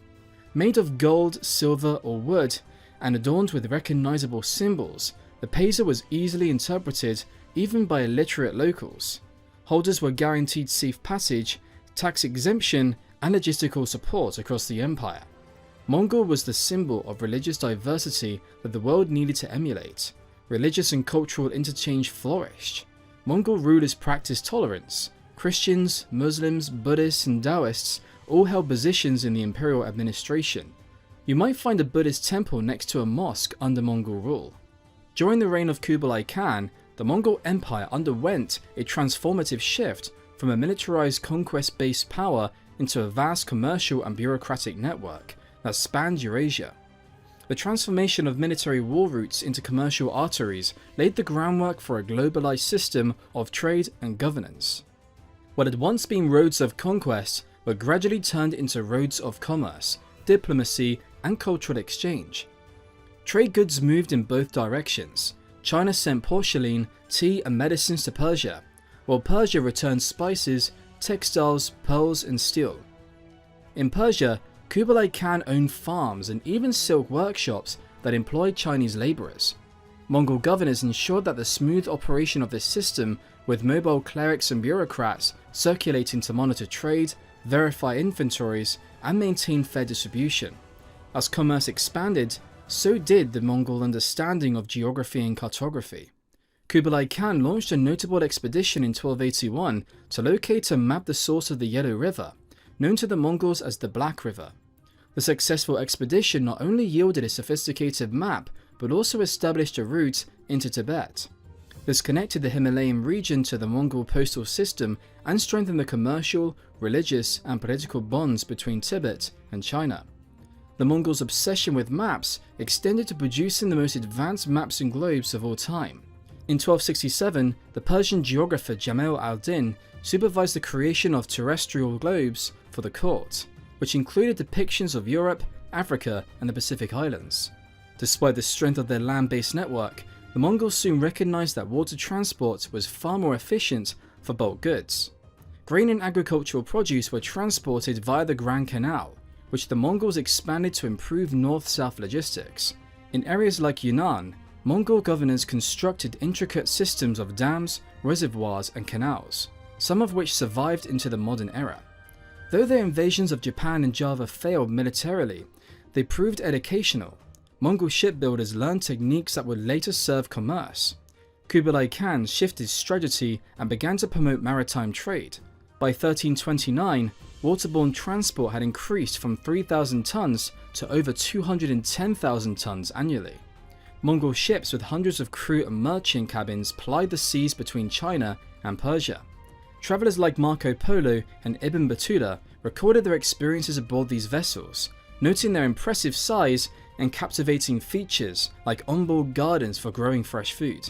S1: Made of gold, silver, or wood, and adorned with recognizable symbols, the paser was easily interpreted even by illiterate locals. Holders were guaranteed safe passage, tax exemption, and logistical support across the empire. Mongol was the symbol of religious diversity that the world needed to emulate. Religious and cultural interchange flourished. Mongol rulers practiced tolerance. Christians, Muslims, Buddhists, and Taoists all held positions in the imperial administration. You might find a Buddhist temple next to a mosque under Mongol rule. During the reign of Kublai Khan, the Mongol Empire underwent a transformative shift from a militarized conquest-based power into a vast commercial and bureaucratic network that spanned Eurasia. The transformation of military war routes into commercial arteries laid the groundwork for a globalized system of trade and governance. What had once been roads of conquest were gradually turned into roads of commerce, diplomacy, and cultural exchange. Trade goods moved in both directions. China sent porcelain, tea, and medicines to Persia, while Persia returned spices, textiles, pearls, and steel. In Persia, Kublai Khan owned farms and even silk workshops that employed Chinese laborers. Mongol governors ensured that the smooth operation of this system, with mobile clerics and bureaucrats circulating to monitor trade, verify inventories, and maintain fair distribution. As commerce expanded, so did the Mongol understanding of geography and cartography. Kublai Khan launched a notable expedition in 1281 to locate and map the source of the Yellow River, known to the Mongols as the Black River. The successful expedition not only yielded a sophisticated map, but also established a route into Tibet. This connected the Himalayan region to the Mongol postal system and strengthened the commercial, religious, and political bonds between Tibet and China. The Mongols' obsession with maps extended to producing the most advanced maps and globes of all time. In 1267, the Persian geographer Jamal al-Din supervised the creation of terrestrial globes for the court, which included depictions of Europe, Africa, and the Pacific Islands. Despite the strength of their land-based network, the Mongols soon recognized that water transport was far more efficient for bulk goods. Grain and agricultural produce were transported via the Grand Canal, which the Mongols expanded to improve north-south logistics. In areas like Yunnan, Mongol governors constructed intricate systems of dams, reservoirs, and canals, some of which survived into the modern era. Though their invasions of Japan and Java failed militarily, they proved educational. Mongol shipbuilders learned techniques that would later serve commerce. Kublai Khan shifted strategy and began to promote maritime trade. By 1329, waterborne transport had increased from 3,000 tons to over 210,000 tons annually. Mongol ships with hundreds of crew and merchant cabins plied the seas between China and Persia. Travelers like Marco Polo and Ibn Battuta recorded their experiences aboard these vessels, noting their impressive size and captivating features like onboard gardens for growing fresh food.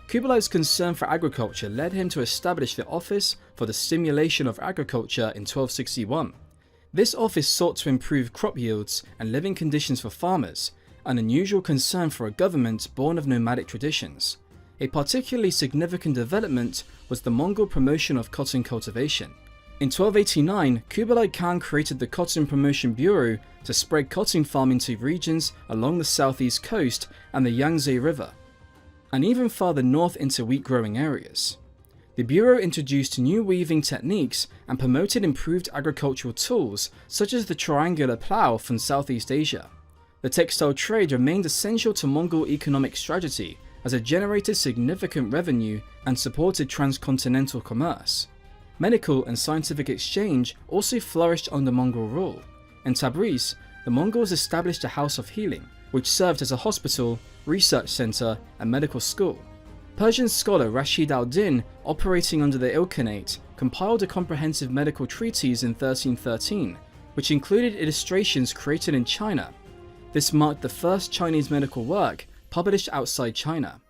S1: Kublai's concern for agriculture led him to establish the Office for the Stimulation of Agriculture in 1261. This office sought to improve crop yields and living conditions for farmers, an unusual concern for a government born of nomadic traditions. A particularly significant development was the Mongol promotion of cotton cultivation. In 1289, Kublai Khan created the Cotton Promotion Bureau to spread cotton farming to regions along the southeast coast and the Yangtze River, and even farther north into wheat-growing areas. The Bureau introduced new weaving techniques and promoted improved agricultural tools such as the triangular plough from Southeast Asia. The textile trade remained essential to Mongol economic strategy as it generated significant revenue and supported transcontinental commerce. Medical and scientific exchange also flourished under Mongol rule. In Tabriz, the Mongols established a house of healing, which served as a hospital, research center, and medical school. Persian scholar Rashid al-Din, operating under the Ilkhanate, compiled a comprehensive medical treatise in 1313, which included illustrations created in China. This marked the first Chinese medical work published outside China.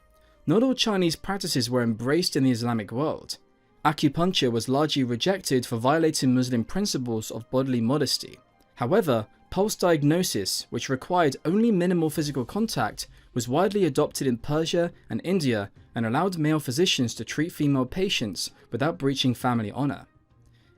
S1: Not all Chinese practices were embraced in the Islamic world. Acupuncture was largely rejected for violating Muslim principles of bodily modesty. However, pulse diagnosis, which required only minimal physical contact, was widely adopted in Persia and India and allowed male physicians to treat female patients without breaching family honor.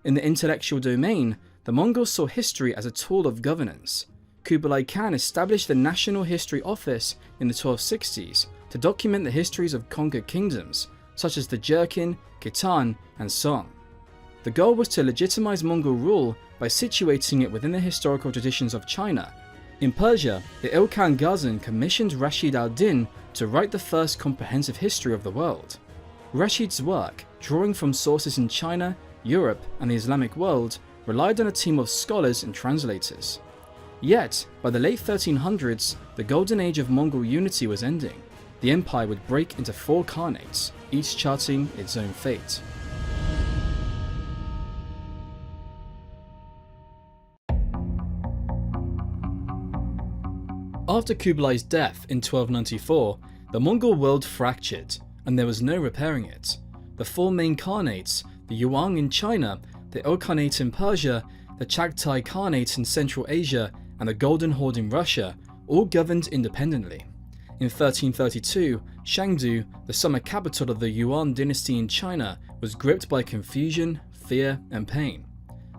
S1: In the intellectual domain, the Mongols saw history as a tool of governance. Kublai Khan established the National History Office in the 1260s to document the histories of conquered kingdoms, such as the Jurchen, Khitan, and Song. The goal was to legitimize Mongol rule by situating it within the historical traditions of China. In Persia, the Ilkhan Ghazan commissioned Rashid al-Din to write the first comprehensive history of the world. Rashid's work, drawing from sources in China, Europe, and the Islamic world, relied on a team of scholars and translators. Yet, by the late 1300s, the golden age of Mongol unity was ending. The empire would break into 4 khanates, each charting its own fate. After Kublai's death in 1294, the Mongol world fractured, and there was no repairing it. The 4 main khanates, the Yuan in China, the Ilkhanate in Persia, the Chagatai Khanate in Central Asia, and the Golden Horde in Russia, all governed independently. In 1332, Chengdu, the summer capital of the Yuan dynasty in China, was gripped by confusion, fear, and pain.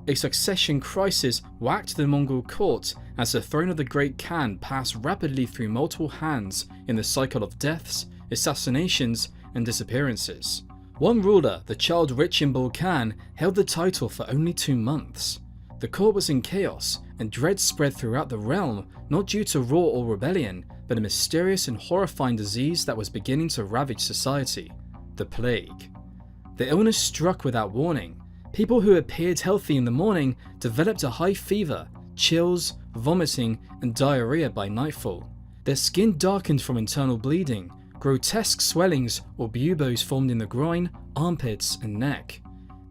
S1: A succession crisis whacked the Mongol court as the throne of the Great Khan passed rapidly through multiple hands in the cycle of deaths, assassinations, and disappearances. One ruler, the child Richenbul Khan, held the title for only 2 months. The court was in chaos, and dread spread throughout the realm, not due to war or rebellion, but a mysterious and horrifying disease that was beginning to ravage society: the plague. The illness struck without warning. People who appeared healthy in the morning developed a high fever, chills, vomiting, and diarrhea by nightfall. Their skin darkened from internal bleeding. Grotesque swellings or buboes formed in the groin, armpits, and neck.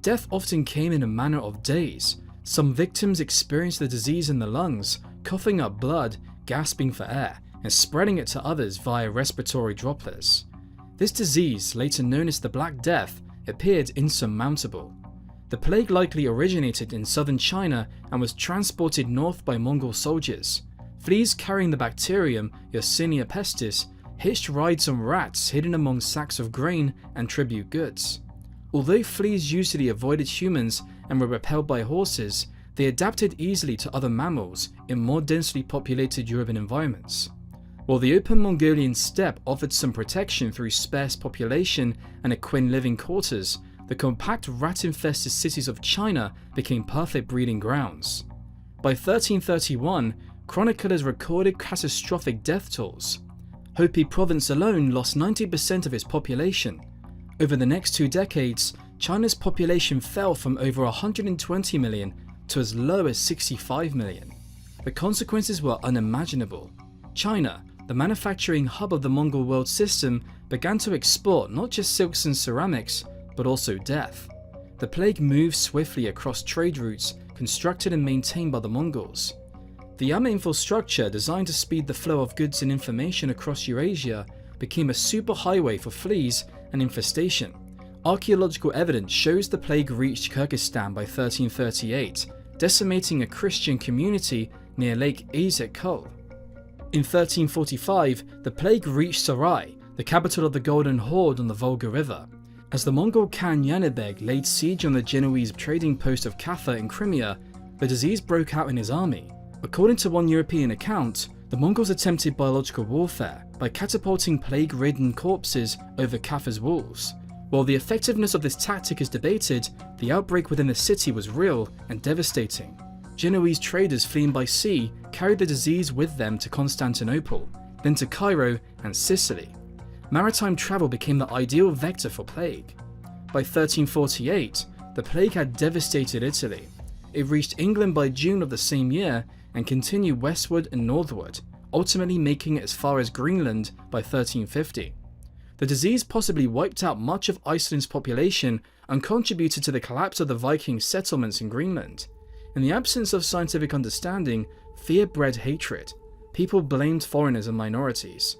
S1: Death often came in a manner of days. Some victims experienced the disease in the lungs, coughing up blood, gasping for air, and spreading it to others via respiratory droplets. This disease, later known as the Black Death, appeared insurmountable. The plague likely originated in southern China and was transported north by Mongol soldiers. Fleas carrying the bacterium Yersinia pestis hitched rides on rats hidden among sacks of grain and tribute goods. Although fleas usually avoided humans and were repelled by horses, they adapted easily to other mammals in more densely populated urban environments. While the open Mongolian steppe offered some protection through sparse population and equine living quarters, the compact rat-infested cities of China became perfect breeding grounds. By 1331, chroniclers recorded catastrophic death tolls. Hopi province alone lost 90% of its population. Over the next 2 decades, China's population fell from over 120 million to as low as 65 million. The consequences were unimaginable. China, the manufacturing hub of the Mongol world system, began to export not just silks and ceramics, but also death. The plague moved swiftly across trade routes constructed and maintained by the Mongols. The Yama infrastructure, designed to speed the flow of goods and information across Eurasia, became a superhighway for fleas and infestation. Archaeological evidence shows the plague reached Kyrgyzstan by 1338, decimating a Christian community near Lake Izhikul. In 1345, the plague reached Sarai, the capital of the Golden Horde on the Volga River. As the Mongol Khan Yanibeg laid siege on the Genoese trading post of Kaffa in Crimea, the disease broke out in his army. According to one European account, the Mongols attempted biological warfare by catapulting plague-ridden corpses over Kaffa's walls. While the effectiveness of this tactic is debated, the outbreak within the city was real and devastating. Genoese traders fleeing by sea carried the disease with them to Constantinople, then to Cairo and Sicily. Maritime travel became the ideal vector for plague. By 1348, the plague had devastated Italy. It reached England by June of the same year and continued westward and northward, ultimately making it as far as Greenland by 1350. The disease possibly wiped out much of Iceland's population and contributed to the collapse of the Viking settlements in Greenland. In the absence of scientific understanding, fear bred hatred. people blamed foreigners and minorities.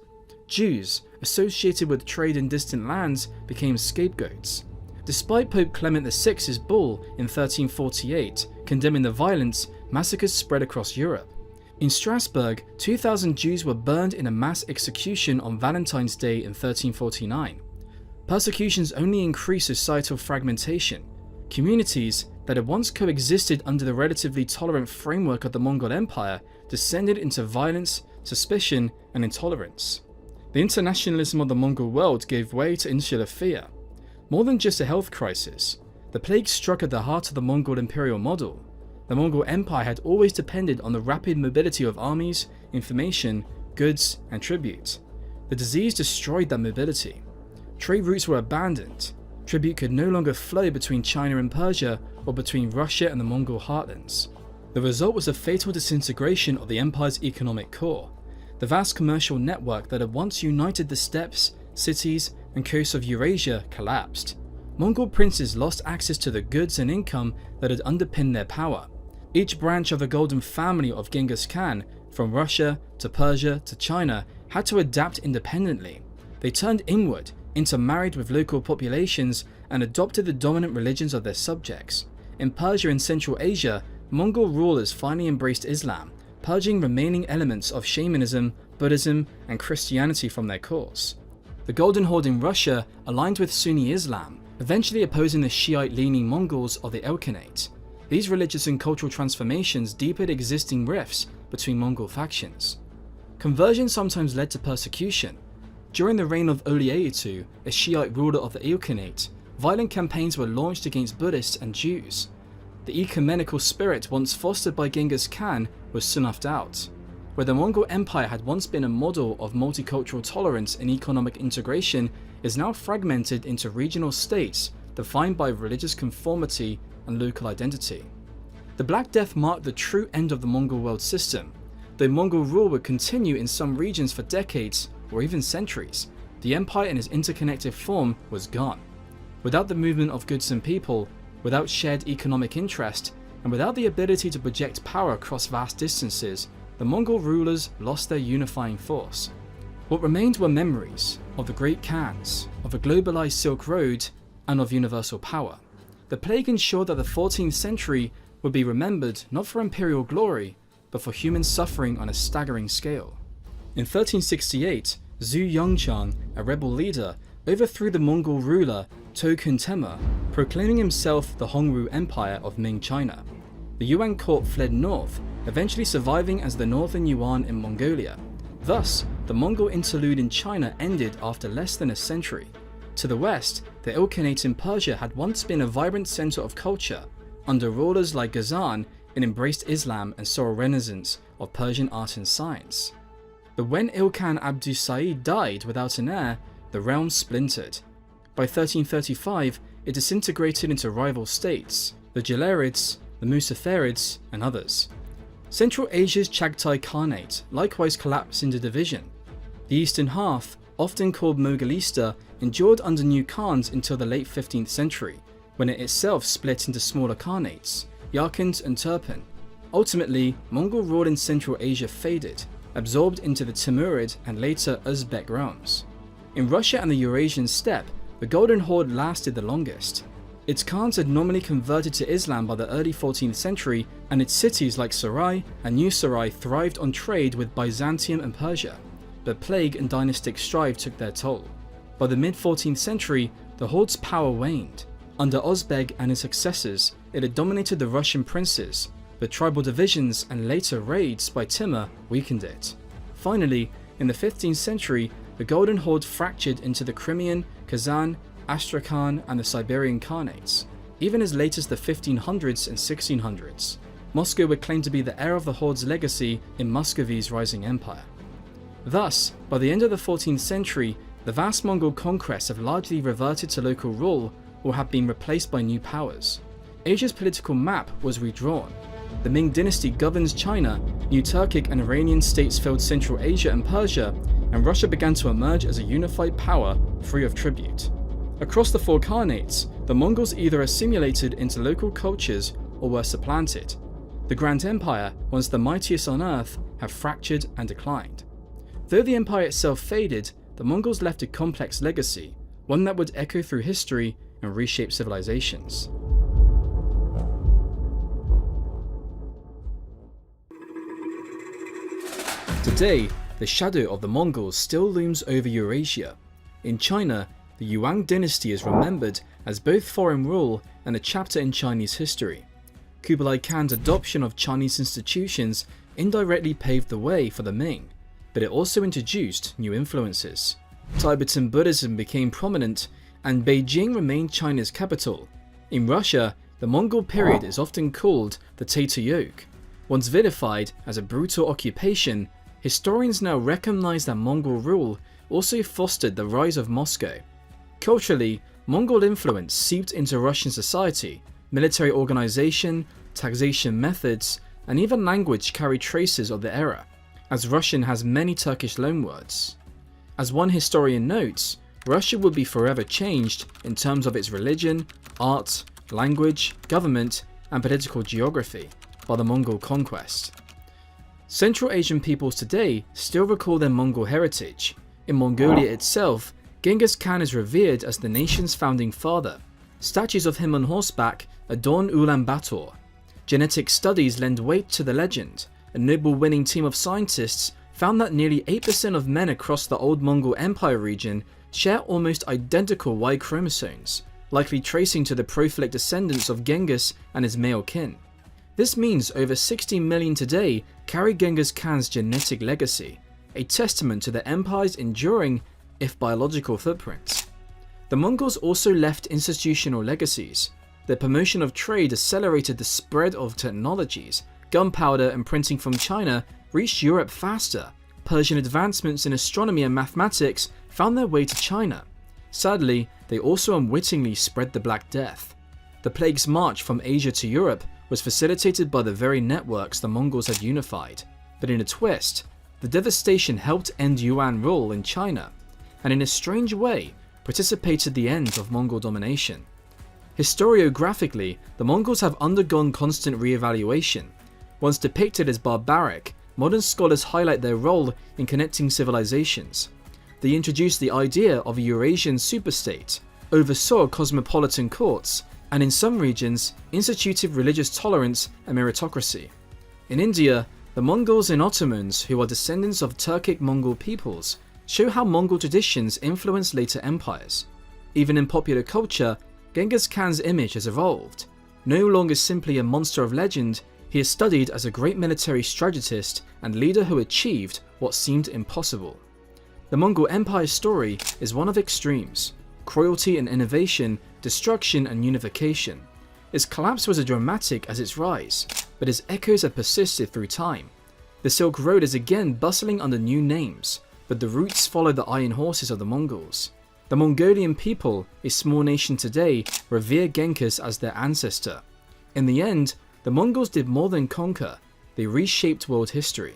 S1: Jews, associated with trade in distant lands, became scapegoats. Despite Pope Clement VI's bull in 1348 condemning the violence, massacres spread across Europe. In Strasbourg, 2,000 Jews were burned in a mass execution on Valentine's Day in 1349. Persecutions only increased societal fragmentation. Communities that had once coexisted under the relatively tolerant framework of the Mongol Empire descended into violence, suspicion, and intolerance. The internationalism of the Mongol world gave way to insular fear. More than just a health crisis, the plague struck at the heart of the Mongol imperial model. The Mongol Empire had always depended on the rapid mobility of armies, information, goods, and tribute. The disease destroyed that mobility. Trade routes were abandoned. Tribute could no longer flow between China and Persia or between Russia and the Mongol heartlands. The result was a fatal disintegration of the empire's economic core. The vast commercial network that had once united the steppes, cities, and coasts of Eurasia collapsed. Mongol princes lost access to the goods and income that had underpinned their power. Each branch of the golden family of Genghis Khan, from Russia to Persia to China, had to adapt independently. They turned inward, intermarried with local populations, and adopted the dominant religions of their subjects. In Persia and Central Asia, Mongol rulers finally embraced Islam, purging remaining elements of shamanism, Buddhism, and Christianity from their course. The Golden Horde in Russia aligned with Sunni Islam, eventually opposing the Shiite-leaning Mongols of the Ilkhanate. These religious and cultural transformations deepened existing rifts between Mongol factions. Conversion sometimes led to persecution. During the reign of Olieitu, a Shiite ruler of the Ilkhanate, violent campaigns were launched against Buddhists and Jews. The ecumenical spirit once fostered by Genghis Khan was snuffed out. Where the Mongol Empire had once been a model of multicultural tolerance and economic integration, is now fragmented into regional states defined by religious conformity and local identity. The Black Death marked the true end of the Mongol world system. Though Mongol rule would continue in some regions for decades or even centuries, the empire in its interconnected form was gone. Without the movement of goods and people, without shared economic interest, and without the ability to project power across vast distances, the Mongol rulers lost their unifying force. What remained were memories of the great Khans, of a globalized Silk Road, and of universal power. The plague ensured that the 14th century would be remembered not for imperial glory, but for human suffering on a staggering scale. In 1368, Zhu Yongchang, a rebel leader, overthrew the Mongol ruler Tokhon Temür, proclaiming himself the Hongwu Empire of Ming China. The Yuan court fled north, eventually surviving as the Northern Yuan in Mongolia. Thus, the Mongol interlude in China ended after less than a century. To the west, the Ilkhanate in Persia had once been a vibrant center of culture. Under rulers like Ghazan, it embraced Islam and saw a renaissance of Persian art and science. But when Ilkhan Abdu Sa'id died without an heir, the realm splintered. By 1335, it disintegrated into rival states, the Gelarids, the Muzaffarids, and others. Central Asia's Chagatai Khanate likewise collapsed into division. The eastern half, often called Mogolista, endured under new Khans until the late 15th century, when it itself split into smaller Khanates, Yarkand and Turpan. Ultimately, Mongol rule in Central Asia faded, absorbed into the Timurid and later Uzbek realms. In Russia and the Eurasian steppe, the Golden Horde lasted the longest. Its Khans had nominally converted to Islam by the early 14th century, and its cities like Sarai and New Sarai thrived on trade with Byzantium and Persia. But plague and dynastic strife took their toll. By the mid-14th century, the Horde's power waned. Under Ozbeg and his successors, it had dominated the Russian princes, but tribal divisions and later raids by Timur weakened it. Finally, in the 15th century, the Golden Horde fractured into the Crimean, Kazan, Astrakhan, and the Siberian Khanates. Even as late as the 1500s and 1600s, Moscow would claim to be the heir of the Horde's legacy in Muscovy's rising empire. Thus, by the end of the 14th century, the vast Mongol conquests have largely reverted to local rule or have been replaced by new powers. Asia's political map was redrawn. The Ming dynasty governs China, new Turkic and Iranian states filled Central Asia and Persia, and Russia began to emerge as a unified power free of tribute. Across the four Khanates, the Mongols either assimilated into local cultures or were supplanted. The Grand Empire, once the mightiest on earth, have fractured and declined. Though the empire itself faded, the Mongols left a complex legacy, one that would echo through history and reshape civilizations. Today, the shadow of the Mongols still looms over Eurasia. In China, the Yuan dynasty is remembered as both foreign rule and a chapter in Chinese history. Kublai Khan's adoption of Chinese institutions indirectly paved the way for the Ming, but it also introduced new influences. Tibetan Buddhism became prominent, and Beijing remained China's capital. In Russia, the Mongol period is often called the Taita-Yoke. Once vilified as a brutal occupation, historians now recognize that Mongol rule also fostered the rise of Moscow. Culturally, Mongol influence seeped into Russian society. Military organization, taxation methods, and even language carry traces of the era, as Russian has many Turkish loanwords. As one historian notes, Russia would be forever changed in terms of its religion, art, language, government, and political geography by the Mongol conquest. Central Asian peoples today still recall their Mongol heritage. In Mongolia itself, Genghis Khan is revered as the nation's founding father. Statues of him on horseback adorn Ulaanbaatar. Genetic studies lend weight to the legend. A Nobel-winning team of scientists found that nearly 8% of men across the old Mongol Empire region share almost identical Y chromosomes, likely tracing to the prolific descendants of Genghis and his male kin. This means over 60 million today carry Genghis Khan's genetic legacy, a testament to the empire's enduring, if biological, footprints. The Mongols also left institutional legacies. Their promotion of trade accelerated the spread of technologies. Gunpowder and printing from China reached Europe faster. Persian advancements in astronomy and mathematics found their way to China. Sadly, they also unwittingly spread the Black Death. The plague's march from Asia to Europe was facilitated by the very networks the Mongols had unified. But in a twist, the devastation helped end Yuan rule in China, and in a strange way, precipitated the end of Mongol domination. Historiographically, the Mongols have undergone constant re-evaluation. Once depicted as barbaric, modern scholars highlight their role in connecting civilizations. They introduced the idea of a Eurasian superstate, oversaw cosmopolitan courts, and in some regions, instituted religious tolerance and meritocracy. In India, the Mongols and Ottomans, who are descendants of Turkic Mongol peoples, show how Mongol traditions influenced later empires. Even in popular culture, Genghis Khan's image has evolved. No longer simply a monster of legend, he is studied as a great military strategist and leader who achieved what seemed impossible. The Mongol Empire's story is one of extremes: cruelty and innovation, destruction and unification. Its collapse was as dramatic as its rise, but its echoes have persisted through time. The Silk Road is again bustling under new names, but the roots follow the iron horses of the Mongols. The Mongolian people, a small nation today, revere Genghis as their ancestor. In the end, the Mongols did more than conquer, they reshaped world history.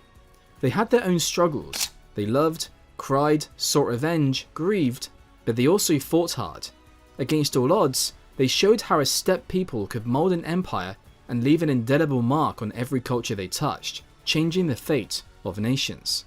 S1: They had their own struggles. They loved, cried, sought revenge, grieved, but they also fought hard. Against all odds, they showed how a steppe people could mold an empire and leave an indelible mark on every culture they touched, changing the fate of nations.